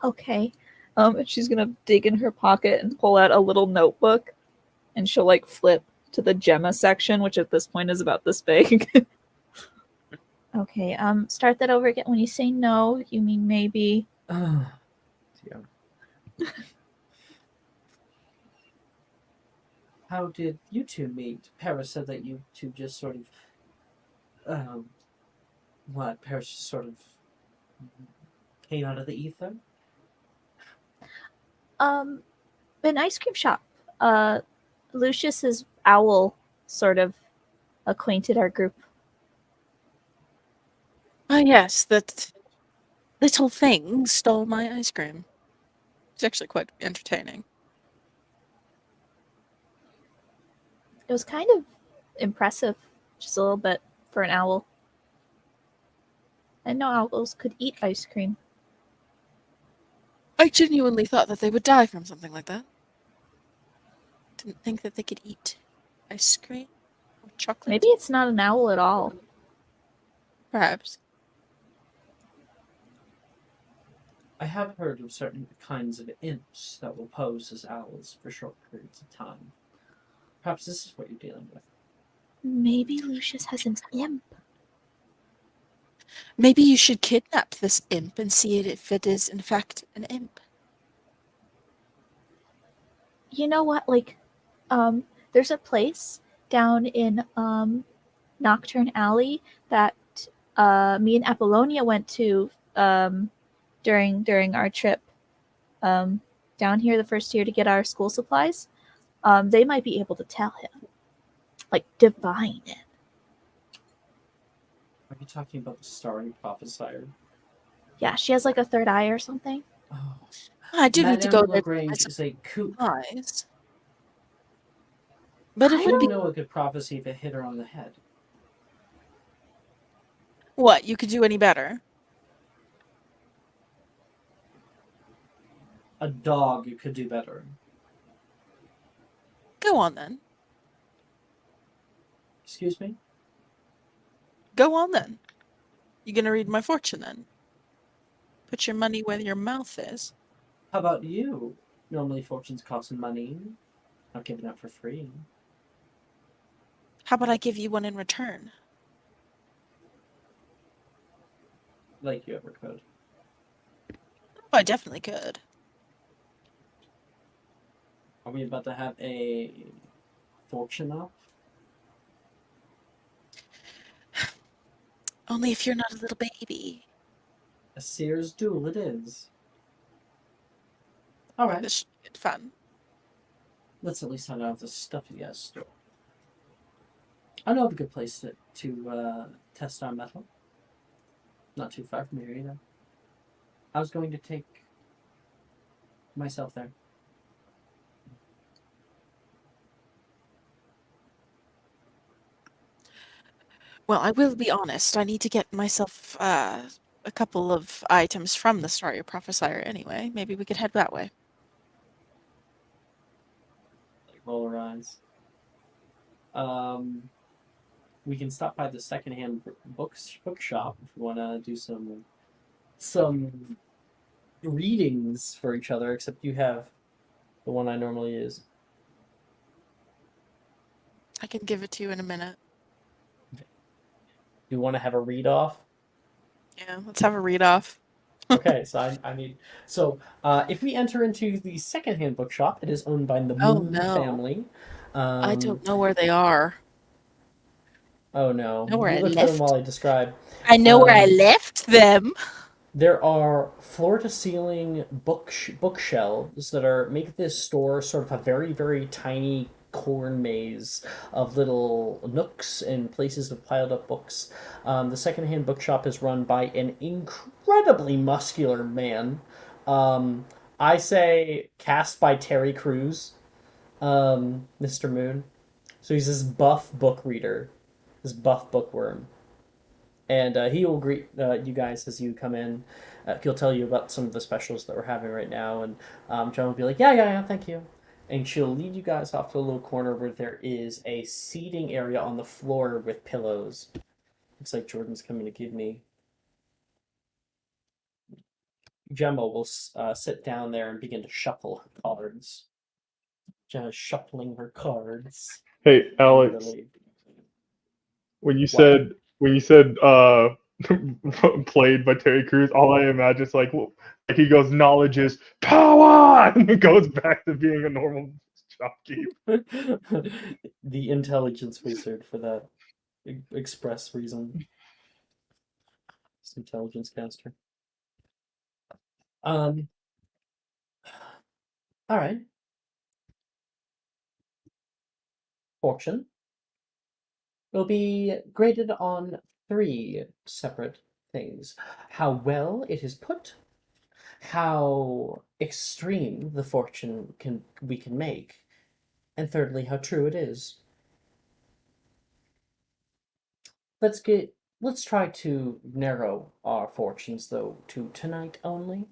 Okay. And she's gonna dig in her pocket and pull out a little notebook, and she'll like flip to the Gemma section, which at this point is about this big. Okay. Start that over again. When you say no, you mean maybe. Yeah. How did you two meet? Paris said that you two just sort of, Paris just sort of came out of the ether? An ice cream shop. Lucius's owl sort of acquainted our group. Ah, yes, that little thing stole my ice cream. It's actually quite entertaining. It was kind of impressive, just a little bit, for an owl. I didn't know owls could eat ice cream. I genuinely thought that they would die from something like that. Didn't think that they could eat ice cream or chocolate. Maybe it's not an owl at all. Perhaps. I have heard of certain kinds of imps that will pose as owls for short periods of time. Perhaps this is what you're dealing with. Maybe Lucius has an imp. Maybe you should kidnap this imp and see if it is in fact an imp. You know what? There's a place down in Nocturne Alley that me and Apollonia went to during our trip down here the first year to get our school supplies. They might be able to tell him, divine it. Are you talking about the starry prophesier? Yeah, she has a third eye or something. Oh, I do need to go there. Lagrange is a kook. Eyes. But I it would be know a good prophecy if it hit her on the head. What, you could do any better? A dog could do better. Go on then. Excuse me? Go on then. You gonna read my fortune then? Put your money where your mouth is. How about you? Normally fortunes cost money. Not giving out for free. How about I give you one in return? Like you ever could. Oh, I definitely could. Are we about to have a fortune off? Only if you're not a little baby. A Sears duel it is. Alright. This should be fun. Let's at least find out if the stuff you guys store. I know of a good place to test our metal. Not too far from here either. I was going to take myself there. Well, I will be honest. I need to get myself a couple of items from the Starry Prophesier anyway. Maybe we could head that way. Like roll our eyes. We can stop by the secondhand bookshop if we want to do some readings for each other. Except you have the one I normally use. I can give it to you in a minute. Do you want to have a read off? Yeah, let's have a read off. Okay, so I need. So if we enter into the secondhand bookshop, it is owned by the Moon family. I don't know where they are. Oh no! Know where you I look for them while I describe. I know where I left them. There are floor-to-ceiling bookshelves that make this store sort of a very, very tiny corn maze of little nooks and places of piled up books. The secondhand bookshop is run by an incredibly muscular man. I say cast by Terry Crews, Mr. Moon. So he's this buff book reader, this buff bookworm. And he will greet you guys as you come in. He'll tell you about some of the specials that we're having right now. And John will be like, yeah, thank you. And she'll lead you guys off to a little corner where there is a seating area on the floor with pillows. Looks like Jordan's coming to give me. Gemma will sit down there and begin to shuffle her cards. Gemma's shuffling her cards. Hey, Alex. When you said played by Terry Crews, all I imagine is like he goes, knowledge is power, and it goes back to being a normal shopkeep. The intelligence wizard for that express reason. It's intelligence caster. All right. Fortune will be graded on 3 separate things: how well it is put, how extreme the fortune we can make, and thirdly, how true it is. Let's try to narrow our fortunes though to tonight only.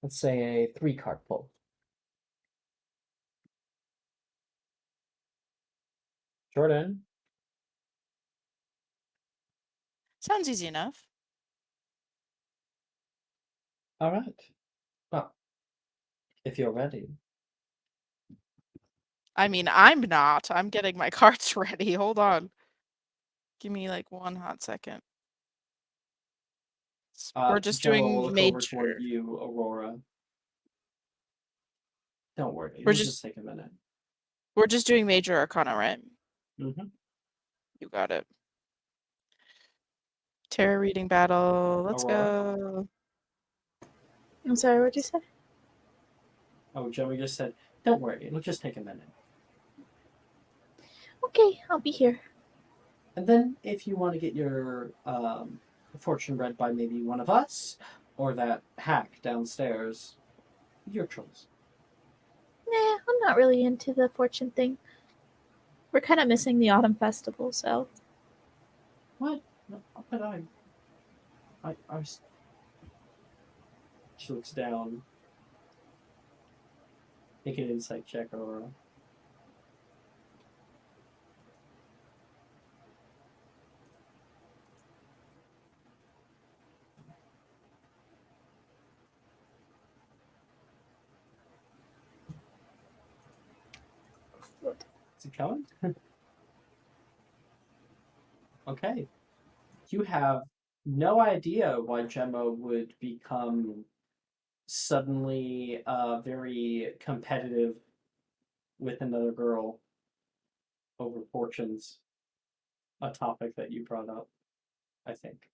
Let's say a 3-card pull. Jordan. Sounds easy enough. All right. Well, if you're ready. I mean, I'm not. I'm getting my cards ready. Hold on. Give me like 1 hot second. We're just Gemma will doing look over toward you, Aurora. Don't worry. It'll just take a minute. We're just doing major arcana, right? Mm-hmm. You got it. Tarot reading battle. Let's go. I'm sorry, what'd you say? Oh, Gemma just said, don't worry. It'll just take a minute. Okay, I'll be here. And then if you want to get your fortune read by maybe one of us or that hack downstairs, your choice. Nah, I'm not really into the fortune thing. We're kind of missing the autumn festival, so. What? But I She looks down. Make an insight check, Aurora. Is it coming? Okay. You have no idea why Gemma would become suddenly very competitive with another girl. over fortunes, a topic that you brought up, I think.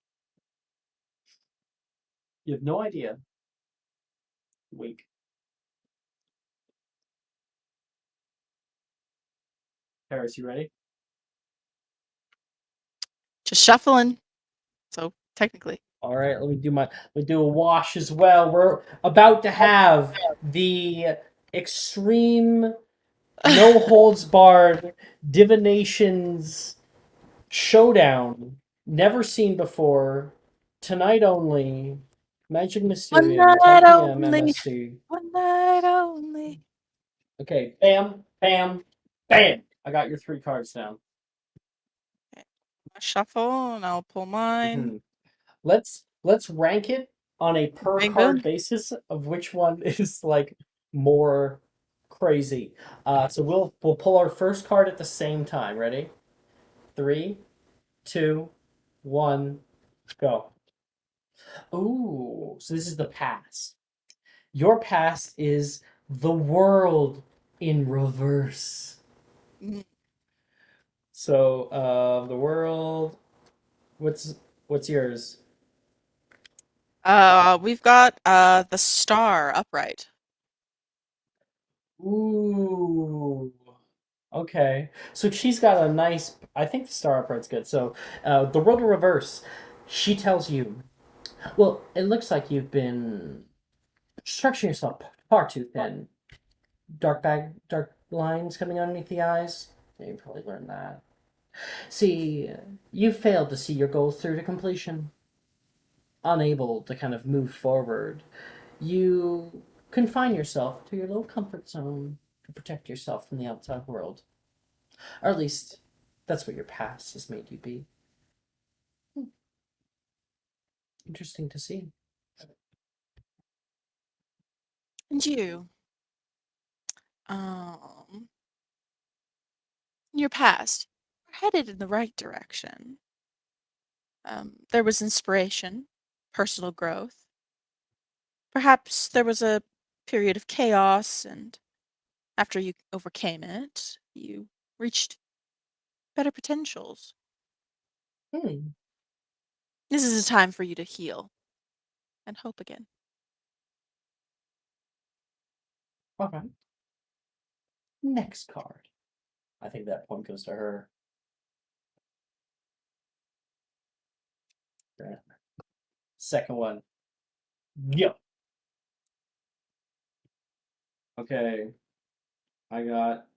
You have no idea. Wink. Paris, you ready? Just shuffling. So technically. All right, let me do a wash as well. We're about to have the extreme, no holds barred divinations showdown, never seen before, tonight only. Magic Mysterium, 10 p.m. MST. One night only. Okay, bam, bam, bam. I got your 3 cards down. Okay. I'll shuffle and I'll pull mine. Let's rank it on a per Bang, card boom. basis of which one is like more crazy. So we'll pull our first card at the same time. Ready? 3, 2, 1, go. Ooh, so this is the past. Your past is the world in reverse. Mm. So the world. What's yours? We've got the star upright. Ooh. Okay. So she's got a nice. I think the star upright's good. So the world in reverse. She tells you. Well, it looks like you've been stretching yourself far too thin. Dark lines coming underneath the eyes. Yeah, you probably learned that. See, you failed to see your goals through to completion. Unable to kind of move forward, you confine yourself to your little comfort zone to protect yourself from the outside world. Or at least, that's what your past has made you be. Interesting to see. And you, in your past, you're headed in the right direction. There was inspiration, personal growth. Perhaps there was a period of chaos, and after you overcame it, you reached better potentials. Hmm. This is a time for you to heal and hope again. Okay. Next card. I think that point goes to her. Yeah. Second one. Yep. Okay. I got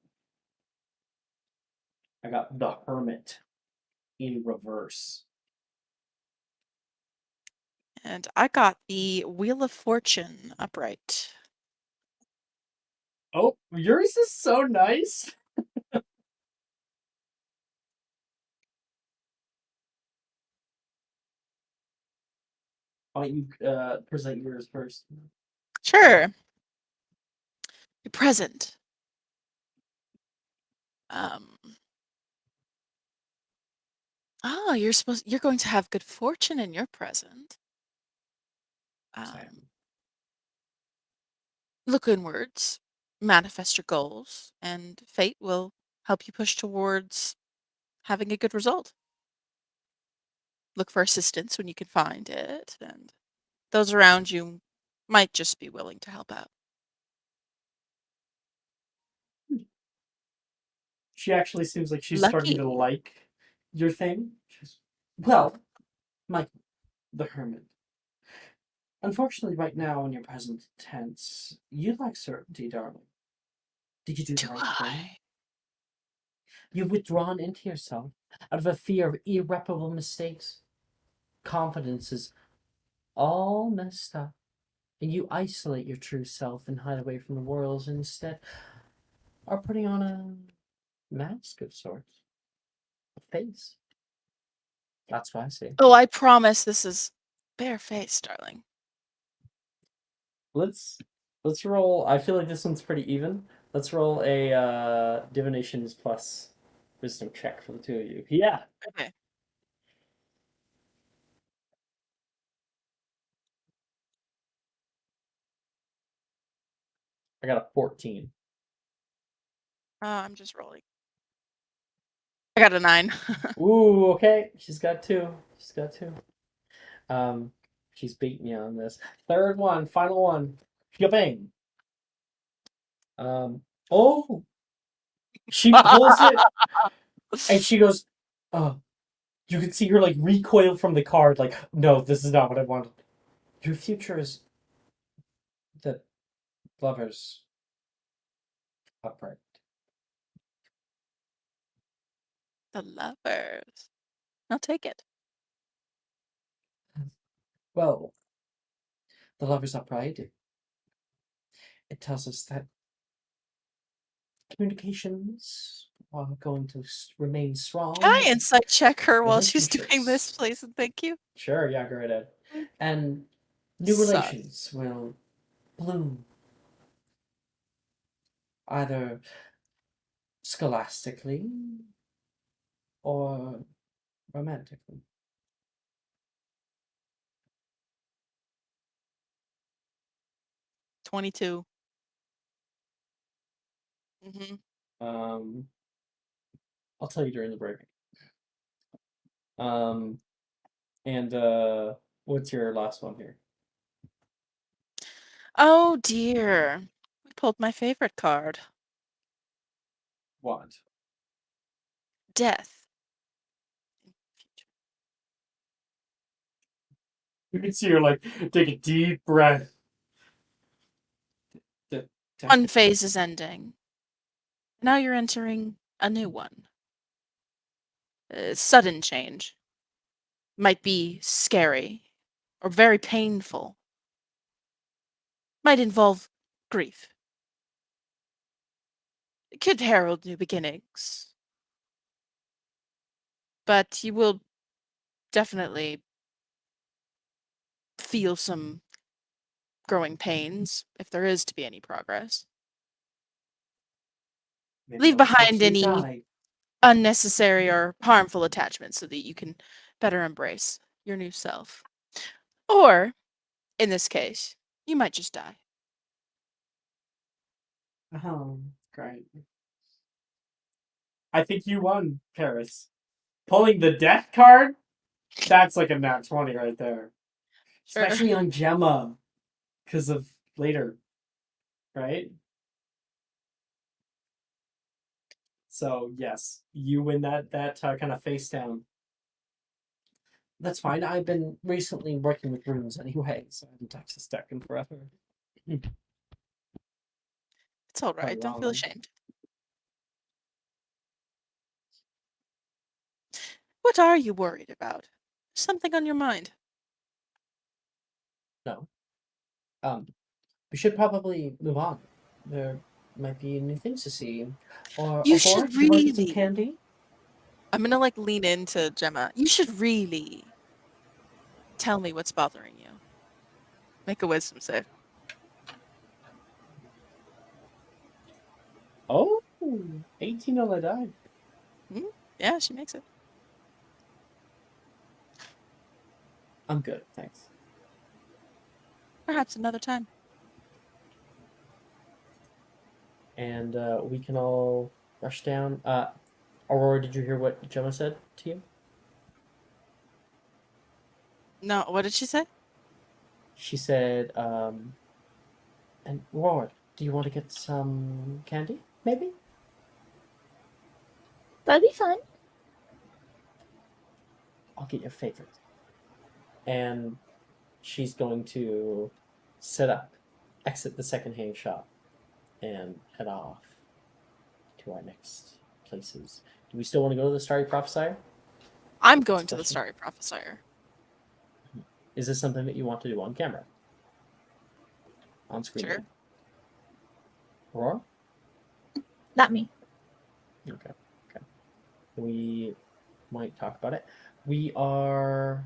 the Hermit in reverse. And I got the Wheel of Fortune upright. Oh, yours is so nice. Why don't you present yours first? Sure. Your present. Um. Oh, you're going to have good fortune in your present. Look inwards, manifest your goals, and fate will help you push towards having a good result. Look for assistance when you can find it, and those around you might just be willing to help out. She actually seems like she's starting to Lucky. like your thing. Well, Michael, the Hermit. Unfortunately, right now in your present tense, you lack certainty, darling. Did you do the Do right thing? I? You've withdrawn into yourself out of a fear of irreparable mistakes. Confidence is all messed up, and you isolate your true self and hide away from the world, and instead are putting on a mask of sorts, a face. That's what I say. Oh, I promise this is barefaced, darling. Let's roll. I feel like this one's pretty even. Let's roll a divinations plus wisdom check for the two of you. Yeah. Okay. I got a 14. I'm just rolling. I got a 9. Ooh, okay. She's got 2. She's beating you on this. Third one, final one. Bang. Oh, she pulls it, and she goes, "Oh." You can see her like recoil from the card, like, "No, this is not what I wanted." Your future is the lovers upright. The lovers. I'll take it. Well, the lovers upright. It tells us that communications are going to remain strong. Can I insight check her while she's doing Relationships. this, please? And thank you. Sure, yeah, go right ahead. And new Sus. relations will bloom. Either scholastically or romantically. 22. Mm-hmm. I'll tell you during the break. And what's your last one here? Oh dear. We pulled my favorite card. What? Death. You can see her like take a deep breath. One phase is ending. Now you're entering a new one. Sudden change. Might be scary or very painful. Might involve grief. It could herald new beginnings. But you will definitely feel some growing pains if there is to be any progress. Leave behind any unnecessary or harmful attachments so that you can better embrace your new self. Or, in this case, you might just die. Oh, great. I think you won, Paris. Pulling the death card? That's like a nat 20 right there. Sure. Especially on Gemma. Because of later. Right? So, yes. You win that kind of face down. That's fine. I've been recently working with runes anyway, so I haven't touched this deck in forever. It's all right. Don't feel ashamed. What are you worried about? Something on your mind? No. We should probably move on. There might be new things to see. Or You Aurora, should do you want to get some really. candy? I'm gonna like lean into Gemma. You should really tell me what's bothering you. Make a wisdom save. Oh, 18 on the die. Yeah, she makes it. I'm good, thanks. Perhaps another time. And we can all rush down. Aurora, did you hear what Gemma said to you? No, what did she say? She said, and Aurora, do you want to get some candy, maybe? That'd be fun. I'll get your favorite. And she's going to set up, exit the secondhand shop, and head off to our next places. Do we still want to go to the Starry Prophesier? I'm going to the Starry Prophesier. Is this something that you want to do on camera? On screen? Sure. Aurora? Not me. Okay. We might talk about it. We're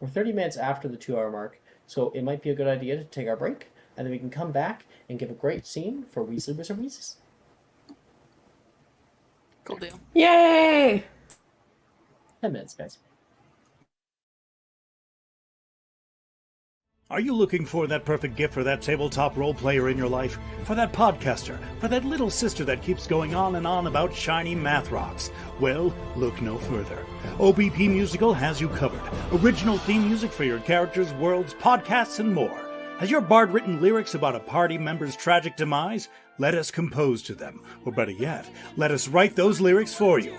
30 minutes after the 2 hour mark, so it might be a good idea to take our break, and then we can come back and give a great scene for Weasley Wizard Weezes. Cool deal. Yay! 10 minutes, guys. Are you looking for that perfect gift for that tabletop role player in your life? For that podcaster? For that little sister that keeps going on and on about shiny math rocks? Well, look no further. OBP Musical has you covered. Original theme music for your characters, worlds, podcasts, and more. Has your bard written lyrics about a party member's tragic demise? Let us compose to them. Or better yet, let us write those lyrics for you.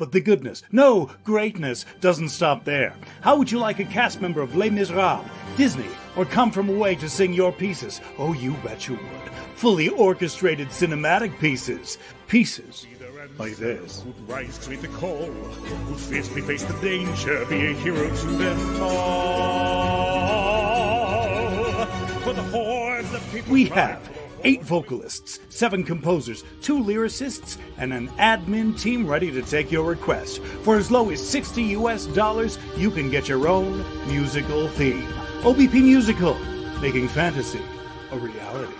But the goodness, no, greatness, doesn't stop there. How would you like a cast member of Les Miserables, Disney, or Come From Away to sing your pieces? Oh, you bet you would. Fully orchestrated cinematic pieces. Pieces like this. Who'd rise to meet the call, who'd fiercely face the danger, be a hero to them all. For the hordes of people we have 8 vocalists, 7 composers, 2 lyricists, and an admin team ready to take your request. For as low as $60, you can get your own musical theme. OBP Musical, making fantasy a reality.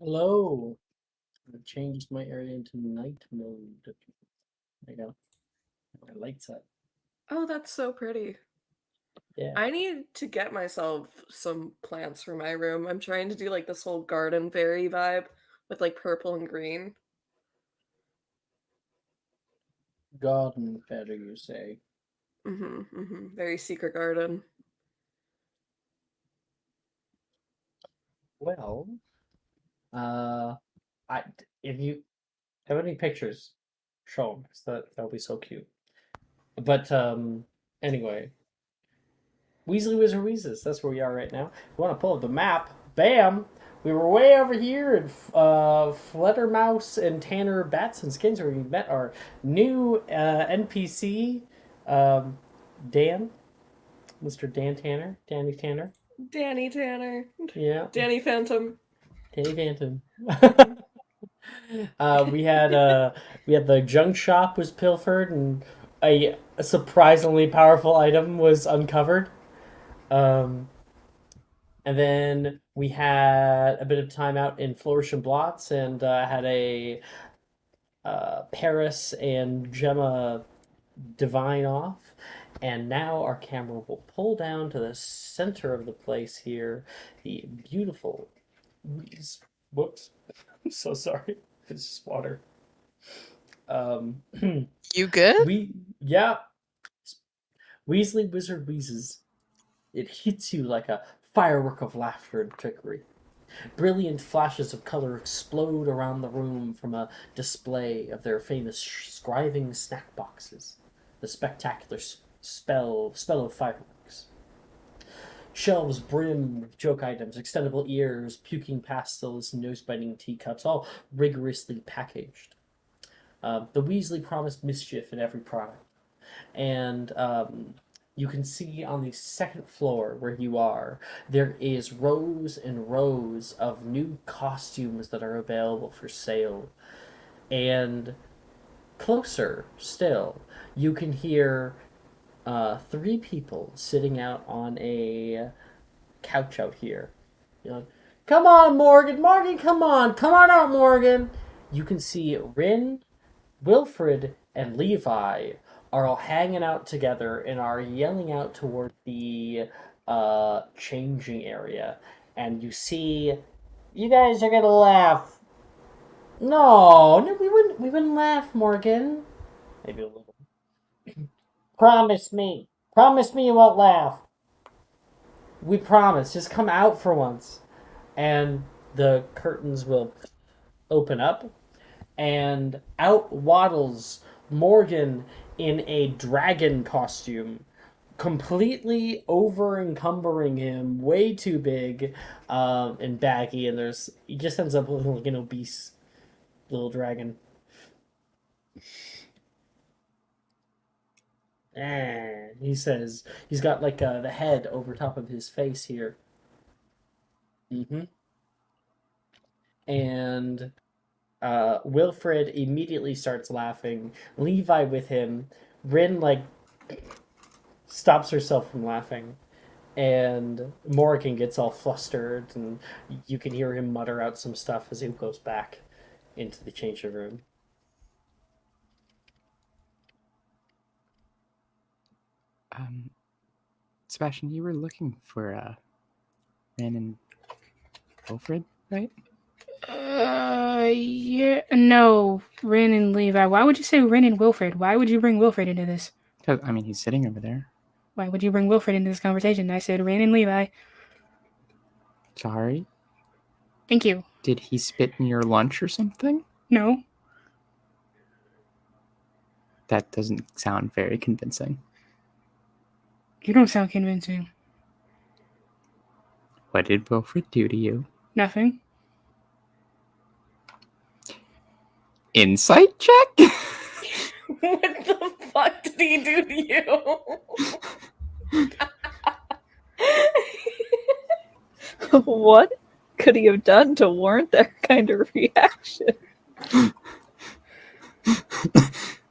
Hello. I've changed my area into night mode. There you go. My lights up. Oh, that's so pretty. Yeah. I need to get myself some plants for my room. I'm trying to do like this whole garden fairy vibe with like purple and green. Garden fairy, you say? Very secret garden. Well, if you have any pictures, show them, 'cause that'll be so cute. But anyway, Weasley Wizard Weezes. That's where we are right now. If you want to pull up the map, bam! We were way over here in Fluttermouse and Tanner Bats and Skins, where we met our new NPC, Dan, Mr. Dan Tanner, Danny Tanner. Danny Tanner. Yeah. Danny Phantom. Danny Phantom. We had the junk shop was pilfered, and a surprisingly powerful item was uncovered. And then we had a bit of time out in Flourish and Blots, and had a Paris and Gemma divine off. And now our camera will pull down to the center of the place here. The beautiful. Whoops. I'm so sorry. It's just water. You good? Yeah. Weasley Wizard Wheezes. It hits you like a firework of laughter and trickery. Brilliant flashes of color explode around the room from a display of their famous scribing snack boxes. The spectacular spell of fireworks. Shelves brim with joke items, extendable ears, puking pastels, nose-biting teacups, all rigorously packaged. The Weasley promised mischief in every product. And you can see on the second floor where you are, there is rows and rows of new costumes that are available for sale. And closer still, you can hear 3 people sitting out on a couch out here. You know, come on, Morgan! Morgan, come on! Come on out, Morgan! You can see Rin, Wilfred, and Levi are all hanging out together and are yelling out toward the changing area. And you see, you guys are gonna laugh. No, we wouldn't laugh, Morgan. Maybe a little. Promise me you won't laugh. We promise. Just come out for once. And the curtains will open up, and out waddles Morgan in a dragon costume, completely over encumbering him, way too big and baggy, and he just ends up looking like an obese little dragon. And he says he's got like the head over top of his face here. And Wilfred immediately starts laughing. Levi with him. Rin stops herself from laughing. And Morgan gets all flustered, and you can hear him mutter out some stuff as he goes back into the changing room. Sebastian, you were looking for Rin and Wilfred, right? Yeah, no, Rin and Levi. Why would you say Rin and Wilfred? Why would you bring Wilfred into this? Because, I mean, he's sitting over there. Why would you bring Wilfred into this conversation? I said Rin and Levi. Sorry? Thank you. Did he spit in your lunch or something? No. That doesn't sound very convincing. You don't sound convincing. What did Wilfred do to you? Nothing. Insight check? What the fuck did he do to you? What could he have done to warrant that kind of reaction?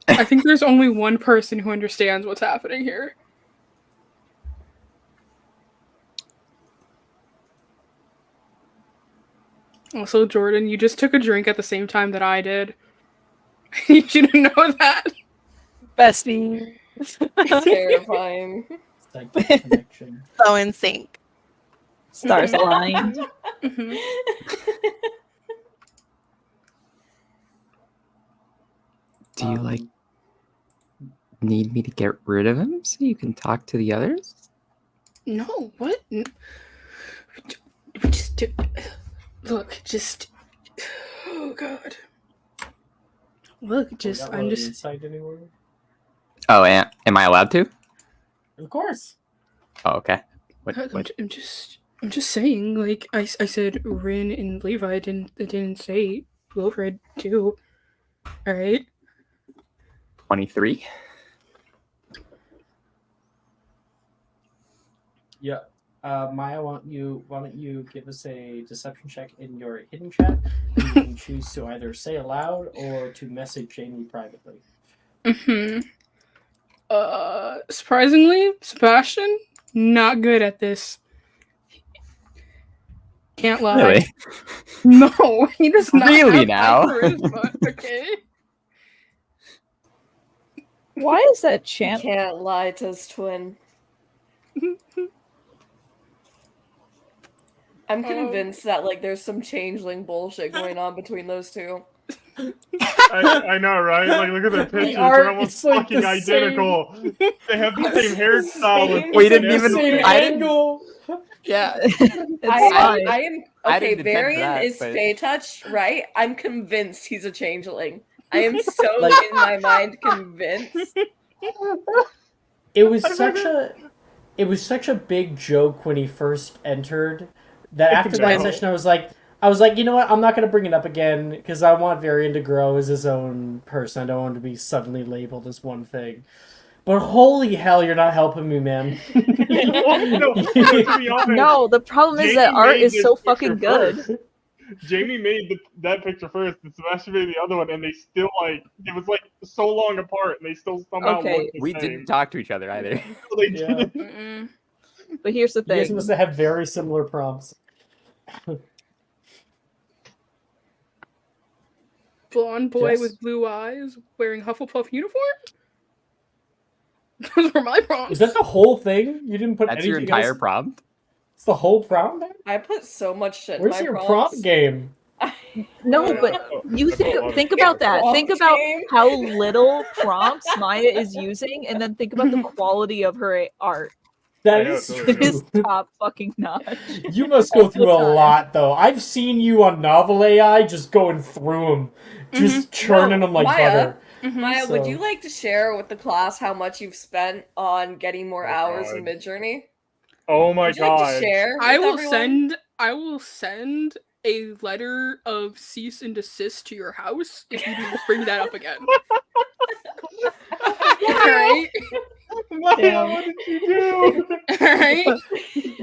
I think there's only one person who understands what's happening here. Also, Jordan, you just took a drink at the same time that I did. You didn't know that. Bestie. Terrifying. Psychic connection. So in sync. Stars aligned. Mhm. Do you need me to get rid of him so you can talk to the others? No, what? Look, just. Oh God. Look, I'm just. Insight anywhere? Oh, am I allowed to? Of course. Oh, okay. I'm just saying. Like I said, Rin and Levi. I didn't say Wilfred too. All right. 23. Yeah. Maya, why don't you give us a deception check in your hidden chat? You can choose to either say aloud or to message Jamie privately. Surprisingly, Sebastian, not good at this. Can't lie. Really? No, he does not. Really have now? charisma, okay. Why is that chant? Can't lie to his twin. I'm convinced that like there's some changeling bullshit going on between those two. I know, right? Like, look at their pictures. They're almost fucking the identical. They have the same hairstyle. We didn't even. I didn't. Yeah. I am I okay. didn't detect Varian that, is but- Fey touch, right? I'm convinced he's a changeling. I am so Like- in my mind convinced. It was such a big joke when he first entered that after that session I was like, you know what? I'm not going to bring it up again because I want Varian to grow as his own person. I don't want him to be suddenly labeled as one thing. But holy hell, you're not helping me, man. No, to be honest, No, the problem is that Jamie art made is this so picture fucking good. first. Jamie made that picture first, and Sebastian made the other one, and they still it was so long apart, and they still somehow Okay. looked the We same. didn't talk to each other either. They Yeah. didn't. But here's the You guys thing. must have very similar prompts. Blonde boy Jess? with blue eyes wearing Hufflepuff uniform? Those were my prompts. Is that the whole thing? You didn't put That's anything your entire else? prompt? It's the whole prompt there? I put so much shit Where's in my your prompts. prompt game? No, but you think about that. Think about how little prompts Maya is using, and then think about the quality of her art. That know, is it's It really is true. top fucking notch. You must go All the through a time. lot, though. I've seen you on Novel AI just going through them, just churning them like Maya, butter. Maya, would So- you like to share with the class how much you've spent on getting more Oh, hours God. in Midjourney? Oh my Would you like god. to share I with will everyone? send a letter of cease and desist to your house if you bring that up again. Alright? Maya, what did you do? Alright?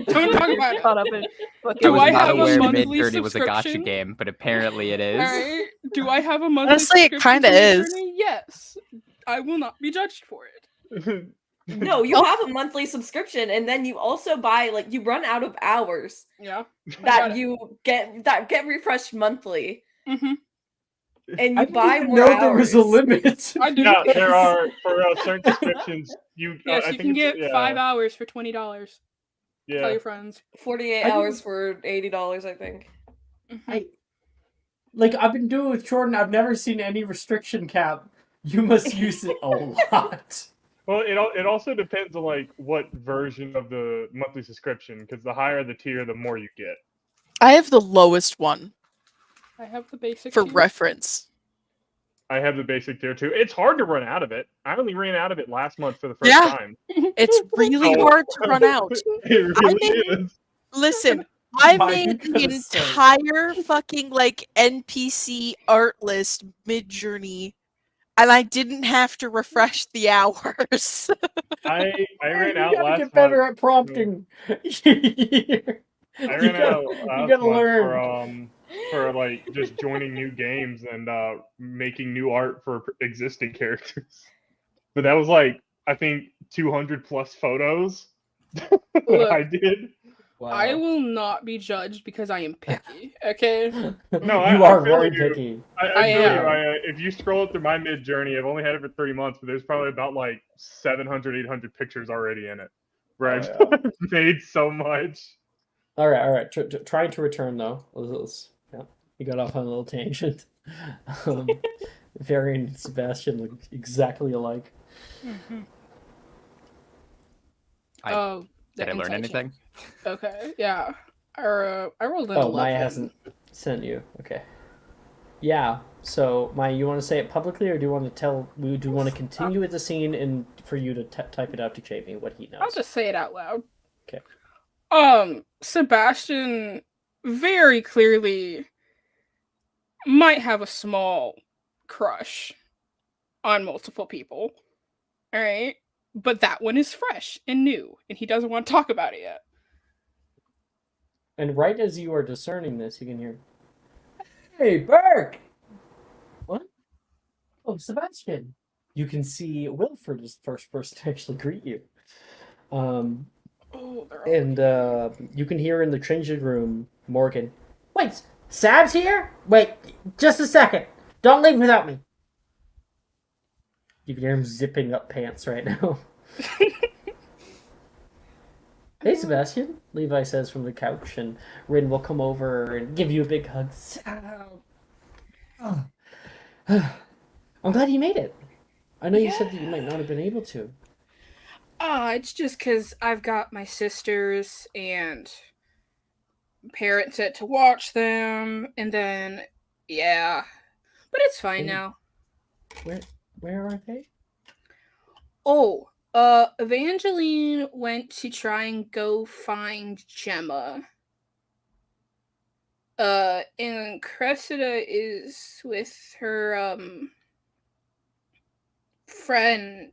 Don't talk about it. Caught up in fucking. I Do was I not have a aware monthly Mid-30 was a gotcha subscription? game, but apparently it is. Alright? Do I have a monthly Honestly, it subscription kinda to is. Midjourney? Yes. I will not be judged for it. No, you have a monthly subscription, and then you also buy you run out of hours Yeah. that get refreshed monthly, Mm-hmm. and I you didn't buy even more know hours. there was a limit. I do. Yeah, there are for certain subscriptions. Yes, I you think can it's- get 5 hours for $20. Tell Yeah. your friends. 48 I hours for $80, I think. I've been doing with Jordan, I've never seen any restriction cap. You must use it a lot. Well, it also depends on what version of the monthly subscription, because the higher the tier, the more you get. I have the lowest one I have the basic for tier. reference. I have the basic tier too. It's hard to run out of it. I only ran out of it last month for the first Yeah. time. It's really Oh. hard to run out. It really is. Listen, I Why you made the gotta say? entire fucking NPC art list mid-journey, and I didn't have to refresh the hours. I ran You out gotta last get better month. at prompting. I You ran out you last gotta month learn. for just joining new games and making new art for existing characters. But that was I think 200 plus photos that Look. I did. Wow. I will not be judged because I am picky. Okay. No, you I are feel very you. picky. I feel am. you. If you scroll through my mid journey, I've only had it for 3 months, but there's probably about like 700, 800 pictures already in it. Where I've made so much. All right. Trying to return though. Yeah, you got off on a little tangent. Varian and Sebastian look exactly alike. Mm-hmm. Did I learn anything? Okay, yeah. I rolled an 11. Maya hasn't sent you. Okay. Yeah. So Maya, you want to say it publicly, or do you want to tell? Do you want to continue with the scene and for you to type it out to Jamie what he knows? I'll just say it out loud. Okay. Sebastian very clearly might have a small crush on multiple people. All right. But that one is fresh and new, and he doesn't want to talk about it yet. And right as you are discerning this, you can hear, "Hey, Burke!" What? Oh, Sebastian. You can see Wilford is the first person to actually greet you. And you can hear in the changing room, Morgan. "Wait, Sab's here? Wait, just a second. Don't leave without me." You can hear him zipping up pants right now. "Hey, Sebastian," Levi says from the couch, and Rin will come over and give you a big hug. Oh. I'm glad you made it. I know you said that you might not have been able to. It's just because I've got my sisters and parents set to watch them, and then, yeah. But it's fine now. Where are they? Evangeline went to try and go find Gemma. And Cressida is with her, friend.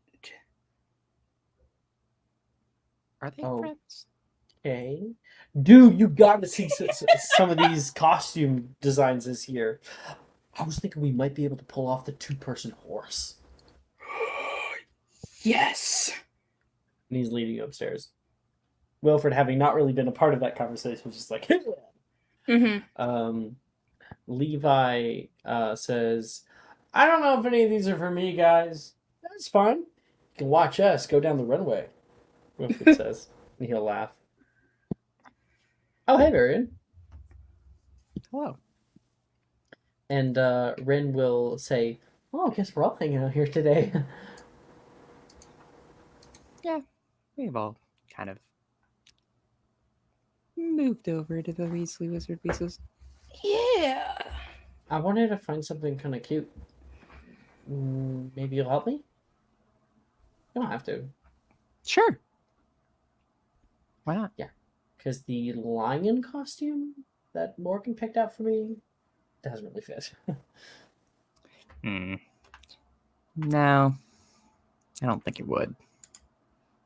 Are they friends? Okay. Dude, you gotta see some of these costume designs this year. I was thinking we might be able to pull off the 2-person horse. Yes! And he's leading you upstairs. Wilfred, having not really been a part of that conversation, was just like, mm-hmm. Levi says, "I don't know if any of these are for me, guys. That's fine. You can watch us go down the runway," Wilfred says. And he'll laugh. "Oh, hey, Varian." Hello. And Ren will say, "Oh, I guess we're all hanging out here today." Yeah, we've all kind of moved over to the Weasley Wizard pieces. Yeah. I wanted to find something kind of cute. Maybe you'll help me? You don't have to. Sure. Why not? Yeah. Because the lion costume that Morgan picked out for me doesn't really fit. No. I don't think it would.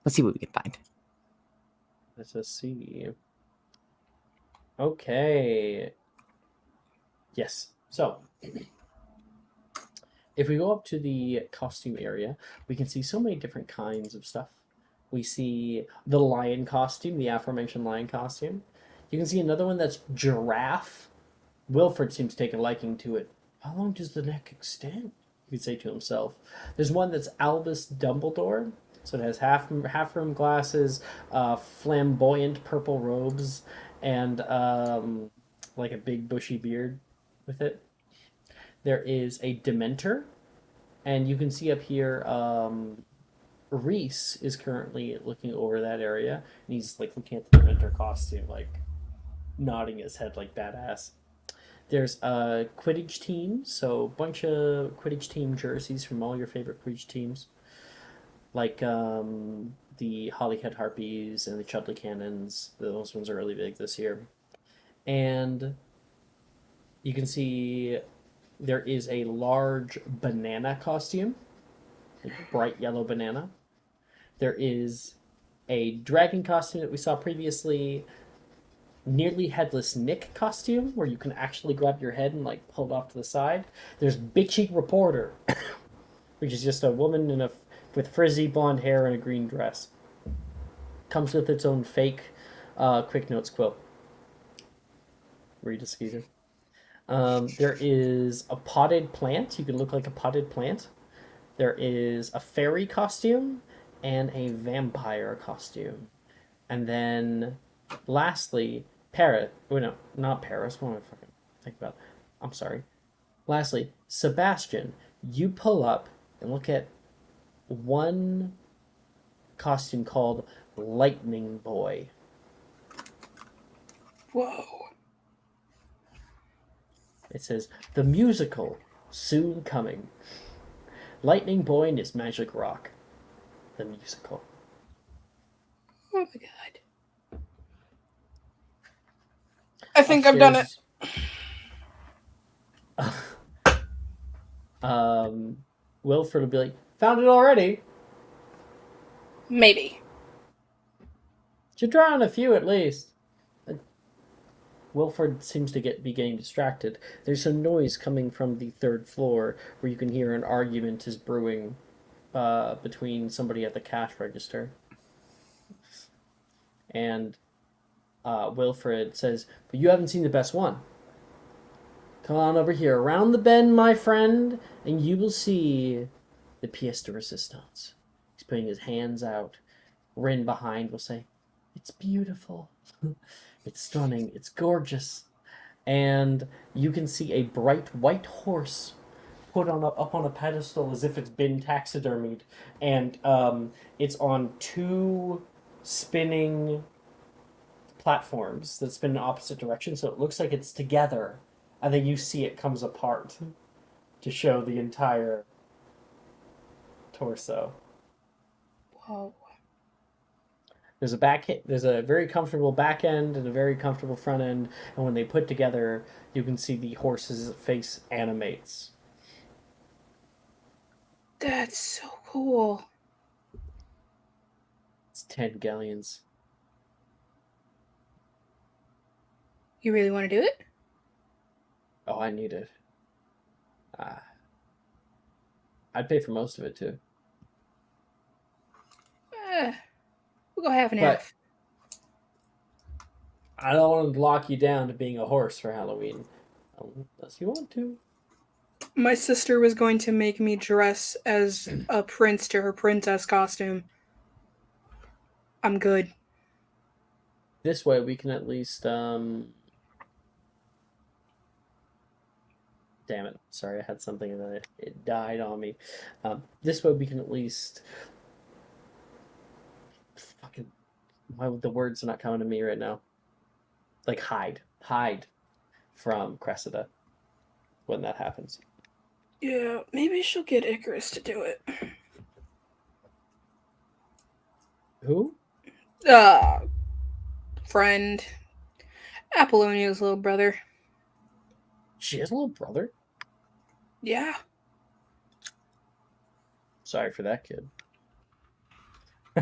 Let's see what we can find. Let's just see. Okay. Yes. So, if we go up to the costume area, we can see so many different kinds of stuff. We see the lion costume, the aforementioned lion costume. You can see another one that's giraffe. Wilfred seems to take a liking to it. How long does the neck extend? He could say to himself. There's one that's Albus Dumbledore. So it has half-room glasses, flamboyant purple robes, and like a big bushy beard with it. There is a Dementor, and you can see up here, Reese is currently looking over that area, and he's like looking at the Dementor costume, like nodding his head like badass. There's a Quidditch team, so a bunch of Quidditch team jerseys from all your favorite Quidditch teams. Like the Hollyhead Harpies and the Chudley Cannons. Those ones are really big this year. And you can see there is a large banana costume. Like bright yellow banana. There is a dragon costume that we saw previously. Nearly headless Nick costume, where you can actually grab your head and like pull it off to the side. There's Big Cheek Reporter, which is just a woman with frizzy blonde hair and a green dress. Comes with its own fake Quick notes, Quill. Read a Skeeter. There is a potted plant. You can look like a potted plant. There is a fairy costume and a vampire costume. And then, lastly, Paris. Oh, no, not Paris. What am I fucking think about? I'm sorry. Lastly, Sebastian, you pull up and look at one costume called Lightning Boy. Whoa. It says, the musical, soon coming. Lightning Boy and his Magic Rock. The musical. Oh my god. I think I've done it. Wilfred will be like, found it already? Maybe. Should try on a few at least. Wilfred seems to be getting distracted. There's some noise coming from the third floor where you can hear an argument is brewing between somebody at the cash register. And Wilfred says, but you haven't seen the best one. Come on over here, around the bend, my friend, and you will see the pièce de résistance. He's putting his hands out. Rin behind will say, it's beautiful. It's stunning. It's gorgeous. And you can see a bright white horse put up on a pedestal as if it's been taxidermied. And it's on two spinning platforms that spin in opposite directions, so it looks like it's together. And then you see it comes apart to show the entire torso. Whoa. There's a very comfortable back end and a very comfortable front end, and when they put together, you can see the horse's face animates. That's so cool. It's 10 galleons. You really want to do it? Oh, I need it. I'd pay for most of it, too. We'll go half and half. I don't want to lock you down to being a horse for Halloween. Unless you want to. My sister was going to make me dress as a prince to her princess costume. I'm good. This way we can at least... Damn it. Sorry, I had something and then it died on me. This way we can at least... Fucking... the words are not coming to me right now. Like hide from Cressida when that happens. Yeah, maybe she'll get Icarus to do it. Who? Friend. Apollonia's little brother. She has a little brother? Yeah. Sorry for that kid.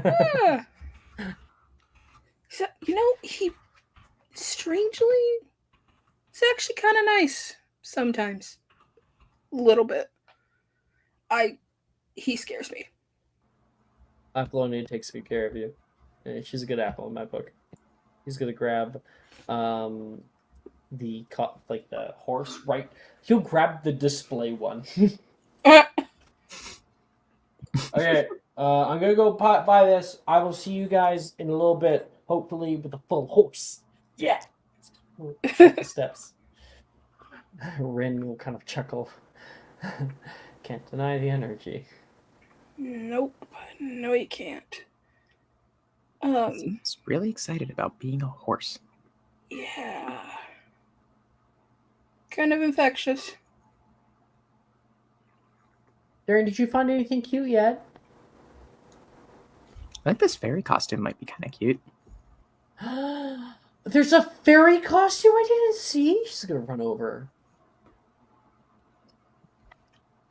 Yeah. So, he strangely is actually kind of nice sometimes. A little bit. He scares me. Apollonia takes good care of you. She's a good apple in my book. He's gonna grab the horse, right? He'll grab the display one. Okay, I'm gonna go buy this. I will see you guys in a little bit, hopefully with a full horse. Yeah! The steps. Rin will kind of chuckle. Can't deny the energy. Nope. No, you can't. He's really excited about being a horse. Yeah. Kind of infectious. Darren, did you find anything cute yet? I think this fairy costume might be kind of cute. There's a fairy costume I didn't see? She's gonna run over.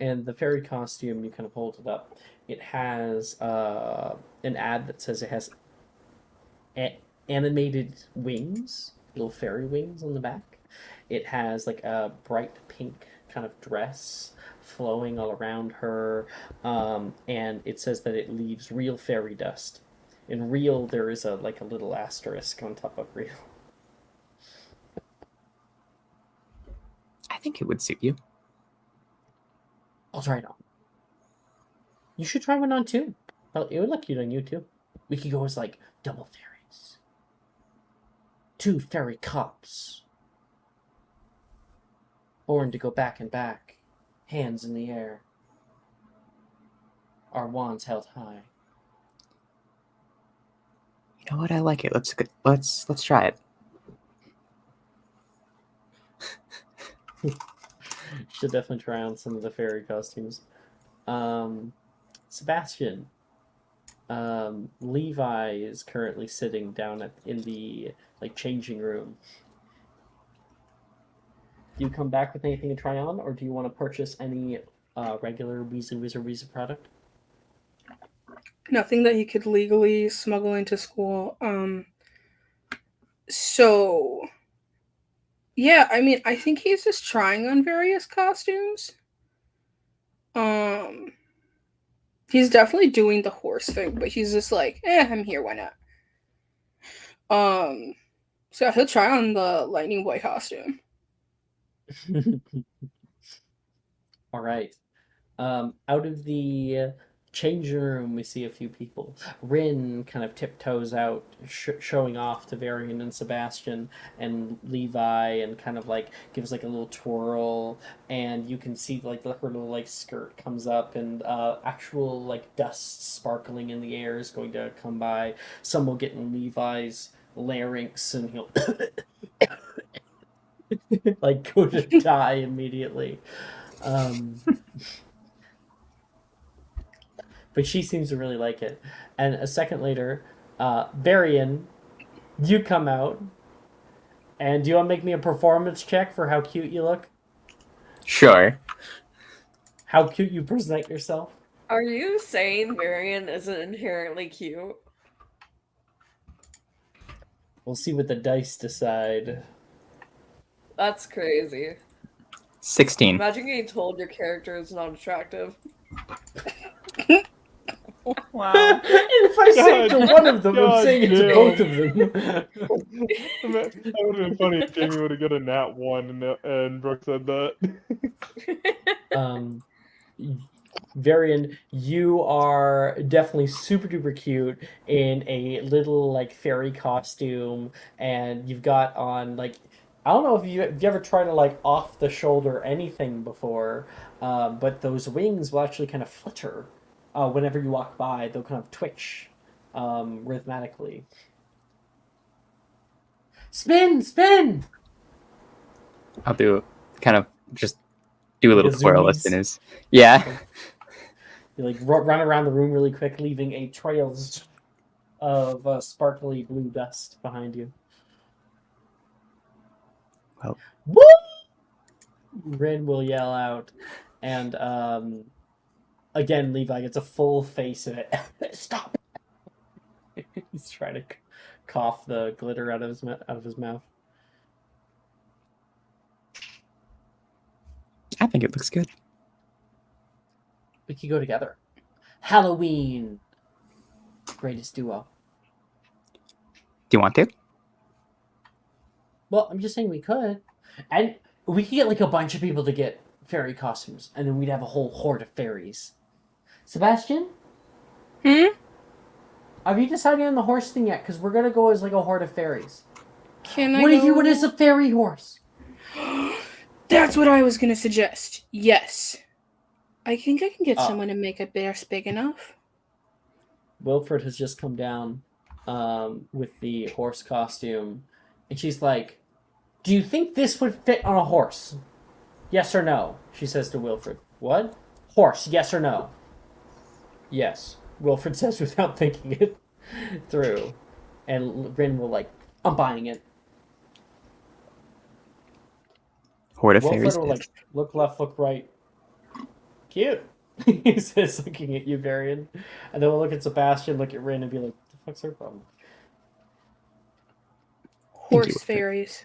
And the fairy costume, you kind of hold it up. It has an ad that says it has animated wings, little fairy wings on the back. It has like a bright pink kind of dress flowing all around her, and it says that it leaves real fairy dust. In real, there is a little asterisk on top of real. I think it would suit you. I'll try it on. You should try one on too. Well, it would look cute on you too. We could go as like double fairies. 2 fairy cops. Born to go back and back. Hands in the air. Our wands held high. You know what? I like it. Let's try it. Should definitely try on some of the fairy costumes. Sebastian. Levi is currently sitting down in the changing room. Do you come back with anything to try on, or do you want to purchase any regular Weezer product? Nothing that he could legally smuggle into school. So yeah, I mean, I think he's just trying on various costumes. He's definitely doing the horse thing, but he's just like, I'm here, why not? So he'll try on the Lightning Boy costume. All right. Out of the changing room, we see a few people. Rin kind of tiptoes out, showing off to Varian and Sebastian and Levi, and kind of gives a little twirl, and you can see her little skirt comes up, and actual dust sparkling in the air is going to come by. Some will get in Levi's larynx, and he'll go to die immediately. But she seems to really like it. And a second later, Varian, you come out. And do you want to make me a performance check for how cute you look? Sure. How cute you present yourself? Are you saying Varian isn't inherently cute? We'll see what the dice decide. That's crazy. 16. Imagine getting told your character is not attractive. Wow. And if I say it to one of them, I'm saying it to both of them. That would have been funny if Jamie would have got a nat 1 and Brooke said that. Varian, you are definitely super duper cute in a little fairy costume, and you've got on I don't know if you ever tried to off the shoulder anything before, but those wings will actually kind of flutter. Whenever you walk by, they'll kind of twitch rhythmically. Spin! Spin! I'll do a little twirl as soon as. Yeah. You run around the room really quick, leaving a trail of sparkly blue dust behind you. Well. Woo! Rin will yell out, and again, Levi gets a full face of it. Stop! He's trying to cough the glitter out of his mouth. I think it looks good. We could go together. Halloween! Greatest duo. Do you want to? Well, I'm just saying we could. And we could get a bunch of people to get fairy costumes, and then we'd have a whole horde of fairies. Sebastian? Have you decided on the horse thing yet? Because we're going to go as a horde of fairies. What if you went as a fairy horse? That's what I was going to suggest. Yes. I think I can get someone to make a bear big enough. Wilfred has just come down with the horse costume, and she's like, do you think this would fit on a horse? Yes or no? She says to Wilfred. What? Horse, yes or no? Yes. Wilfred says without thinking it through. And Rin will I'm buying it. Horde of Wilfred fairies. will look left, look right. Cute. He says, looking at you, Varian. And then we'll look at Sebastian, look at Rin, and be like, what the fuck's her problem? Horse fairies.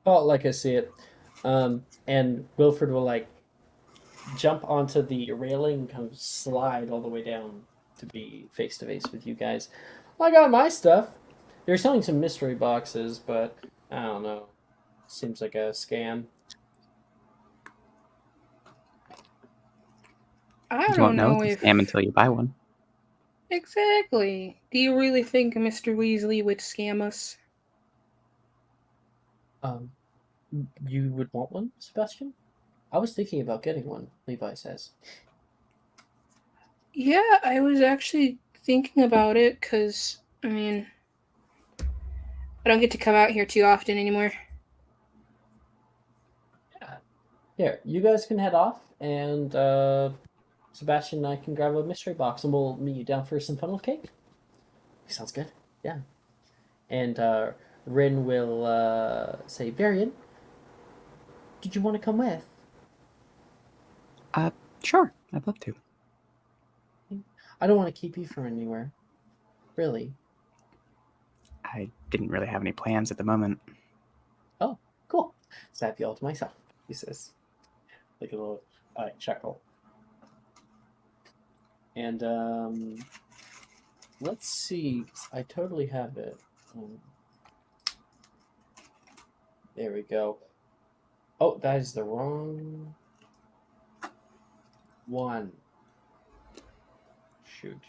Oh, like I see it. And Wilfred will jump onto the railing and kind of slide all the way down to be face to face with you guys. I got my stuff. They're selling some mystery boxes, but I don't know. Seems like a scam. I You don't won't know know it's if a scam until you buy one. exactly. Do you really think Mr. Weasley would scam us? You would want one, Sebastian? I was thinking about getting one, Levi says. Yeah, I was actually thinking about it because, I mean, I don't get to come out here too often anymore. Yeah. Here, you guys can head off, and Sebastian and I can grab a mystery box, and we'll meet you down for some funnel cake. Sounds good. Yeah. And Rin will say, Varian, did you want to come with? Sure. I'd love to. I don't want to keep you from anywhere. Really. I didn't really have any plans at the moment. Oh, cool. So I have you all to myself, he says. Like a little chuckle. And let's see. I totally have it. There we go. Oh, that is the wrong one. Shoot.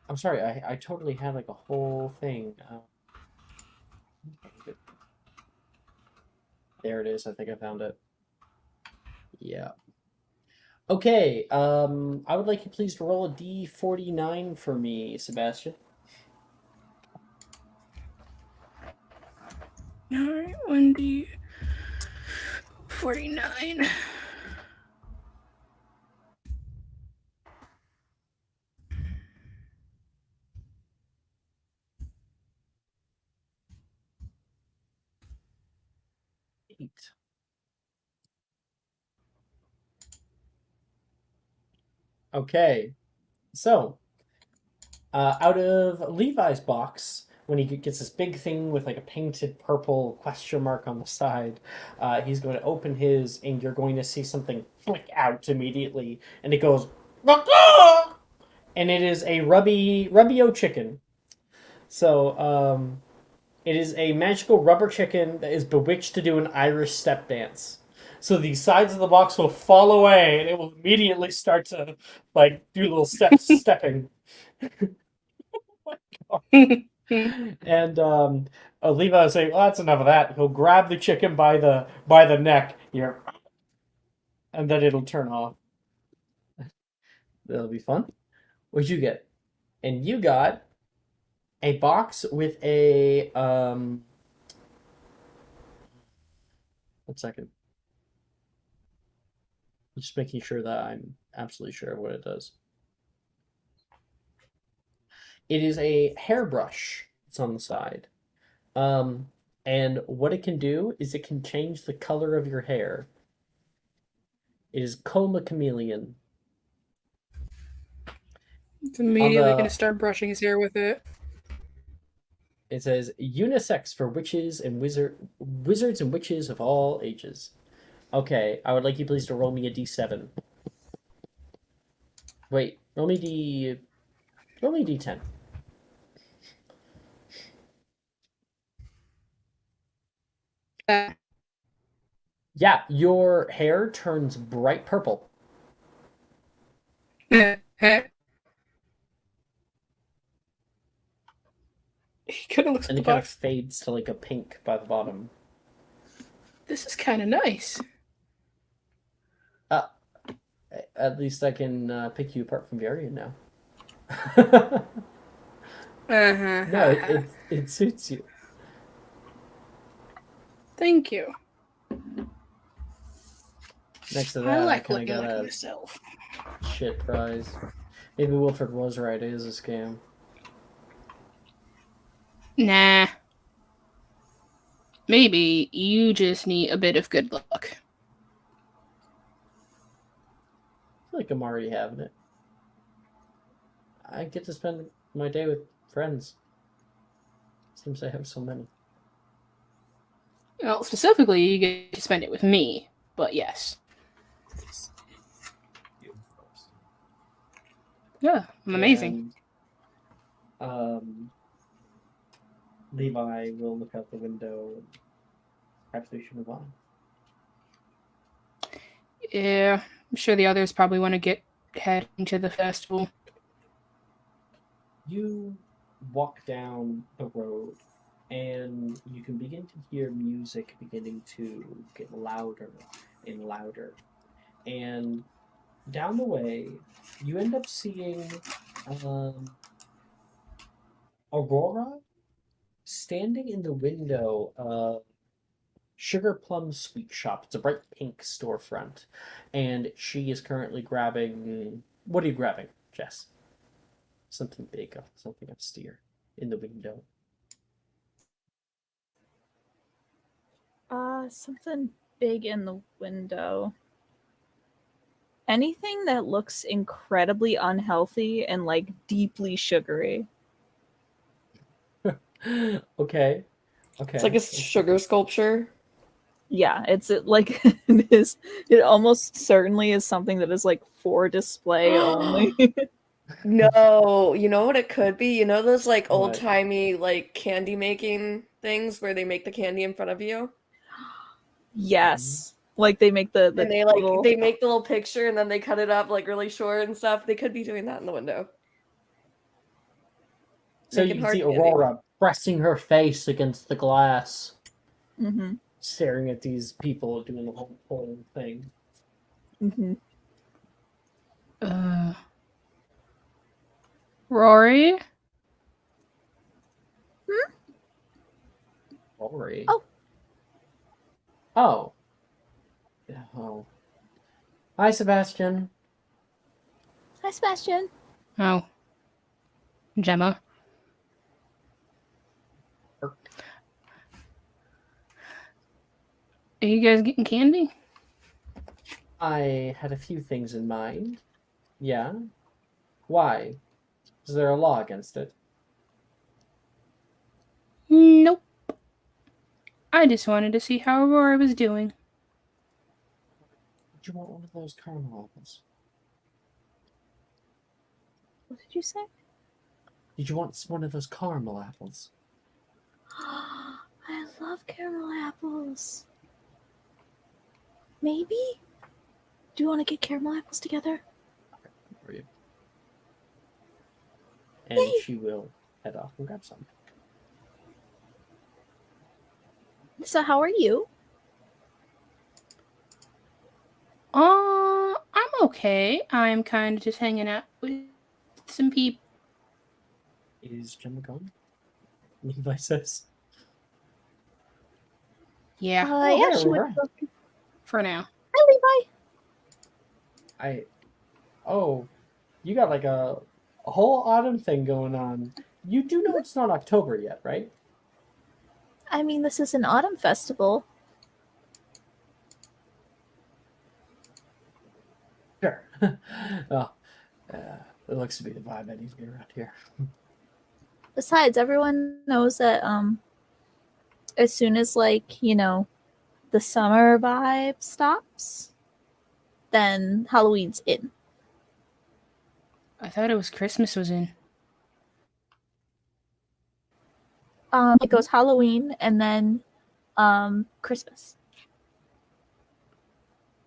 I'm sorry, I totally had like a whole thing. There it is. I think I found it. Yeah. Okay. I would like you please to roll a D49 for me, Sebastian. Alright, 1D49. Okay. So, out of Levi's box, when he gets this big thing with like a painted purple question mark on the side, he's going to open his, and you're going to see something flick out immediately, and it goes, and it is a Rubbio chicken. So, it is a magical rubber chicken that is bewitched to do an Irish step dance. So the sides of the box will fall away, and it will immediately start to like do little stepping. And Levi will say, "Well, that's enough of that." He'll grab the chicken by the neck here, and then it'll turn off. That'll be fun. What'd you get? And you got a box with a 1 second. Just making sure that I'm absolutely sure of what it does. It is a hairbrush. It's on the side. And what it can do is it can change the color of your hair. It is Coma Chameleon. It's immediately going to start brushing his hair with it. It says unisex for witches and wizards and witches of all ages. Okay, I would like you please to roll me a d7. Wait, roll me d10. Yeah, your hair turns bright purple. He could have looked at And the it kind of box. fades to like a pink by the bottom. This is kind of nice. At least I can pick you apart from Varian now. No, it suits you. Thank you. Next to that, I like kind looking of got like a myself. shit prize. Maybe Wilfred was right. It is a scam. Nah. Maybe you just need a bit of good luck. I feel like I'm already having it. I get to spend my day with friends. Seems I have so many. Well, specifically, you get to spend it with me, but yes. Yeah, I'm amazing. And, Levi will look out the window and perhaps we should move on. Yeah, I'm sure the others probably want to get heading to the festival. You walk down the road and you can begin to hear music beginning to get louder and louder. And down the way, you end up seeing Aurora standing in the window of Sugar Plum Sweet Shop. It's a bright pink storefront. And she is currently grabbing... What are you grabbing, Jess? Something big, something austere in the window. Something big in the window. Anything that looks incredibly unhealthy and like deeply sugary. Okay. It's like a sugar sculpture. Yeah, it's like it is. It almost certainly is something that is like for display only. No, you know what it could be? You know those like old-timey like candy making things where they make the candy in front of you? Yes. Like they make the and they like they make the little picture and then they cut it up like really short and stuff. They could be doing that in the window. So you can see Aurora pressing her face against the glass, staring at these people doing the whole thing. Rory? Rory? Oh. Oh. Oh. Hi, Sebastian. Hi, Sebastian. Oh. Gemma. Are you guys getting candy? I had a few things in mind. Yeah? Why? Is there a law against it? Nope. I just wanted to see how Aurora was doing. Did you want one of those caramel apples? What did you say? Did you want one of those caramel apples? I love caramel apples. Maybe? Do you want to get caramel apples together? For you. And she will head off and grab some. So how are you? I'm okay. I'm kind of just hanging out with some people. Is Gemma gone? Levi says. Yeah. Yeah, she went for now. Hi, Levi. Oh, you got like a whole autumn thing going on. You do know it's not October yet, right? I mean, this is an autumn festival. Sure. It looks to be the vibe I need to be around here. Besides, everyone knows that as soon as like, you know, the summer vibe stops, then Halloween's in. I thought it was Christmas was in. It goes Halloween and then Christmas.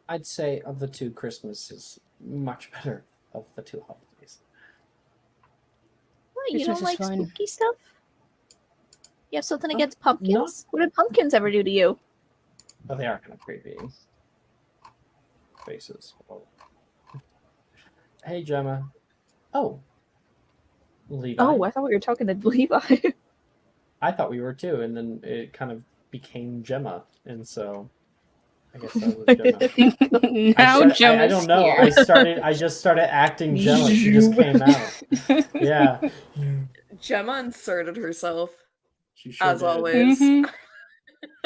I'd say of the two, Christmas is much better of the two holidays. What, you don't like fun. spooky stuff? You have something against pumpkins? What did pumpkins ever do to you? But they are kind of creepy. Faces. Oh. Hey, Gemma. Oh. Levi. Oh, I thought we were talking to Levi. I thought we were too, and then it kind of became Gemma, and so I guess that was Gemma. Now Gemma's I don't know. here. I just started acting Gemma. She just came out. Yeah. Gemma inserted herself. She sure as did. always.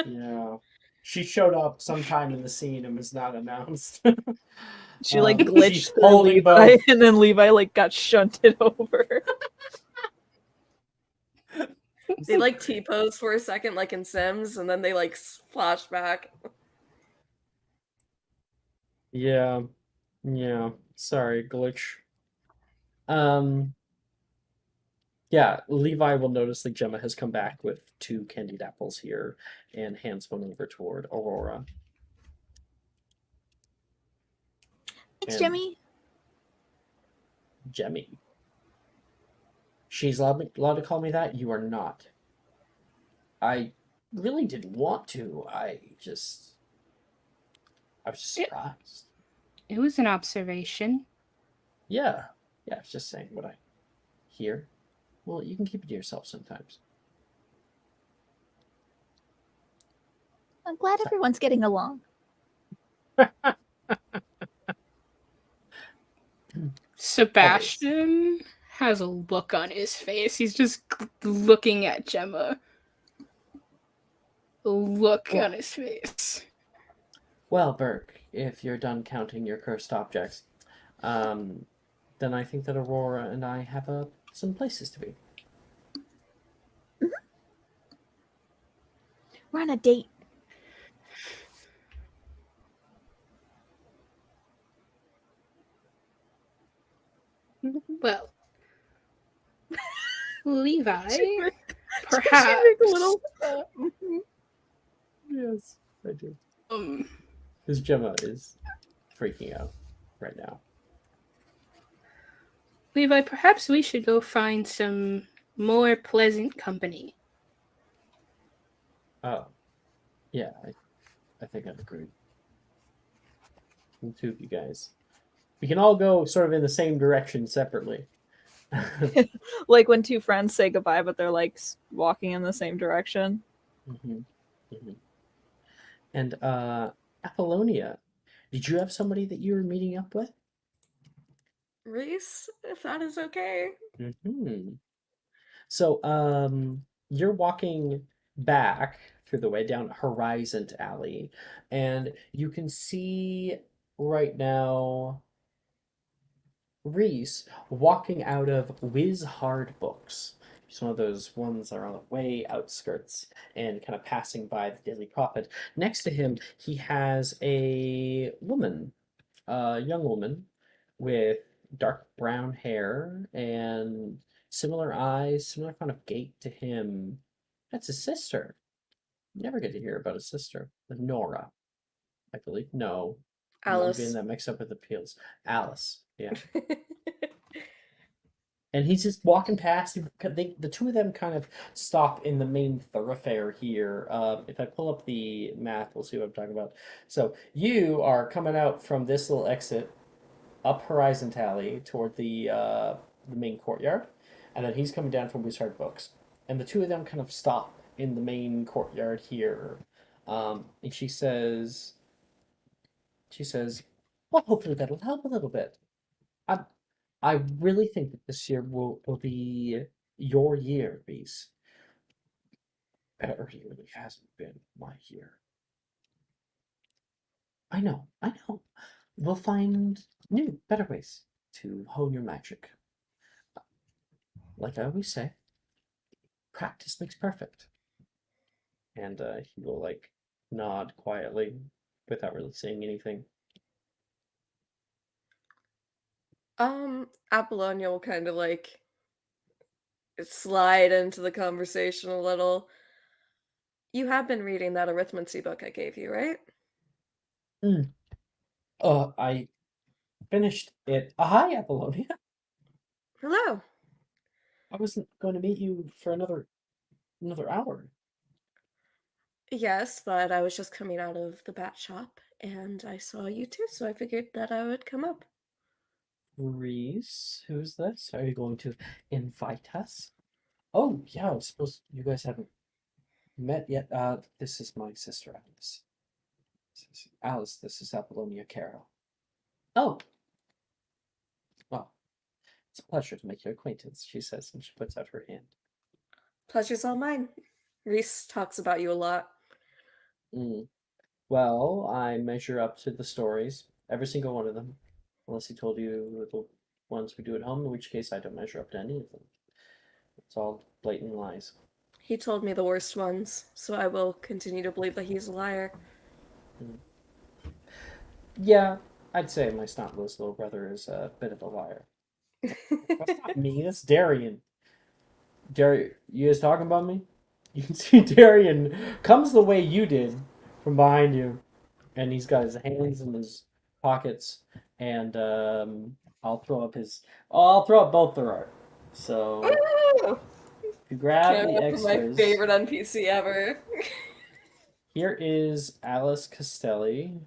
Yeah. She showed up sometime in the scene and was not announced. She like glitched she's through holding Levi, both. and then Levi like got shunted over. They like T-pose for a second, like in Sims, and then they like flash back. Yeah. Sorry, glitch. Yeah, Levi will notice that Gemma has come back with 2 candied apples here and hands one over toward Aurora. Thanks, And Jemmy. Jemmy. She's allowed to call me that? You are not. I really didn't want to. I was just surprised. It was an observation. Yeah. I was just saying what I hear. Well, you can keep it to yourself sometimes. I'm glad everyone's getting along. Sebastian has a look on his face. He's just looking at Gemma. A look on his face. Well, Burke, if you're done counting your cursed objects, then I think that Aurora and I have some places to be. Mm-hmm. We're on a date. Well, Levi, perhaps. a little. Yes, I do. Because Gemma is freaking out right now. Levi, perhaps we should go find some more pleasant company. Oh, yeah, I think I'd agree. The two of you guys. We can all go sort of in the same direction separately. Like when 2 friends say goodbye, but they're like walking in the same direction. And Apollonia, did you have somebody that you were meeting up with? Reese, if that is okay. So, you're walking back through the way down Horizon Alley, and you can see right now Reese walking out of Whiz Hard Books. It's one of those ones that are on the way outskirts and kind of passing by the Daily Prophet. Next to him, he has a woman, a young woman with dark brown hair and similar eyes, similar kind of gait to him. That's his sister. You never get to hear about his sister. Nora, I believe. No. Alice. I'm getting that mixed up with the Peels. Alice, yeah. And he's just walking past. The 2 of them kind of stop in the main thoroughfare here. If I pull up the map, we'll see what I'm talking about. So you are coming out from this little exit up Horizon Alley toward the main courtyard, and then he's coming down from Wizard Books. And the 2 of them kind of stop in the main courtyard here. And she says, well, hopefully that'll help a little bit. I really think that this year will be your year, Reese. It really hasn't been my year. I know. We'll find new, better ways to hone your magic. Like I always say, practice makes perfect. And he will nod quietly without really saying anything. Apollonia will kind of slide into the conversation a little. You have been reading that arithmancy book I gave you, right? I finished it. Hi, Apollonia. Hello. I wasn't going to meet you for another hour. Yes, but I was just coming out of the bat shop and I saw you too, so I figured that I would come up. Reese, who's this? Are you going to invite us? Oh, yeah, I suppose you guys haven't met yet. This is my sister, Alice. Alice, this is Apollonia Carroll. Oh. Well, it's a pleasure to make your acquaintance, she says, and she puts out her hand. Pleasure's all mine. Reese talks about you a lot. Well, I measure up to the stories, every single one of them. Unless he told you the ones we do at home, in which case I don't measure up to any of them. It's all blatant lies. He told me the worst ones, so I will continue to believe that he's a liar. Yeah, I'd say my snot-nosed little brother is a bit of a liar. That's not me, that's Darian. Darian, you guys talking about me? You can see Darian comes the way you did from behind you, and he's got his hands in his pockets, and I'll throw up both their art. So Ooh! you grab Can't the wait for my extras. favorite NPC ever. Here is Alice Castelli.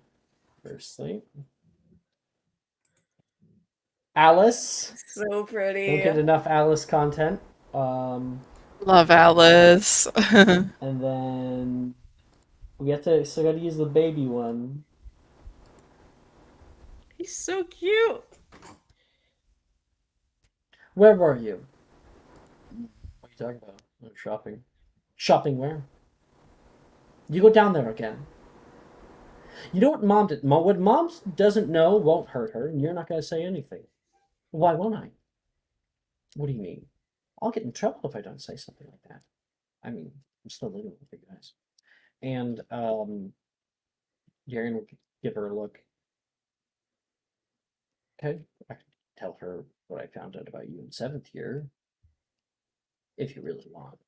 Firstly, Alice. So pretty. Don't get enough Alice content. Love Alice. And then we still gotta use the baby one. He's so cute. Where were you? What are you talking about? Oh, shopping. Shopping where? You go down there again. You know what mom did? What mom doesn't know won't hurt her, and you're not gonna say anything. Why won't I? What do you mean? I'll get in trouble if I don't say something like that. I mean, I'm still living with you guys. And Jaren will give her a look. Okay, I can tell her what I found out about you in 7th year. If you really want.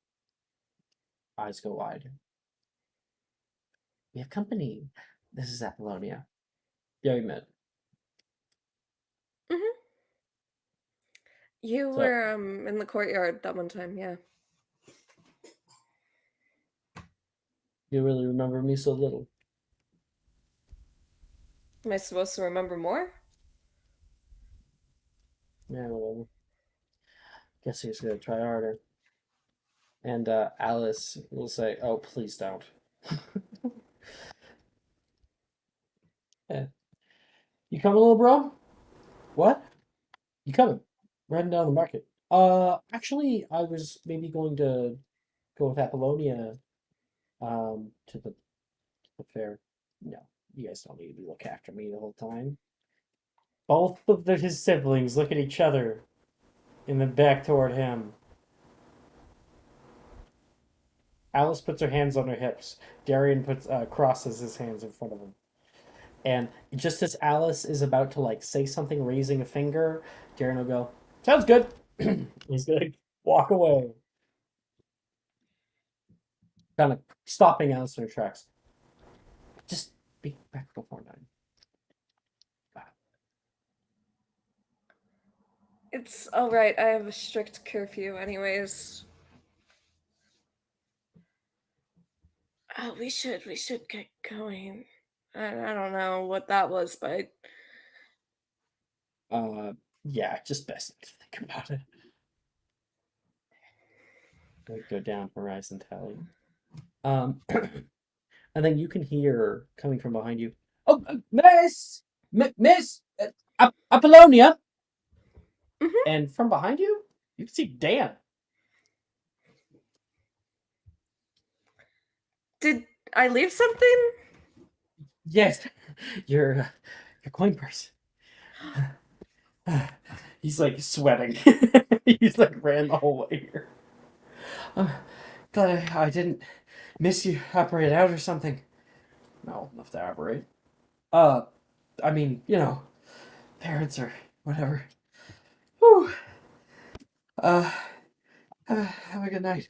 Eyes go wide. We have company. This is Apollonia. Yeah, we met. Mm-hmm. You were in the courtyard that one time, yeah. You really remember me so little. Am I supposed to remember more? Yeah, well, guess he's gonna try harder. And Alice will say, "Oh, please don't." Yeah. You coming, little bro? What? You coming? We're heading down to the market. Actually, I was maybe going to go with Apollonia, to the fair. No, you guys don't need to look after me the whole time. Both of his siblings look at each other and then back toward him. Alice puts her hands on her hips. Darian crosses his hands in front of him. And just as Alice is about to say something, raising a finger, Darian will go, "Sounds good." He's gonna walk away, kind of stopping Alice in her tracks. Just be back before 9. It's alright, I have a strict curfew anyways. Oh, we should get going. I don't know what that was, but Yeah, just best not to think about it. Go down Horizon Tally. And then you can hear coming from behind you, "Oh, Miss Apollonia!" Mm-hmm. And from behind you, you can see Dan. Did I leave something? Yes, your coin purse. He's sweating. He's ran the whole way here. Glad I didn't miss you operate out or something. No, enough to operate. I mean, parents or whatever. Whew. Have a good night.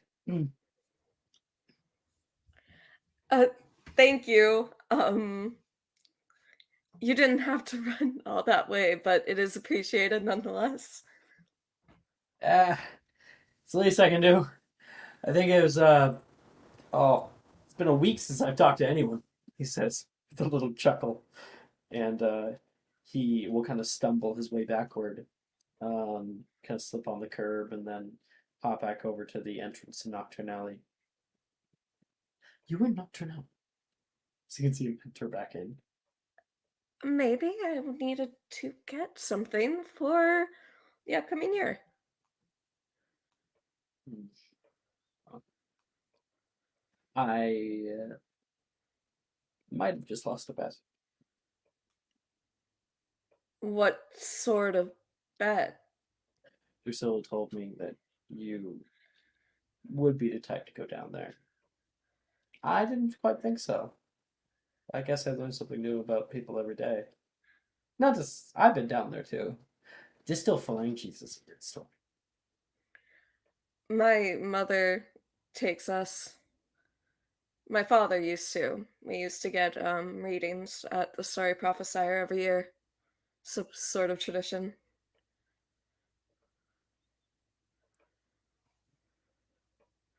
Thank you. You didn't have to run all that way, but it is appreciated nonetheless. It's the least I can do. I think it was, it's been a week since I've talked to anyone, he says with a little chuckle. And he will kind of stumble his way backward, kind of slip on the curb, and then hop back over to the entrance to Nocturne Alley. You were Nocturne. So you can see him enter back in. Maybe I needed to get something for the upcoming year. I might have just lost a bet. What sort of bet? Lucille told me that you would be the type to go down there. I didn't quite think so. I guess I learn something new about people every day. Not just, I've been down there too. Distal phalanges is a weird story. My mother takes us. My father used to. We used to get readings at the Starry Prophesier every year. Some sort of tradition.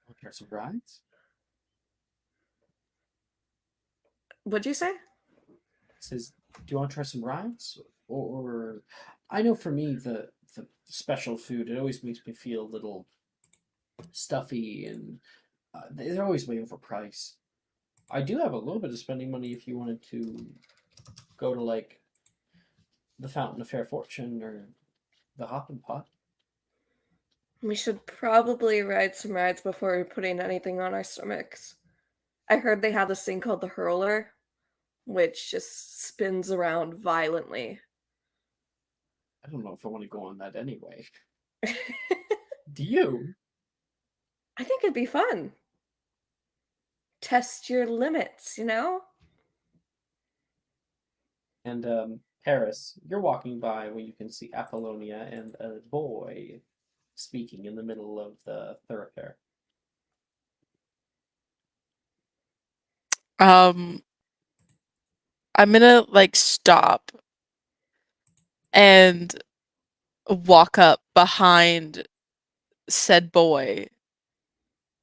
Want to try some rides? What'd you say? Says, do you want to try some rides? Or I know for me the special food, it always makes me feel a little stuffy, and they're always way overpriced. I do have a little bit of spending money if you wanted to go to like the Fountain of Fair Fortune or the Hoppin' Pot. We should probably ride some rides before putting anything on our stomachs. I heard they have this thing called the hurler, which just spins around violently. I don't know if I want to go on that anyway. Do you? I think it'd be fun. Test your limits, you know? And Paris, you're walking by where you can see Apollonia and a boy speaking in the middle of the thoroughfare. I'm gonna like stop and walk up behind said boy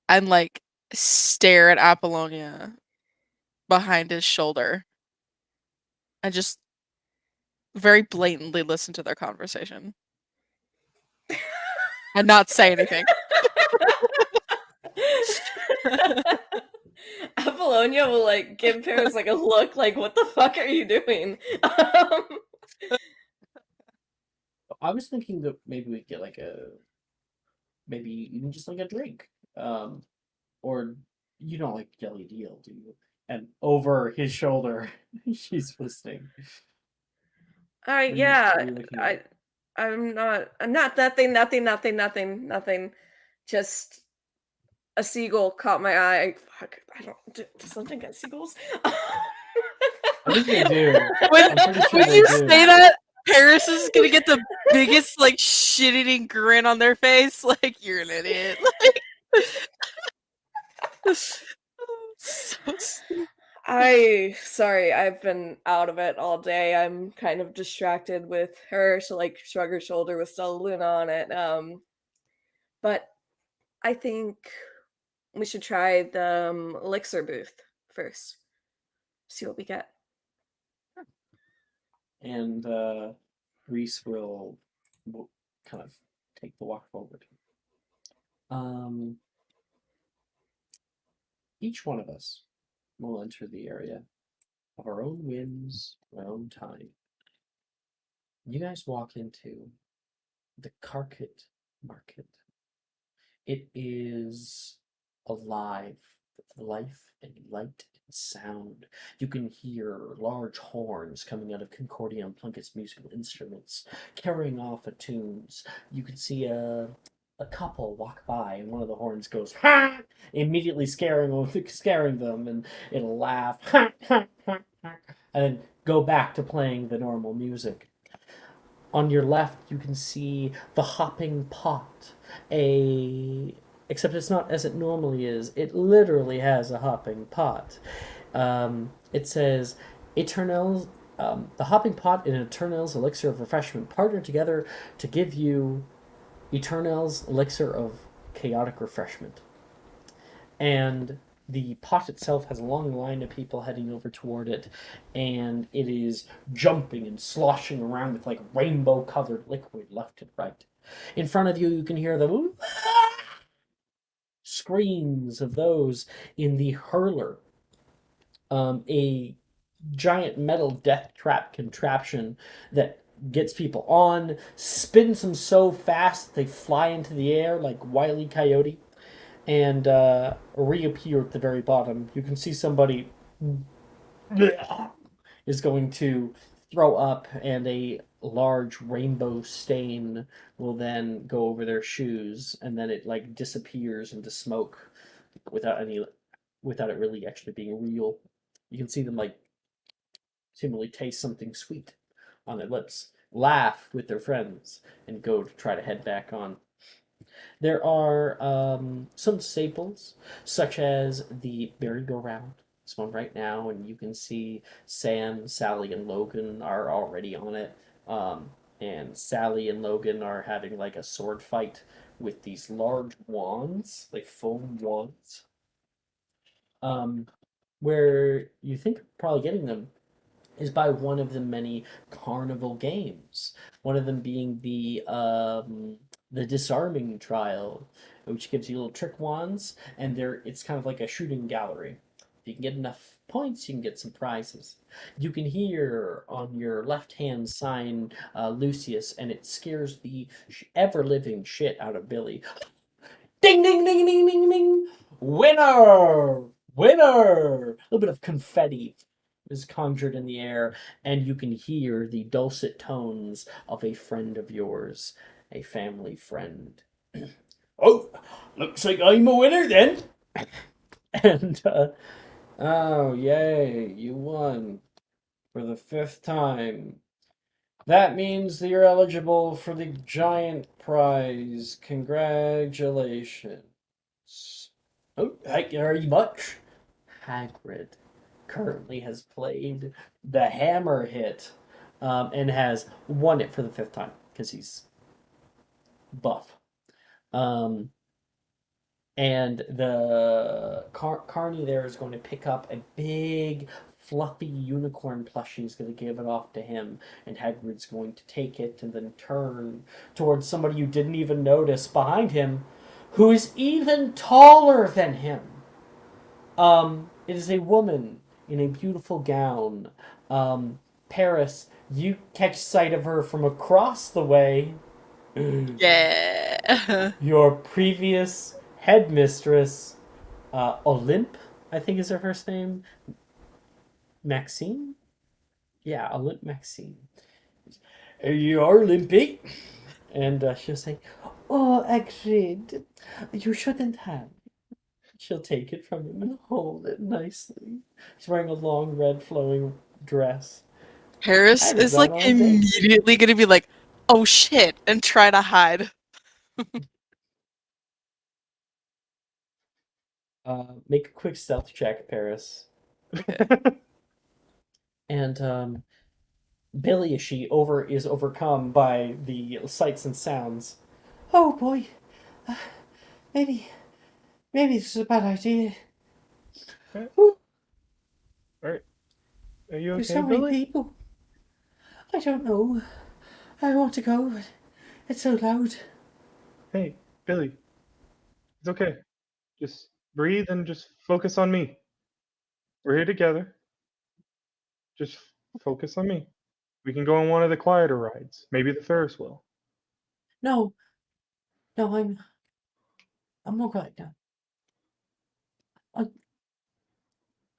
and like stare at Apollonia behind his shoulder and just very blatantly listen to their conversation and not say anything. Apollonia will like give Paris like a look like, what the fuck are you doing? I was thinking that maybe we'd get like maybe even just like a drink. Or you don't like Jelly Deal, do you? And over his shoulder, she's listening. All right, yeah. I'm not nothing. Just a seagull caught my eye. Fuck, I don't. Does London get seagulls? I think they do. When Sure you do. say that, Paris is gonna get the biggest like shit-eating grin on their face. Like, you're an idiot. Like, so sorry, I've been out of it all day. I'm kind of distracted with her. She'll like shrug her shoulder with Stella Luna on it. But I think we should try the elixir booth first. See what we get. And Reese will kind of take the walk forward. Each one of us will enter the area of our own whims, our own time. You guys walk into the Carpet Market. It is alive with life and light and sound. You can hear large horns coming out of Concordia and Plunkett's musical instruments, carrying off tunes. You can see a couple walk by, and one of the horns goes, ha! Immediately scaring them, and it'll laugh, ha, ha, ha, ha, and then go back to playing the normal music. On your left, you can see the hopping pot. Except it's not as it normally is. It literally has a hopping pot. It says, Eternals, the hopping pot and Eternals elixir of refreshment partner together to give you Eternals elixir of chaotic refreshment. And the pot itself has a long line of people heading over toward it, and it is jumping and sloshing around with like rainbow-colored liquid left and right. In front of you, you can hear the screams of those in the hurler, a giant metal death trap contraption that gets people on, spins them so fast they fly into the air like Wile E. Coyote, and reappear at the very bottom. You can see somebody is going to throw up, and a large rainbow stain will then go over their shoes, and then it like disappears into smoke without it really actually being real. You can see them like seemingly taste something sweet on their lips, laugh with their friends, and go to try to head back on. There are some staples, such as the merry-go-round. This one right now, and you can see Sam, Sally, and Logan are already on it. And Sally and Logan are having like a sword fight with these large wands, like foam wands. Where you think probably getting them is by one of the many carnival games. One of them being the disarming trial, which gives you little trick wands, and it's kind of like a shooting gallery. If you can get enough points, you can get some prizes. You can hear on your left hand sign Lucius, and it scares the ever living shit out of Billy. Ding ding ding ding ding ding! Winner! Winner! A little bit of confetti is conjured in the air, and you can hear the dulcet tones of a friend of yours, a family friend. Oh, looks like I'm a winner then. And oh yay, you won for the 5th time. That means that you're eligible for the giant prize. Congratulations. Oh, thank you very much. Hagrid currently has played the hammer hit and has won it for the 5th time because he's buff. And the Carney there is going to pick up a big fluffy unicorn plushie. He's going to give it off to him, and Hagrid's going to take it and then turn towards somebody you didn't even notice behind him, who is even taller than him. It is a woman in a beautiful gown. Paris, you catch sight of her from across the way. Yeah. Your previous headmistress, Olympe, I think is her first name. Maxine? Yeah, Olympe Maxine. You are Olympy. And she'll say, "Oh, Hagrid, you shouldn't have." She'll take it from him and hold it nicely. She's wearing a long red flowing dress. Paris is like immediately gonna be like, "Oh shit," and try to hide. Make a quick stealth check, Paris. And Billy, is overcome by the sights and sounds. Oh boy, maybe this is a bad idea. All right, are you okay, There's so Billy? many people. I don't know. I want to go, but it's so loud. Hey, Billy. It's okay. Just breathe and just focus on me. We're here together. Just focus on me. We can go on one of the quieter rides. Maybe the Ferris wheel. No, I'm all right now.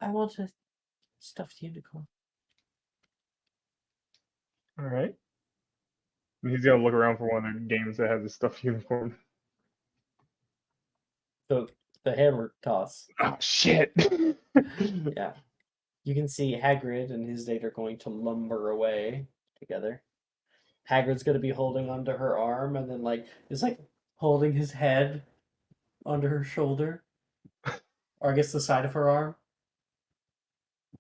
I want a stuffed unicorn. All right. And he's gonna look around for one of the games that has a stuffed unicorn. The hammer toss. Oh shit! Yeah. You can see Hagrid and his date are going to lumber away together. Hagrid's going to be holding onto her arm and then is holding his head onto her shoulder. Or I guess the side of her arm.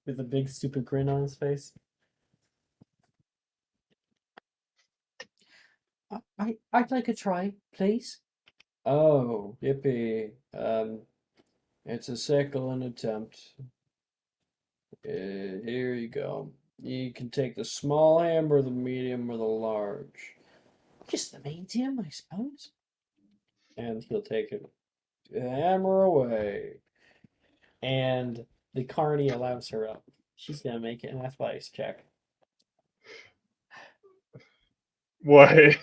With a big stupid grin on his face. I'd like a try, please. Oh, yippee. It's a second attempt. Here you go. You can take the small hammer, the medium, or the large. Just the medium, I suppose. And he'll take it. Hammer away. And the Carney allows her up. She's gonna make an athletics check. What?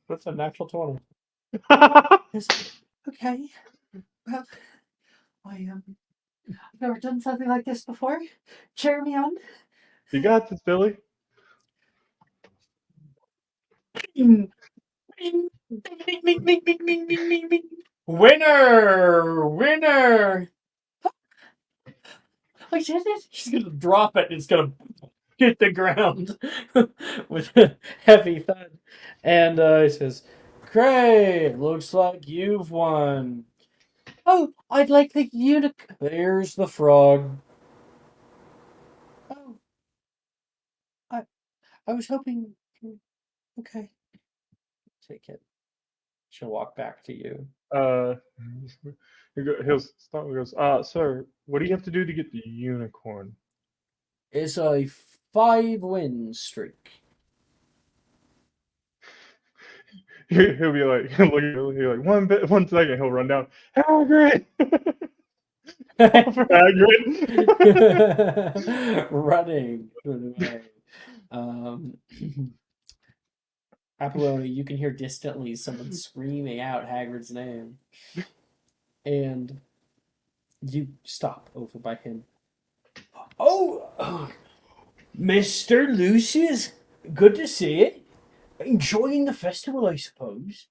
That's a natural 20. Okay. Well, I've never done something like this before. Cheer me on. You got this, Billy. Winner! Winner! I did it! She's gonna drop it and it's gonna hit the ground with a heavy thud. And he says, Great! Looks like you've won. Oh, I'd like the unicorn. There's the frog. Oh, I was hoping. Okay. Take it. She'll walk back to you. He'll stop and goes, sir, what do you have to do to get the unicorn? It's a 5-win streak. He'll be like, he'll be like, one second, he'll run down, Hagrid! For Hagrid! Running. Apolloni, you can hear distantly someone screaming out Hagrid's name. And you stop over by him. Oh, Mr. Lucius, good to see you. Enjoying the festival, I suppose.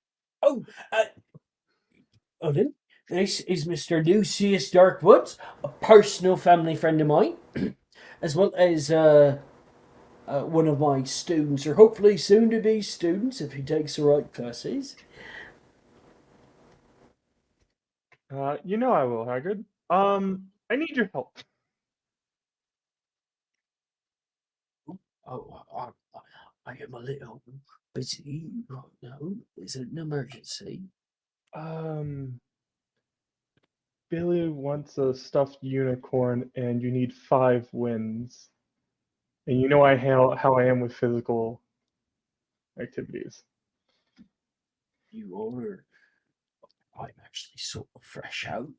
Odin, this is Mr. Lucius Darkwoods, a personal family friend of mine, as well as one of my students, or hopefully soon to be students, if he takes the right classes. You know I will, Hagrid. I need your help. I am a little busy right now. Is it an emergency? Billy wants a stuffed unicorn, and you need 5 wins. And you know how I am with physical activities. I'm actually sort of fresh out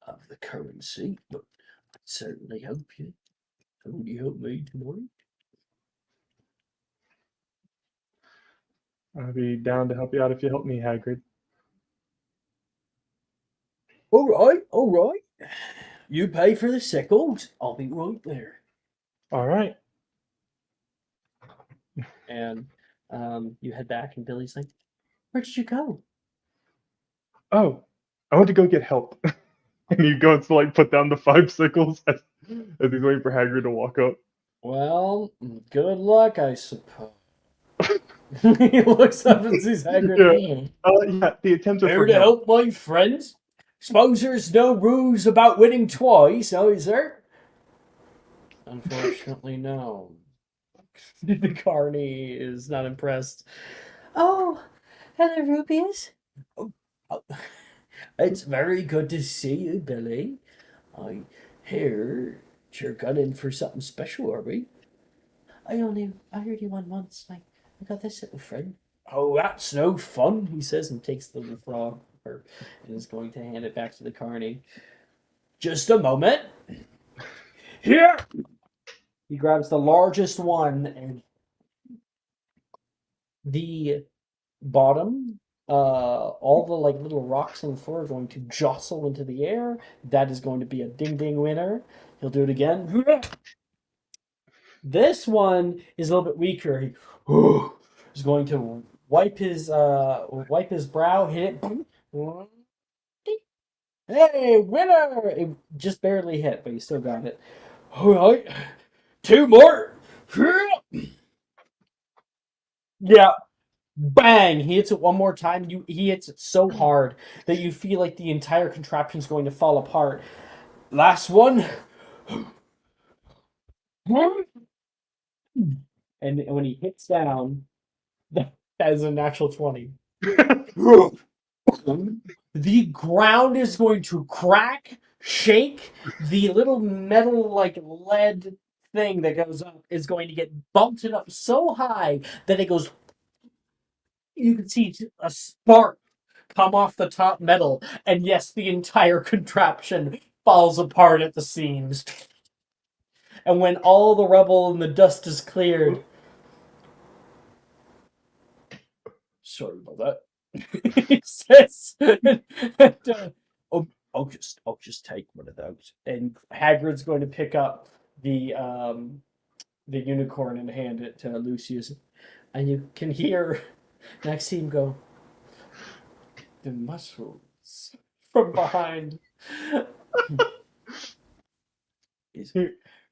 of the currency, but I'd certainly help you. Will you help me tonight? I'll be down to help you out if you help me, Hagrid. All right. You pay for the sickles. I'll be right there. All right. And you head back, and Billy's like, "Where did you go?" Oh, I went to go get help. And he goes to put down the 5 sickles as he's waiting for Hagrid to walk up. Well, good luck, I suppose. He looks up and sees Hagrid. Yeah, the attempts are Here to help my friends. Suppose there's no rules about winning twice, now is there? Unfortunately, no. The carney is not impressed. Oh, hello, Rubius. Oh, it's very good to see you, Billy. I hear you're gunning for something special, are we? I heard you won once. I got this little friend. Oh, that's no fun, he says, and takes the little frog and is going to hand it back to the carney. Just a moment. Here! He grabs the largest one, and the bottom, all the little rocks on the floor are going to jostle into the air. That is going to be a ding-ding winner. He'll do it again. This one is a little bit weaker. He is going to wipe his brow, hit it. Hey, winner! It just barely hit, but he still got it. All right, 2 more. Yeah, bang! He hits it one more time. He hits it so hard that you feel like the entire contraption is going to fall apart. Last one. And when he hits down, that is a natural 20. The ground is going to crack, shake. The little metal, lead thing that goes up is going to get bumped up so high that it goes. You can see a spark come off the top metal, and yes, the entire contraption falls apart at the seams. And when all the rubble and the dust is cleared, sorry about that. He says, I'll just take one of those. And Hagrid's going to pick up the unicorn and hand it to Lucius. And you can hear Maxime go, "The muscles," from behind.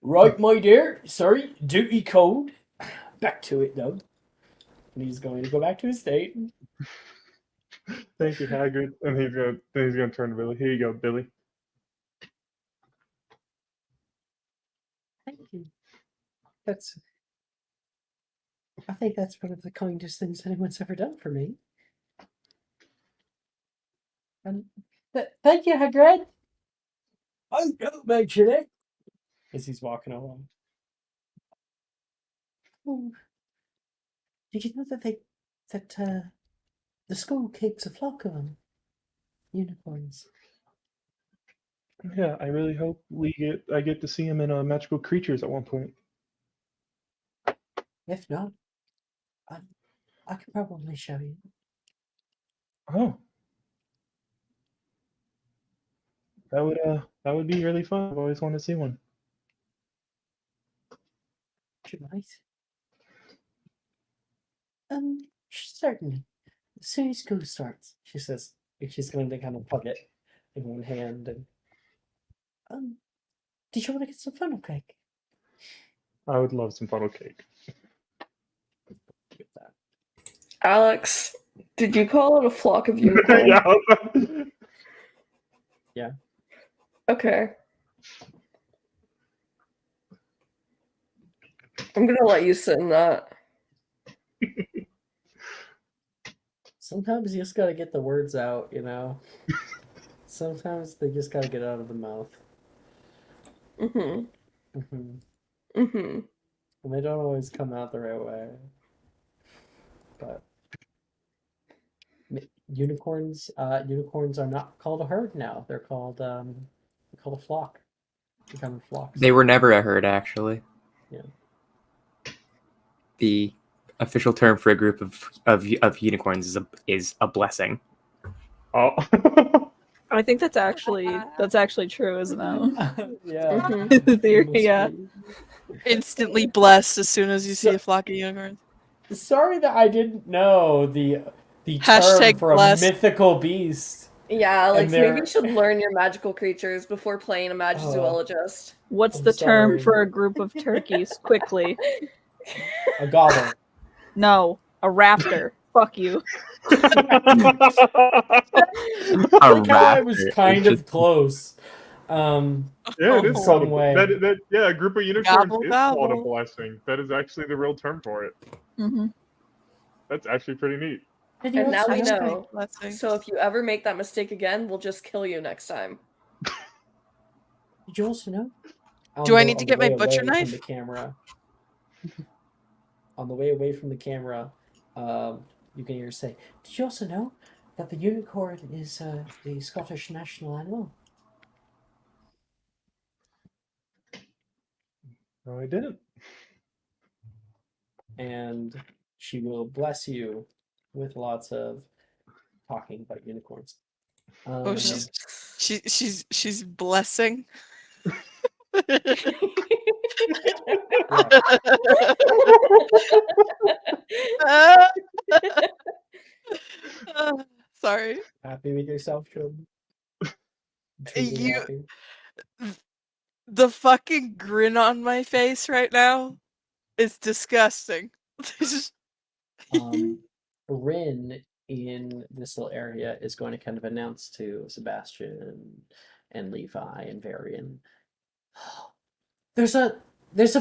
Right, my dear. Sorry, duty code. Back to it, though. And he's going to go back to his state. Thank you, Hagrid. And he's gonna turn to Billy. Here you go, Billy. Thank you. I think that's one of the kindest things anyone's ever done for me. And thank you, Hagrid. Oh, don't mention it. As he's walking along. Oh, did you know that the school keeps a flock of them? Unicorns. Yeah, I really hope I get to see him in Magical Creatures at one point. If not, I could probably show you. Oh, that would be really fun. I've always wanted to see one. You might. Certainly. As soon as school starts, she says. She's going to kind of hug it in one hand. And did you want to get some funnel cake? I would love some funnel cake. Get that. Alex, did you call it a flock of unicorns? Yeah. Yeah. Okay. I'm gonna let you sit in that. Sometimes you just gotta get the words out, you know? Sometimes they just gotta get out of the mouth. Mm-hmm. Mm-hmm. Mm-hmm. And they don't always come out the right way. But unicorns are not called a herd now. They're called a flock. Becoming flocks. They were never a herd, actually. Yeah. The official term for a group of unicorns is a blessing. Oh. I think that's actually true, isn't it? Yeah. Mm-hmm. Yeah. Instantly blessed as soon as you see a flock of unicorns. Sorry that I didn't know the term Hashtag for blessed. a mythical beast. Yeah, Alex, maybe you should learn your magical creatures before playing a magizoologist. What's I'm the term sorry. for a group of turkeys? Quickly. A gobble. No, a raptor. Fuck you. A I was raptor kind is of close. Yeah, it is some called way. yeah, a group of unicorns Gobble, is called a gobble. blessing. That is actually the real term for it. Mm-hmm. That's actually pretty neat. And now we know. Blessing. So if you ever make that mistake again, we'll just kill you next time. Did you also know? Do I need to get my way butcher away from knife? the camera. On the way away from the camera, you can hear her say, "Did you also know that the unicorn is the Scottish national animal?" No, I didn't. And she will bless you with lots of talking about unicorns. Oh, she's blessing. Sorry. Happy with yourself, Job? The fucking grin on my face right now is disgusting. Rin in this little area is going to kind of announce to Sebastian and Levi and Varian, there's a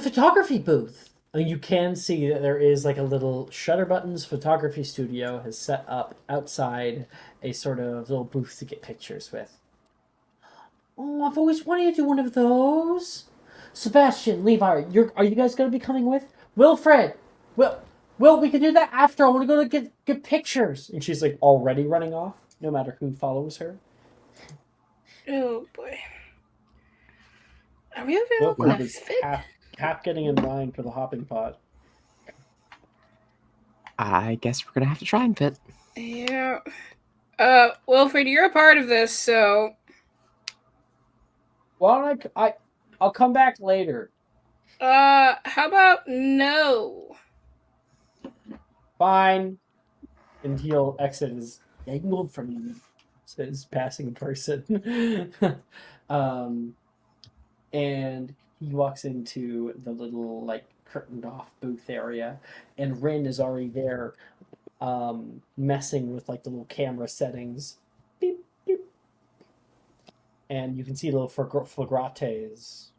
photography booth. And you can see that there is like a little Shutterbuttons photography studio has set up outside a sort of little booth to get pictures with. Oh, I've always wanted to do one of those. Sebastian, Levi, are you guys going to be coming with? Wilfred, Will, we can do that after. I want to go to get pictures. And she's like already running off, no matter who follows her. Oh boy. Are we available to fit? Half getting in line for the hopping pod. I guess we're gonna have to try and fit. Yeah. Wilfred, you're a part of this, so. Well, I'll come back later. How about no? Fine. And he'll exit as you can move from you, says passing person. And he walks into the little like curtained off booth area, and Rin is already there, messing with like the little camera settings. Beep beep. And you can see little flagrates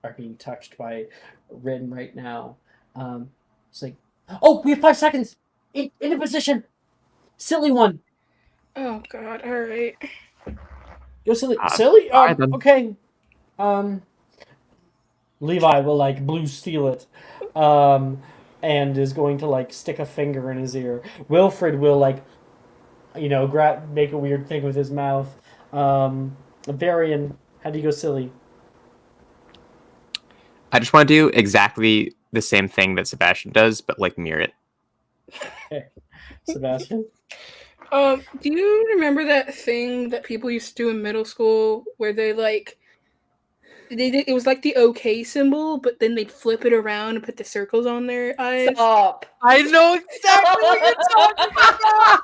are being touched by Rin right now. It's like, oh, we have 5 seconds. In a position. Silly one. Oh God! All right. Go silly. Silly. Alright then. Okay. Levi will like blue steel it, and is going to like stick a finger in his ear. Wilfred will like, make a weird thing with his mouth. Varian, how do you go silly? I just want to do exactly the same thing that Sebastian does, but like mirror it. Okay. Sebastian? Do you remember that thing that people used to do in middle school where they like it was like the OK symbol, but then they'd flip it around and put the circles on their eyes? Stop. I know exactly what you're talking about.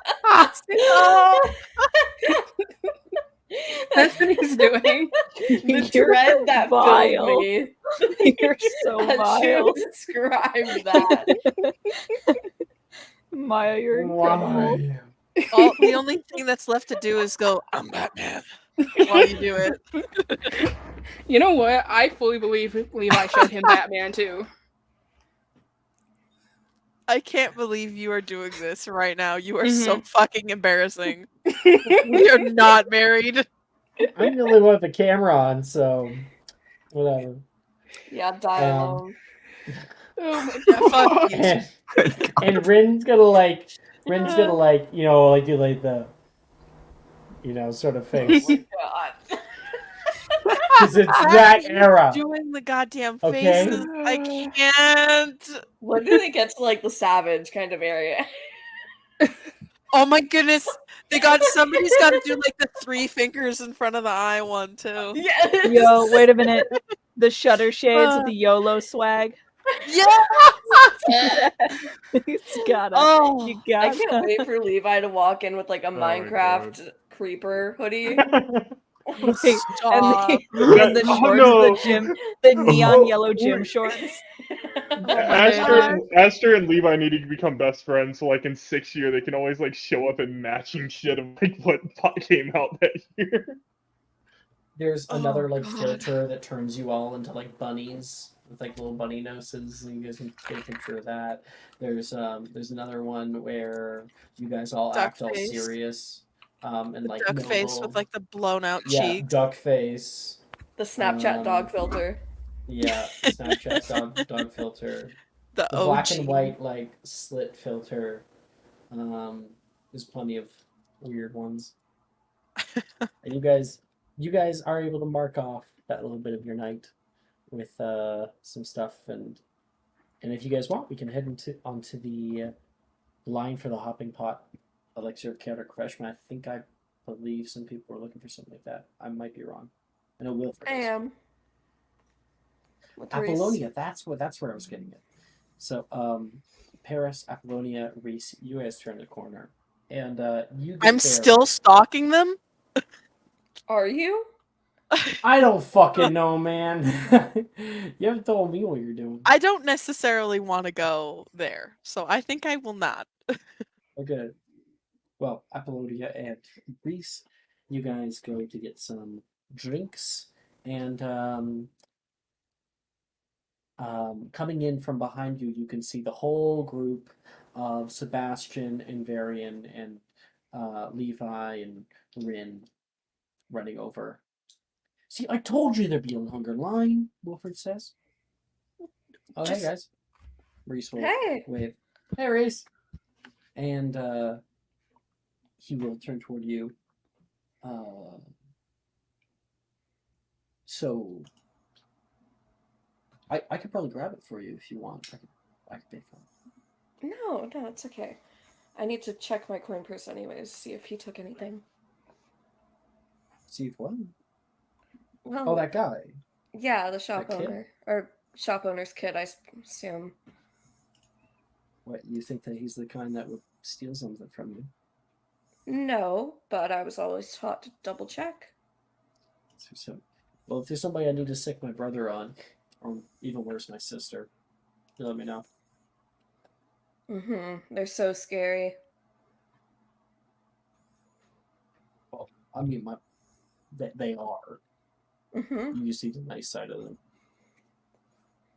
That's what he's doing. The dread that filled me. You're so As vile. you described that. Maya, you're incredible. The only thing that's left to do is go, I'm Batman, while you do it. You know what? I fully believe Levi showed him Batman too. I can't believe you are doing this right now. You are so fucking embarrassing. We are not married. I'm the only one with the camera on, so whatever. Yeah, die alone. Oh my God. And Rin's gonna do like the sort of face. Oh my God. Because it's that era. Doing the goddamn Okay. faces. I can't. When do they get to like the savage kind of area? Oh my goodness. Somebody's got to do like the 3 fingers in front of the eye one too. Yes. Yo, wait a minute. The shutter shades with the YOLO swag. Yeah. It's gotta. Oh, You gotta. I can't wait for Levi to walk in with like a my Minecraft creeper hoodie. Stop. And the Oh, shorts, no. the gym, the neon yellow gym shorts. Aster and Levi need to become best friends, so like in 6th year they can always like show up in matching shit of like what came out that year. There's another like God. filter that turns you all into like bunnies with like little bunny noses, and you guys can take a picture of that. There's another one where you guys all Duck act all face. serious. And like Duck face noble. with like the blown out Yeah, cheeks. duck face. The Snapchat dog filter. Yeah, Snapchat dog filter. The black OG. and white like slit filter. There's plenty of weird ones. And you guys are able to mark off that little bit of your night with some stuff, and if you guys want, we can head onto the line for the hopping pot elixir of chaotic refreshment. I believe some people are looking for something like that. I might be wrong. I know Wilfred. I am. Apollonia, that's where I was getting it. So, Paris, Apollonia, Reese, you guys turn the corner, and you. I'm still stalking them. Are you? I don't fucking know, man. You haven't told me what you're doing. I don't necessarily want to go there, so I think I will not. Okay. Well, Apollonia and Reese, you guys go to get some drinks, and coming in from behind you, you can see the whole group of Sebastian and Varian and Levi and Rin running over. See, I told you there'd be a longer line, Wilfred says. Oh, hey, guys. Reese will wave. Hey, Reese. And he will turn toward you. So, I could probably grab it for you if you want. I could pay for it. No, it's okay. I need to check my coin purse anyways, see if he took anything. See if what? Well, Oh, that guy. Yeah, the shop That kid? owner. Or shop owner's kid, I assume. What, you think that he's the kind that would steal something from you? No, but I was always taught to double check. So, well, if there's somebody I need to sick my brother on, or even worse, my sister, you let me know. They're so scary. Well, I mean, they are. Mm-hmm. You see the nice side of them.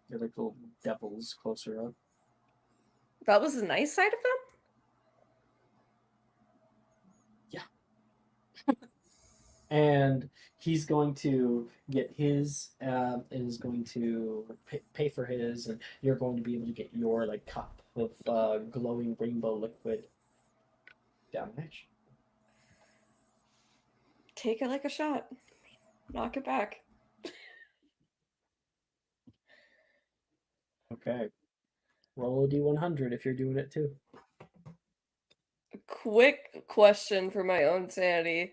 They're like little devils closer up. That was the nice side of them? And he's going to get his and is going to pay for his, and you're going to be able to get your like cup of glowing rainbow liquid down the hatch. Take it like a shot. Knock it back. Okay. Roll a d100 if you're doing it too. Quick question for my own sanity.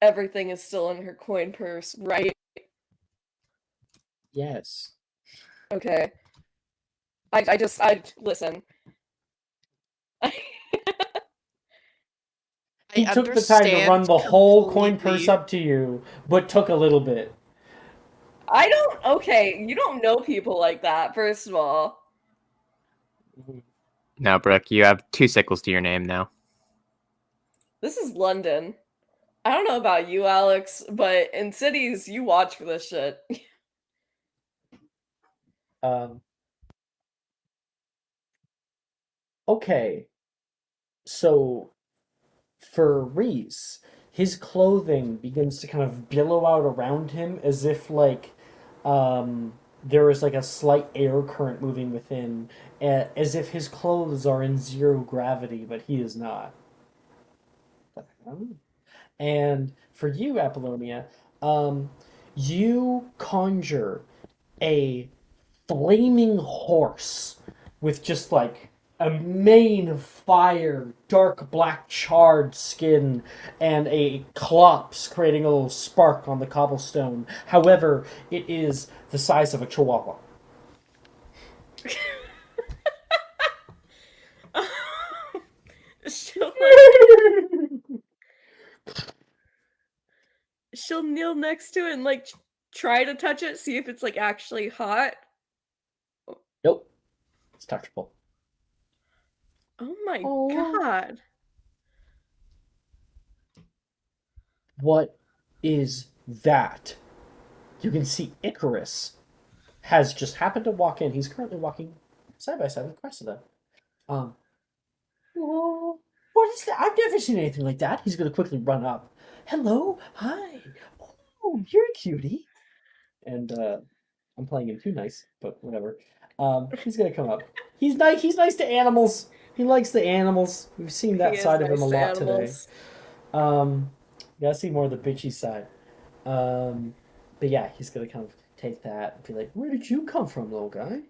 Everything is still in her coin purse, right? Yes. Okay. I listen. He took the time to run the whole coin purse up to you, but took a little bit. Okay, you don't know people like that, first of all. No, Brooke, you have 2 sickles to your name now. This is London. I don't know about you, Alex, but in cities, you watch for this shit. Okay. So, for Reese, his clothing begins to kind of billow out around him as if like there is like a slight air current moving within, as if his clothes are in zero gravity, but he is not. And for you, Apollonia, you conjure a flaming horse with just like a mane of fire, dark black charred skin, and a clops creating a little spark on the cobblestone. However, it is the size of a chihuahua. She'll kneel next to it and like try to touch it, see if it's like actually hot. Nope. It's touchable. Oh my god. What is that? You can see Icarus has just happened to walk in. He's currently walking side by side with Cressida. Oh, what is that? I've never seen anything like that. He's going to quickly run up. Hello, hi. Oh, you're a cutie. And I'm playing him too nice, but whatever. He's going to come up. He's nice. He's nice to animals. He likes the animals. We've seen that side of him a lot today. Gotta see more of the bitchy side. But yeah, he's gonna kind of take that and be like, "Where did you come from, little guy?"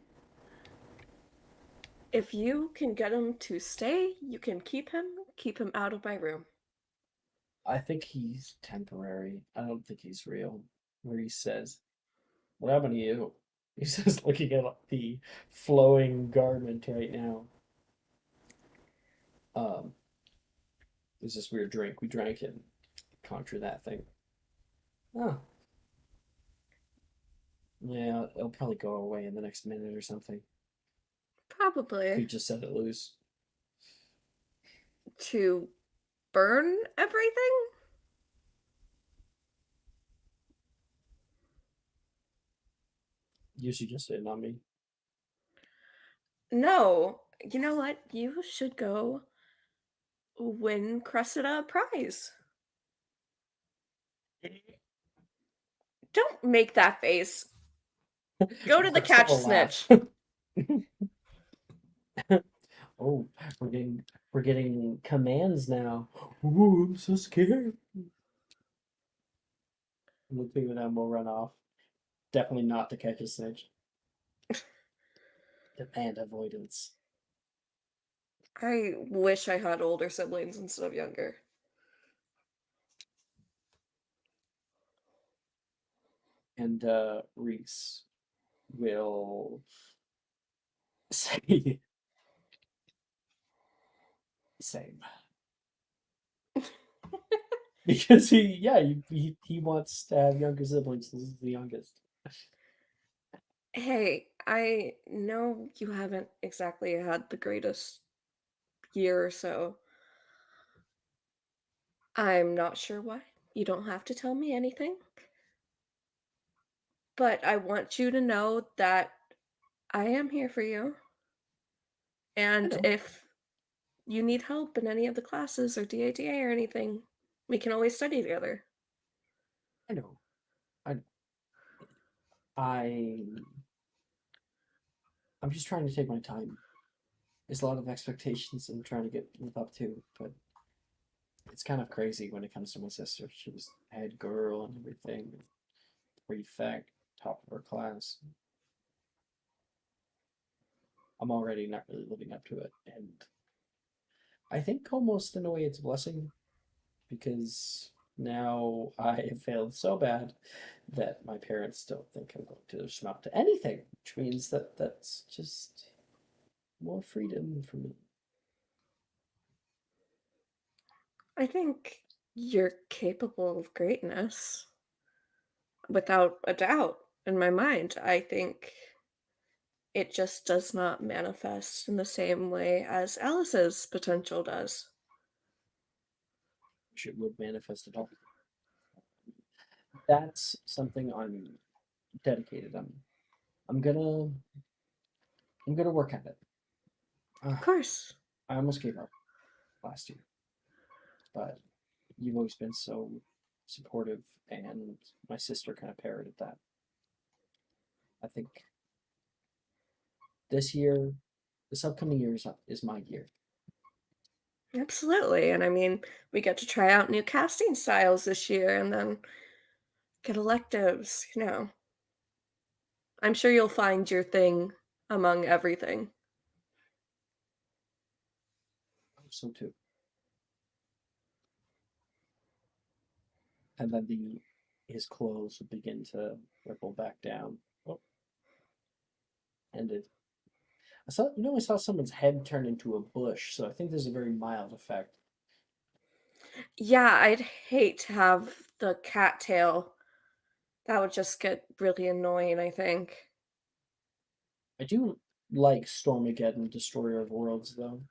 If you can get him to stay, you can keep him out of my room. I think he's temporary. I don't think he's real. Where he says, "What happened to you?" He says, looking at the flowing garment right now. There's this weird drink. We drank it and conjured that thing. Oh. Yeah, it'll probably go away in the next minute or something. Probably. We just set it loose. To burn everything? You should just say it, not me. No. You know what? You should go win Cressida a prize. Don't make that face. Go to the catch snitch. Oh, we're getting commands now. Ooh, I'm so scared. We'll think that we'll run off. Definitely not to catch a snitch. Demand avoidance. I wish I had older siblings instead of younger. And Reese will say, Same. Because he wants to have younger siblings. This is the youngest. Hey, I know you haven't exactly had the greatest year or so. I'm not sure why. You don't have to tell me anything. But I want you to know that I am here for you. And if you need help in any of the classes or DADA or anything, we can always study together. I know. I'm just trying to take my time. There's a lot of expectations I'm trying to live up to, but it's kind of crazy when it comes to my sister. She was head girl and everything, prefect, top of her class. I'm already not really living up to it, and I think almost in a way it's a blessing, because now I have failed so bad that my parents don't think I'm going to amount to anything, which means that that's just more freedom for me. I think you're capable of greatness. Without a doubt, in my mind. I think it just does not manifest in the same way as Alice's potential does. Wish it would manifest at all. That's something I'm dedicated on. I'm gonna work at it. Of course. I almost gave up last year, but you've always been so supportive, and my sister kind of parroted that. I think this upcoming year is my year. Absolutely. And I mean, we get to try out new casting styles this year and then get electives, I'm sure you'll find your thing among everything. I hope so too. And then his clothes would begin to ripple back down. Oh. Ended. I saw someone's head turn into a bush, so I think there's a very mild effect. Yeah, I'd hate to have the cattail. That would just get really annoying, I think. I do like Stormageddon, Destroyer of Worlds, though.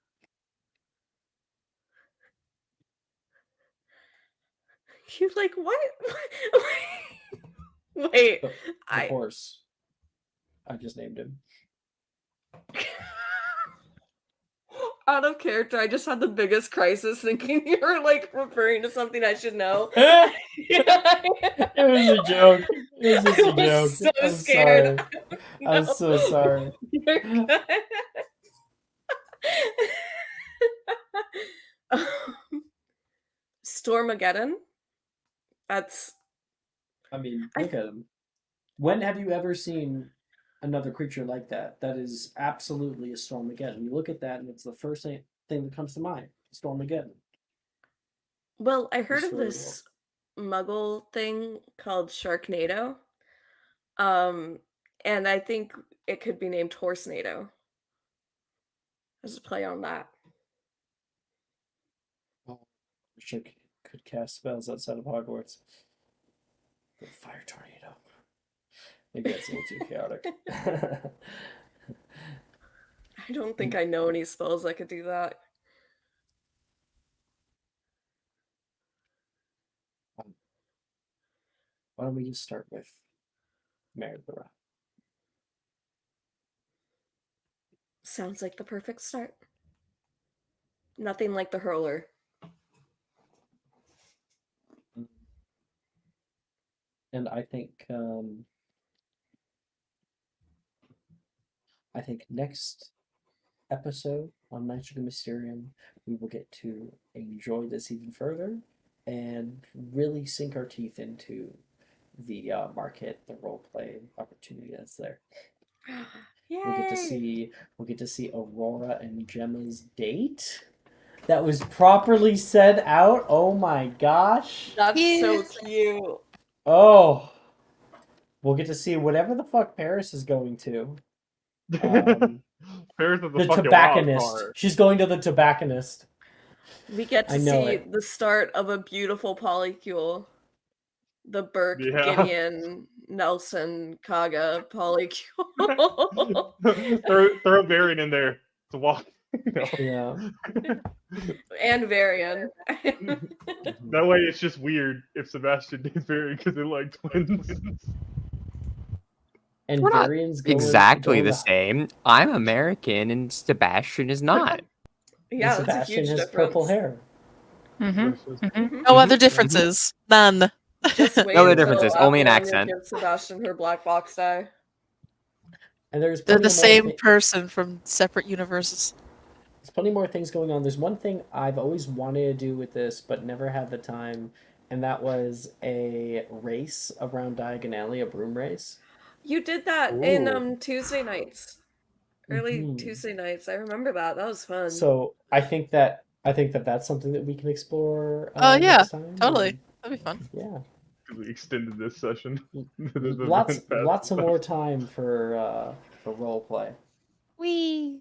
You like what? Wait, The horse. I just named him. Out of character, I just had the biggest crisis thinking you were like referring to something I should know. It was a joke. It was just a joke. So I'm scared. sorry. I'm so sorry. You're good. Stormageddon. That's. I mean, look at him. When have you ever seen another creature like that? That is absolutely a Stormageddon. You look at that, and it's the first thing that comes to mind. Stormageddon. Well, I heard of this Muggle thing called Sharknado. And I think it could be named Horsenado. As a play on that. Oh, I wish I could cast spells outside of Hogwarts. The fire tornado. Maybe that's a little too chaotic. I don't think I know any spells that could do that. Why don't we just start with Mare the Rat? Sounds like the perfect start. Nothing like the hurler. And I think next episode on Magical Mysterium, we will get to enjoy this even further and really sink our teeth into the market, the roleplay opportunity that's there. Yay! We'll get to see Aurora and Gemma's date. That was properly said out. Oh my gosh. That's so cute. Oh. We'll get to see whatever the fuck Paris is going to. Paris is the fucking tobacconist. wild card. She's going to the tobacconist. We get to see the start of a beautiful polycule. The Burke, Gideon, Nelson, Kaga polycule. throw Varian in there to walk. Yeah. And Varian. That way it's just weird if Sebastian needs Varian because they're like twins. And We're not Varian's going exactly the same. I'm American and Sebastian is not. Yeah, and that's a Sebastian huge has difference. purple hair. No other differences. None. Just wait No other until differences. Only an Apollonia accent. gives Sebastian her black box die. And there's They're plenty the of same person from separate universes. There's plenty more things going on. There's one thing I've always wanted to do with this, but never had the time, and that was a race around Diagon Alley, a broom race. You did that in Tuesday nights. Early Tuesday nights. I remember that. That was fun. So I think that's something that we can explore Oh yeah, next time. totally. That'd be fun. Yeah. We extended this session. Lots of more time for role play. Wee.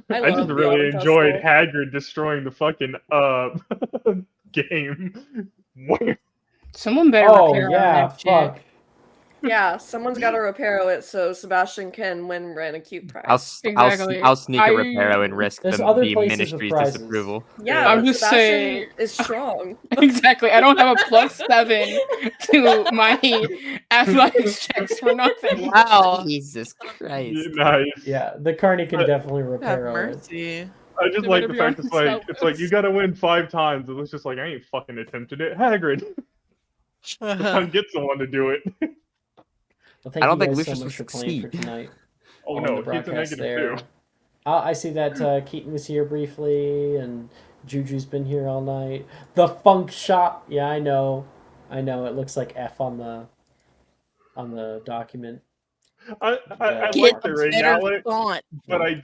I just really enjoyed Hagrid destroying the fucking game. Someone better repair yeah, fuck. Yeah, someone's got to reparo it so Sebastian can win Ren a cute prize. I'll sneak a reparo and risk the ministry's disapproval. Yeah, I'm just Sebastian saying is strong. Exactly. I don't have a +7 to my athletics checks for nothing. Wow. Jesus Christ. Nice. Yeah, the Carney can definitely reparo mercy. I just like the fact it's like you gotta win 5 times, and it's just like I ain't fucking attempted it. Hagrid. I'll get someone to do it. Well, I don't think guys Lucius so will much for playing for succeed. tonight. Oh on no, the he's a broadcast negative too. I see that Keaton was here briefly, and Juju's been here all night. The Funk Shop. Yeah, I know. It looks like F on the document. I like the ring, Alec, but I don't.